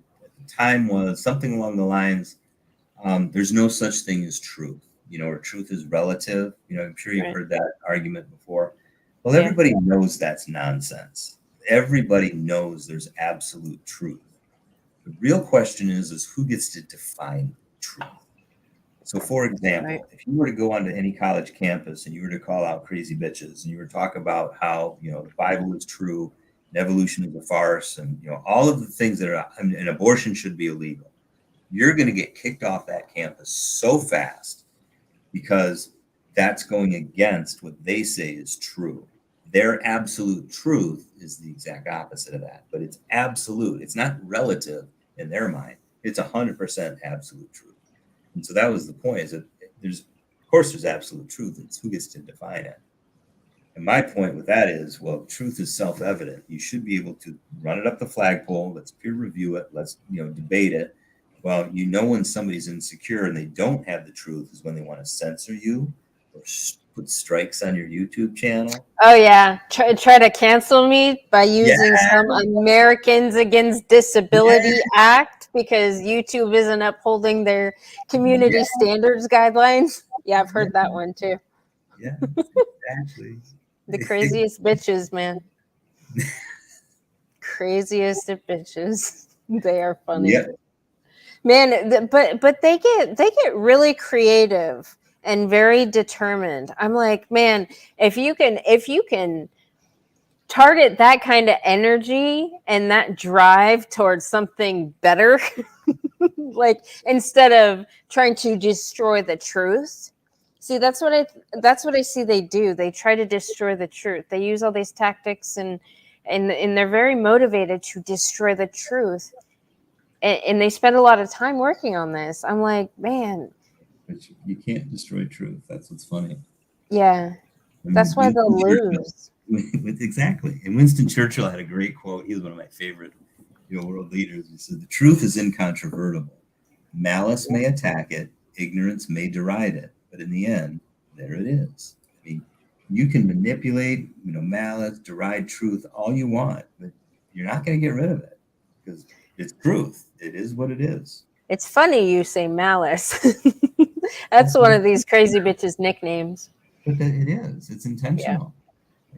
S2: time was something along the lines, there's no such thing as truth, or truth is relative. I'm sure you've
S1: right.
S2: heard that argument before. Well,
S1: Yeah.
S2: everybody knows that's nonsense. Everybody knows there's absolute truth. The real question is who gets to define truth? So, for
S1: Right.
S2: example, if you were to go onto any college campus and you were to call out crazy bitches and you were to talk about how, the Bible is true and evolution is a farce and, all of the things that are, and abortion should be illegal, you're going to get kicked off that campus so fast because that's going against what they say is true. Their absolute truth is the exact opposite of that, but it's absolute. It's not relative in their mind. It's 100% absolute truth. And so that was the point, is that of course, there's absolute truth. It's who gets to define it. And my point with that is, well, truth is self-evident. You should be able to run it up the flagpole. Let's peer review it. Let's, debate it. Well, when somebody's insecure and they don't have the truth is when they want to censor you or put strikes on your YouTube channel.
S1: Oh yeah, try to cancel me by
S2: Yeah,
S1: using some Americans Against
S2: yeah,
S1: Disability Act because YouTube isn't upholding their community
S2: yeah,
S1: standards guidelines. Yeah, I've heard that
S2: yeah,
S1: one too.
S2: yeah, exactly.
S1: The craziest bitches, man. craziest of bitches. They are funny.
S2: Yeah.
S1: Man, but they get really creative and very determined. I'm like, man, if you can target that kind of energy and that drive towards something better, like instead of trying to destroy the truth. See, that's what I see they do. They try to destroy the truth. They use all these tactics and they're very motivated to destroy the truth. And they spend a lot of time working on this. I'm like, man,
S2: But you can't destroy truth. That's what's funny.
S1: yeah,
S2: I
S1: that's
S2: mean,
S1: why they'll
S2: Winston Churchill,
S1: lose.
S2: exactly. And Winston Churchill had a great quote. He was one of my favorite, world leaders. He said, "The truth is incontrovertible. Malice may attack it, ignorance may deride it, but in the end, there it is." I mean, you can manipulate, malice, deride truth all you want, but you're not going to get rid of it because it's truth. It is what it is.
S1: It's funny you say malice. That's one of these crazy bitches' nicknames.
S2: But it is. It's
S1: Yeah,
S2: intentional.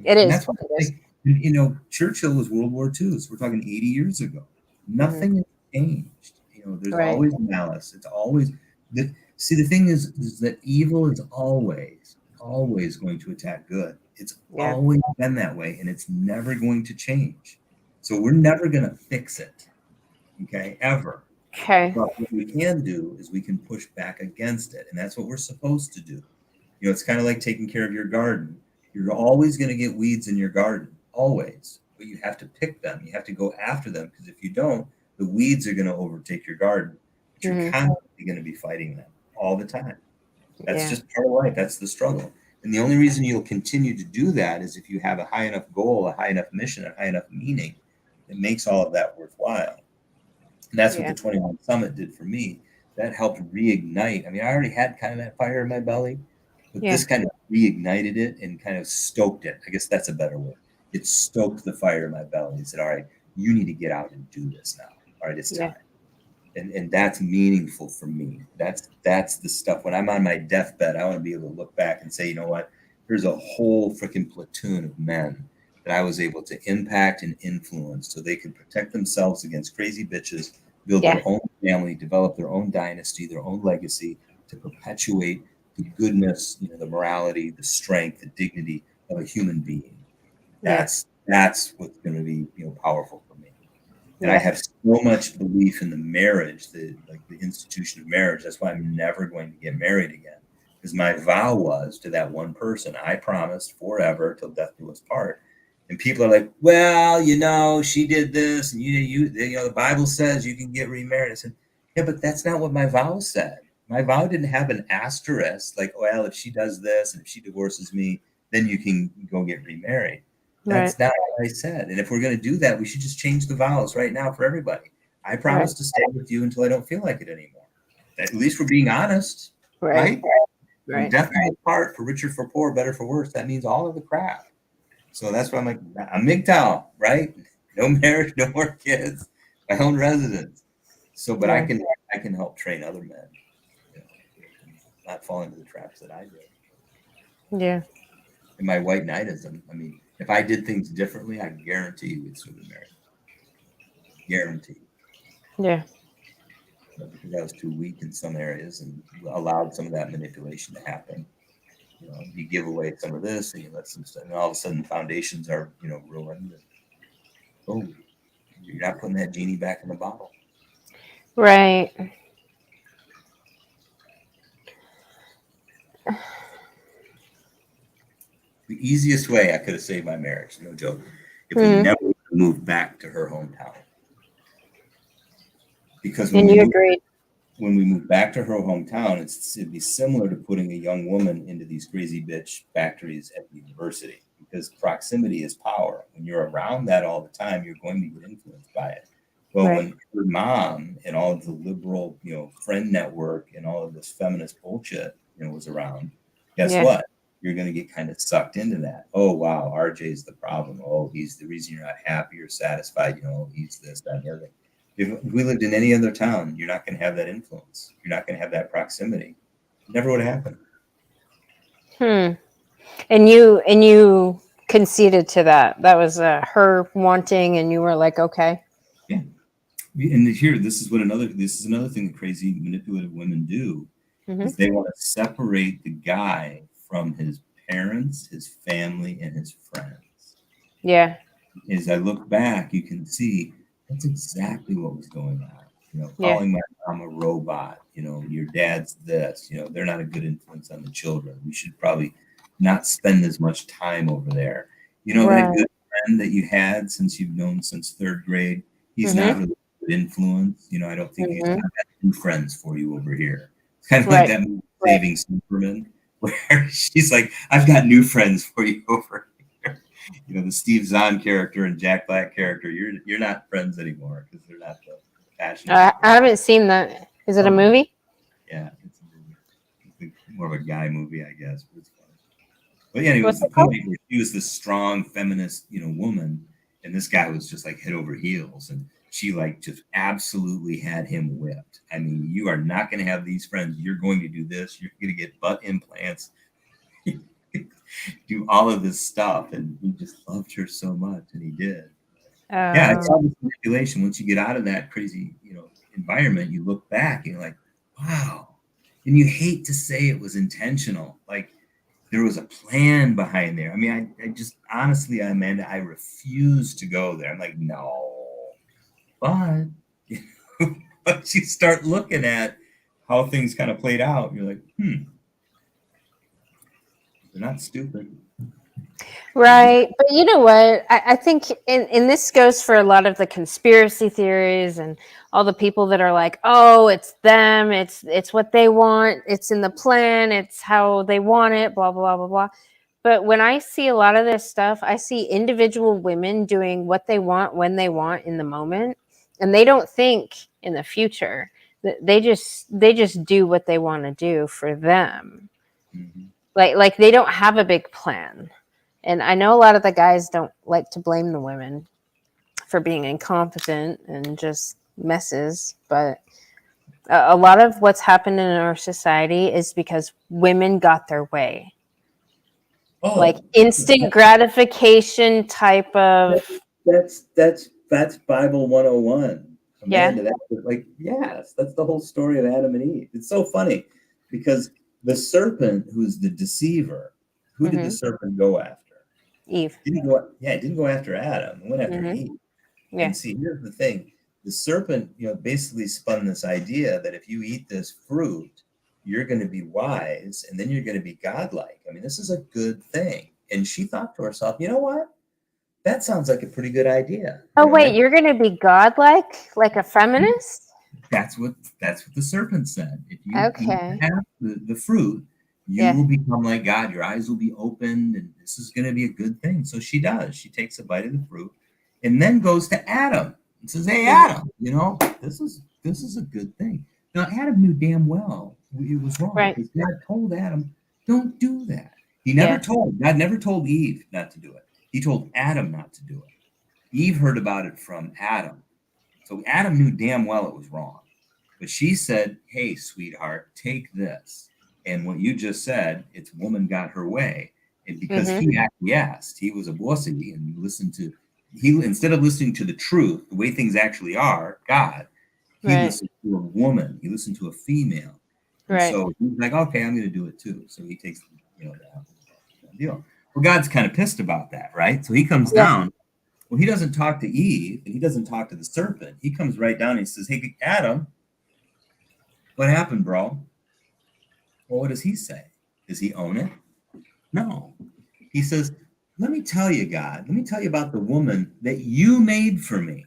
S1: it
S2: And
S1: is.
S2: that's what
S1: It
S2: I
S1: is.
S2: think. Churchill was World War II, so we're talking 80 years ago.
S1: Mhm.
S2: Nothing has changed. There's
S1: Right.
S2: always malice. It's always see, the thing is that evil is always going to attack good. It's
S1: Yeah.
S2: always been that way, and it's never going to change. So we're never going to fix it, okay, ever.
S1: Okay.
S2: But what we can do is we can push back against it, and that's what we're supposed to do. It's kind of like taking care of your garden. You're always going to get weeds in your garden, always. But you have to pick them. You have to go after them because if you don't, the weeds are going to overtake your garden. But you're
S1: Mhm.
S2: constantly going to be fighting them all the time. That's
S1: Yeah.
S2: just part of life. That's the struggle. And the only reason you'll continue to do that is if you have a high enough goal, a high enough mission, a high enough meaning that makes all of that worthwhile. And that's what
S1: Yeah.
S2: the 21 Summit did for me. That helped reignite. I mean, I already had kind of that fire in my belly, but
S1: Yeah.
S2: this kind of reignited it and kind of stoked it. I guess that's a better word. It stoked the fire in my belly and said, all right, you need to get out and do this now. All right, it's
S1: Yeah.
S2: time. And that's meaningful for me. That's the stuff. When I'm on my deathbed, I want to be able to look back and say, you know what? There's a whole freaking platoon of men that I was able to impact and influence so they could protect themselves against crazy bitches, build
S1: Yeah.
S2: their own family, develop their own dynasty, their own legacy to perpetuate the goodness, the morality, the strength, the dignity of a human being.
S1: Yeah.
S2: That's what's going to be, powerful for me. And I
S1: Yeah.
S2: have so much belief in the marriage, the institution of marriage. That's why I'm never going to get married again. Because my vow was to that one person, I promised forever till death do us part. And people are like, well, she did this, and the Bible says you can get remarried. I said, yeah, but that's not what my vow said. My vow didn't have an asterisk like, well, if she does this and if she divorces me, then you can go get remarried.
S1: Right.
S2: That's not what I said. And if we're going to do that, we should just change the vows right now for everybody. I promise
S1: Right.
S2: to stay with you until I don't feel like it anymore. At least we're being honest,
S1: Right.
S2: right? When
S1: Right.
S2: death do us part, for richer, for poor, better, for worse, that means all of the crap. So that's why I'm like, I'm MGTOW, right? No marriage, no more kids, my own residence. So, but I
S1: Yeah.
S2: can help train other men, not fall into the traps that I did.
S1: Yeah.
S2: And my white knightism, I mean, if I did things differently, I guarantee you we'd still be married. Guaranteed.
S1: Yeah.
S2: But because I was too weak in some areas and allowed some of that manipulation to happen. You give away some of this and you let some stuff, and all of a sudden foundations are, ruined. And, oh, you're not putting that genie back in the bottle.
S1: Right.
S2: The easiest way I could have saved my marriage, no joke, if we
S1: Hmm.
S2: never moved back to her hometown. Because
S1: And you agreed.
S2: when we move back to her hometown, it'd be similar to putting a young woman into these crazy bitch factories at the university because proximity is power. When you're around that all the time, you're going to get influenced by it. Well,
S1: Right.
S2: when her mom and all of the liberal, friend network and all of this feminist bullshit, was around, guess
S1: Yeah.
S2: what? You're going to get kind of sucked into that. Oh, wow, RJ's the problem. Oh, he's the reason you're not happy or satisfied. He's this, that, and the other. If we lived in any other town, you're not going to have that influence. You're not going to have that proximity. It never would have happened.
S1: Hmm. And you conceded to that. That was her wanting, and you were like, okay.
S2: Yeah. And here, this is another thing that crazy manipulative women do
S1: Hmm.
S2: is they want to separate the guy from his parents, his family, and his friends.
S1: Yeah.
S2: As I look back, you can see that's exactly what was going on.
S1: Yeah.
S2: Calling my mom a robot. Your dad's this. They're not a good influence on the children. We should probably not spend as much time over there. That
S1: Right.
S2: good friend that you had since you've known since third grade. He's not
S1: Hmm.
S2: really a good influence. I don't think he's. I've
S1: Hmm.
S2: got new friends for you over here. It's kind of like
S1: Right.
S2: that movie
S1: Right.
S2: Saving Superman, where she's like, "I've got new friends for you over here." The Steve Zahn character and Jack Black character, you're not friends anymore because they're not the passionate.
S1: I haven't seen that. Is it a
S2: Oh,
S1: movie?
S2: yeah, it's a movie. It's more of a guy movie, I guess. But it's funny. But yeah, it was
S1: What's
S2: the
S1: it called?
S2: point where she was this strong feminist, woman, and this guy was just like head over heels, and she like just absolutely had him whipped. I mean, you are not going to have these friends. You're going to do this. You're going to get butt implants. Do all of this stuff, and he just loved her so much, and he did. Yeah, it's all this manipulation. Once you get out of that crazy, environment, you look back and you're like, wow. And you hate to say it was intentional. Like there was a plan behind there. I mean, I just honestly, Amanda, I refuse to go there. I'm like, no. But once you start looking at how things kind of played out, you're like, they're not stupid.
S1: Right. But you know what? I think, and this goes for a lot of the conspiracy theories and all the people that are like, oh, it's them, it's what they want, it's in the plan, it's how they want it, blah, blah, blah, blah. But when I see a lot of this stuff, I see individual women doing what they want when they want in the moment, and they don't think in the future. They just do what they want to do for them.
S2: Mm-hmm.
S1: Like they don't have a big plan. And I know a lot of the guys don't like to blame the women for being incompetent and just messes, but a lot of what's happened in our society is because women got their way. Like
S2: Oh,
S1: instant gratification type of,
S2: that's Bible 101.
S1: yeah.
S2: Amanda, that's like, yes, that's the whole story of Adam and Eve. It's so funny because the serpent, who's the deceiver, who did the
S1: Hmm.
S2: serpent go after?
S1: Eve.
S2: It didn't go after Adam. It went after
S1: Hmm.
S2: Eve.
S1: Yeah.
S2: And see, here's the thing. The serpent, basically spun this idea that if you eat this fruit, you're going to be wise and then you're going to be godlike. I mean, this is a good thing. And she thought to herself, you know what? That sounds like a pretty good idea.
S1: Oh wait, you're gonna be godlike, like a feminist?
S2: That's what the serpent said. If you eat
S1: Okay.
S2: the fruit, you
S1: Yeah.
S2: will become like God. Your eyes will be opened, and this is going to be a good thing. So she does. She takes a bite of the fruit, and then goes to Adam and says, "Hey,
S1: Mhm.
S2: Adam, this is a good thing." Now Adam knew damn well it was wrong
S1: Right.
S2: because God told Adam, "Don't do that."
S1: Yeah.
S2: God never told Eve not to do it. He told Adam not to do it. Eve heard about it from Adam. So Adam knew damn well it was wrong. But she said, hey, sweetheart, take this. And what you just said, it's woman got her way. And because
S1: Hmm.
S2: he acquiesced, he was a wussy and instead of listening to the truth, the way things actually are, God, he
S1: Right.
S2: listened to a woman. He listened to a female. And
S1: Right.
S2: so he's like, okay, I'm going to do it too. So he takes, that deal. Well, God's kind of pissed about that, right? So he comes
S1: Yeah.
S2: down. Well, he doesn't talk to Eve and he doesn't talk to the serpent. He comes right down and he says, hey, Adam, what happened, bro? Well, what does he say? Does he own it? No. He says, let me tell you, God, let me tell you about the woman that you made for me.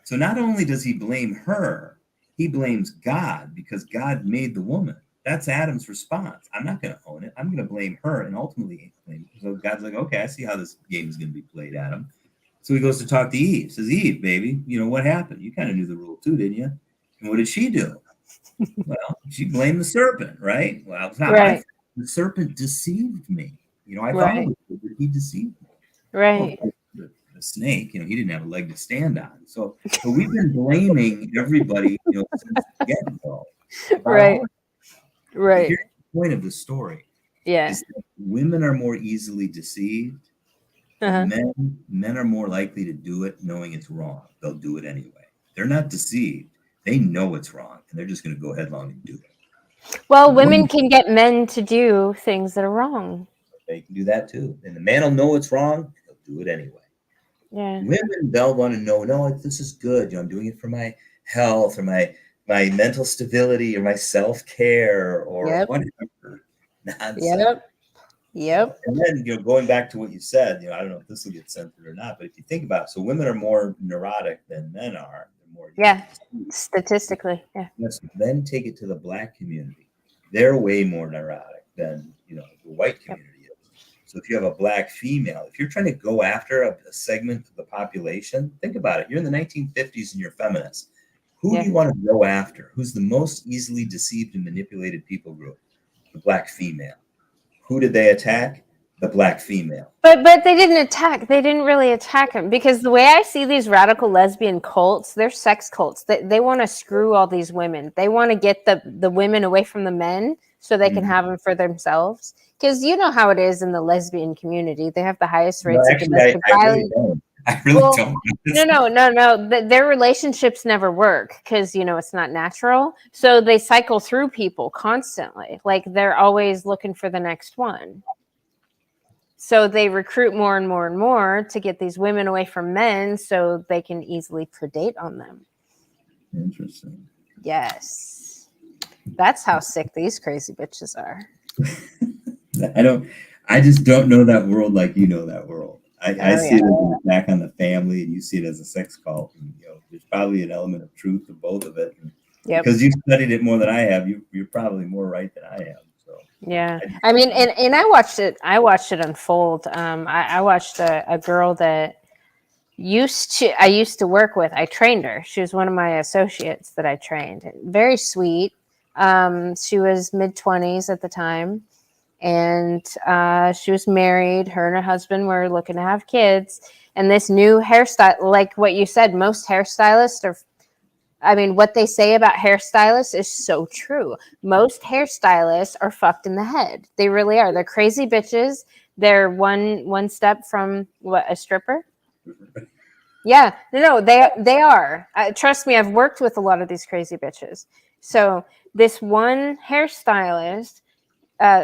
S2: So not only does he blame her, he blames God because God made the woman. That's Adam's response. I'm not going to own it. I'm going to blame her and ultimately blame her. So God's like, okay, I see how this game is going to be played, Adam. So he goes to talk to Eve. Says, Eve, baby, what happened? You kind of knew the rule too, didn't you? And what did she do? Well, she blamed the serpent, right? Well, it's not my
S1: Right.
S2: fault. The serpent deceived me. I thought it
S1: Right.
S2: was good, but he deceived me.
S1: Right.
S2: Well, the snake, he didn't have a leg to stand on. So we've been blaming everybody, since the get-go.
S1: Right. Right.
S2: Here's the point of the story:
S1: Yeah.
S2: is that women are more easily deceived, But
S1: Uh-huh.
S2: men are more likely to do it knowing it's wrong. They'll do it anyway. They're not deceived. They know it's wrong, and they're just going to go headlong and do it.
S1: Well, women
S2: Women,
S1: can get men to do things that are wrong.
S2: they can do that too, and the man will know it's wrong, and he'll do it anyway.
S1: Yeah.
S2: Women, they'll want to know, no, this is good. I'm doing it for my health or my mental stability or my self care or
S1: Yep.
S2: whatever nonsense.
S1: Yep. Yep.
S2: And then, going back to what you said, I don't know if this will get censored or not, but if you think about it, so women are more neurotic than men are. They're more
S1: Yeah. Statistically. Yeah.
S2: Yes, then take it to the Black community. They're way more neurotic than the white
S1: Yep.
S2: community is. So if you have a Black female, if you're trying to go after a segment of the population, think about it. You're in the 1950s and you're feminist. Who do you want to go after? Who's the most easily deceived and manipulated people group? The Black female. Who did they attack? The Black female.
S1: But they didn't attack. They didn't really attack him, because the way I see these radical lesbian cults, they're sex cults. They want to screw all these women. They want to get the women away from the men so they can have them for themselves. Because you know how it is in the lesbian community. They have the highest rates of domestic violence.
S2: I really don't.
S1: No. Their relationships never work because, it's not natural. So they cycle through people constantly. Like, they're always looking for the next one. So they recruit more and more and more to get these women away from men so they can easily predate on them.
S2: Interesting.
S1: Yes. That's how sick these crazy bitches are.
S2: I just don't know that world like you know that world. I see it as an attack on the family, and you see it as a sex cult. And, there's probably an element of truth to both of it. And because you've studied it more than I have, you're probably more right than I am. So
S1: yeah, I mean, and I watched it unfold. I watched a girl that I used to work with. I trained her. She was one of my associates that I trained. Very sweet. She was mid-20s at the time. And she was married. Her and her husband were looking to have kids. And this new hairstyle, like what you said, most hairstylists what they say about hairstylists is so true. Most hairstylists are fucked in the head. They really are. They're crazy bitches. They're one step from a stripper? Yeah. No, they are. Trust me, I've worked with a lot of these crazy bitches. So this one hairstylist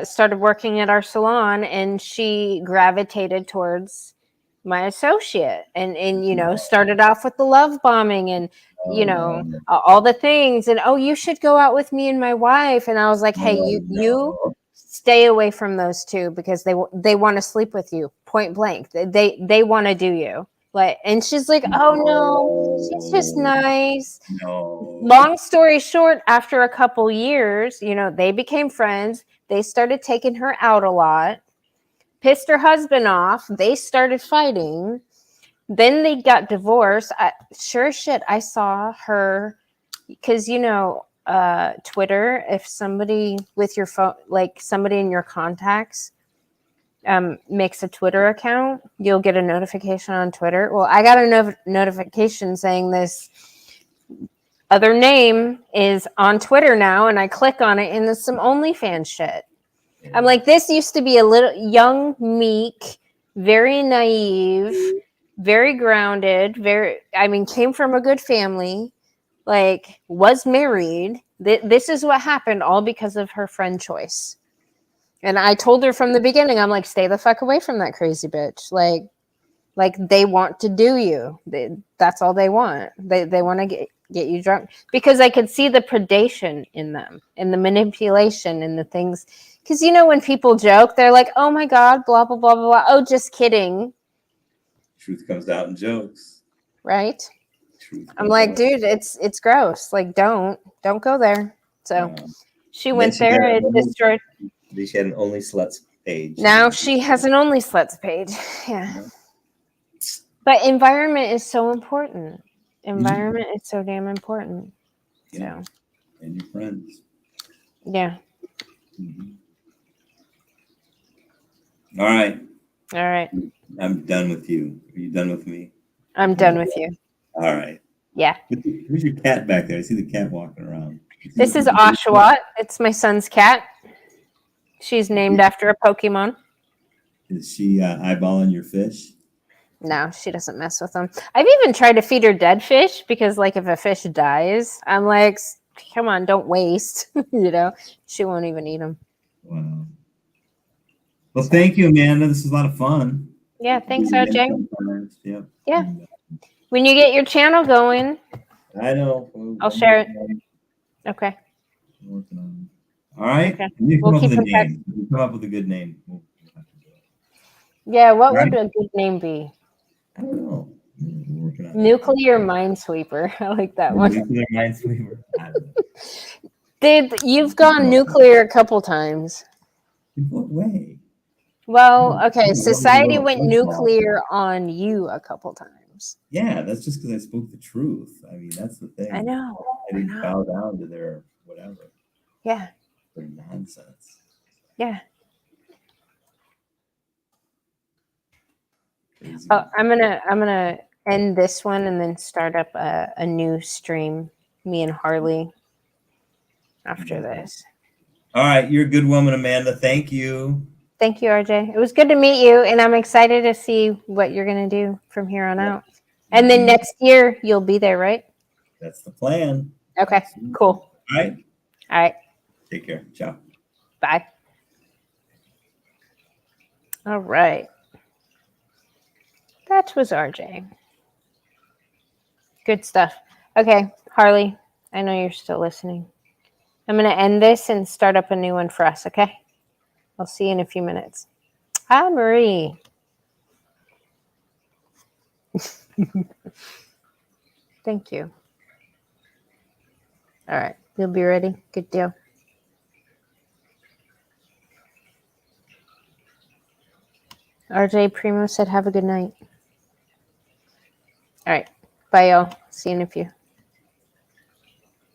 S1: started working at our salon, and she gravitated towards my associate and started off with the love bombing and all the things, and you should go out with me and my wife. And I was like, hey, you stay away from those two, because they want to sleep with you, point blank. They want to do you. Like, and she's like, oh no, she's just nice.
S2: No.
S1: Long story short, after a couple years, they became friends. They started taking her out a lot, pissed her husband off. They started fighting. Then they got divorced. Sure shit, I saw her, because, Twitter, if somebody with your phone, like somebody in your contacts, makes a Twitter account, you'll get a notification on Twitter. Well, I got a notification saying this other name is on Twitter now, and I click on it, and there's some OnlyFans shit. I'm like, this used to be a little young, meek, very naive, very grounded, came from a good family, like, was married. This is what happened, all because of her friend choice. And I told her from the beginning, I'm like, stay the fuck away from that crazy bitch. Like they want to do you. That's all they want. They want to get you drunk, because I could see the predation in them and the manipulation and the things. Because, when people joke, they're like, oh my God, blah, blah, blah, blah, blah. Oh, just kidding.
S2: Truth comes out in jokes.
S1: Right? I'm like, dude, it's gross. Like, don't go there. So she went there and destroyed.
S2: She had an Only Sluts page.
S1: Now she has an Only Sluts page. Yeah. But environment is so important. Environment is so damn important.
S2: Yeah. So. And your friends.
S1: Yeah.
S2: Mm-hmm. All right. I'm done with you. Are you done with me?
S1: I'm done with you.
S2: All right.
S1: Yeah.
S2: Who's your cat back there? I see the cat walking around.
S1: This is Oshawott. It's my son's cat. She's named after a Pokemon.
S2: Is she eyeballing your fish?
S1: No, she doesn't mess with them. I've even tried to feed her dead fish because, like, if a fish dies, I'm like, come on, don't waste. She won't even eat them.
S3: Wow. Well, thank you, Amanda. This is a lot of fun.
S1: Yeah, thanks, RJ.
S3: Yep.
S1: Yeah. When you get your channel going,
S2: I know.
S1: I'll share it. Okay.
S3: Working on it. All right.
S1: Okay.
S3: We
S1: We'll
S3: come up
S1: keep
S3: with a
S1: in touch.
S3: name. We come up with a good name. We'll have to do it.
S1: Yeah, what
S3: Right.
S1: would a good name be?
S3: I don't know. We're working on it.
S1: Nuclear Minesweeper. I like that one.
S3: Nuclear Minesweeper. I don't know.
S1: Dude, you've gone nuclear a couple times.
S3: In what way?
S1: Well, okay,
S3: Yeah,
S1: society
S3: well,
S1: went
S3: first of all,
S1: nuclear on you a couple times.
S3: yeah, that's just because I spoke the truth. I mean, that's the thing.
S1: I know.
S3: I didn't bow down to their whatever,
S1: Yeah.
S3: their nonsense.
S1: Yeah.
S3: Crazy.
S1: Oh, I'm gonna end this one and then start up a new stream, me and Harley, after this.
S3: All right, you're a good woman, Amanda. Thank you.
S1: Thank you, RJ. It was good to meet you, and I'm excited to see what you're gonna do from here on out. And then next year you'll be there, right?
S3: That's the plan.
S1: Okay, cool.
S3: All right.
S1: All right,
S3: Take care. Ciao.
S1: bye. All right. That was RJ. Good stuff. Okay, Harley, I know you're still listening. I'm going to end this and start up a new one for us, okay? I'll see you in a few minutes. Hi, Marie. Thank you. All right, you'll be ready? Good deal. RJ Primo said, have a good night. All right, bye, y'all. See you in a few.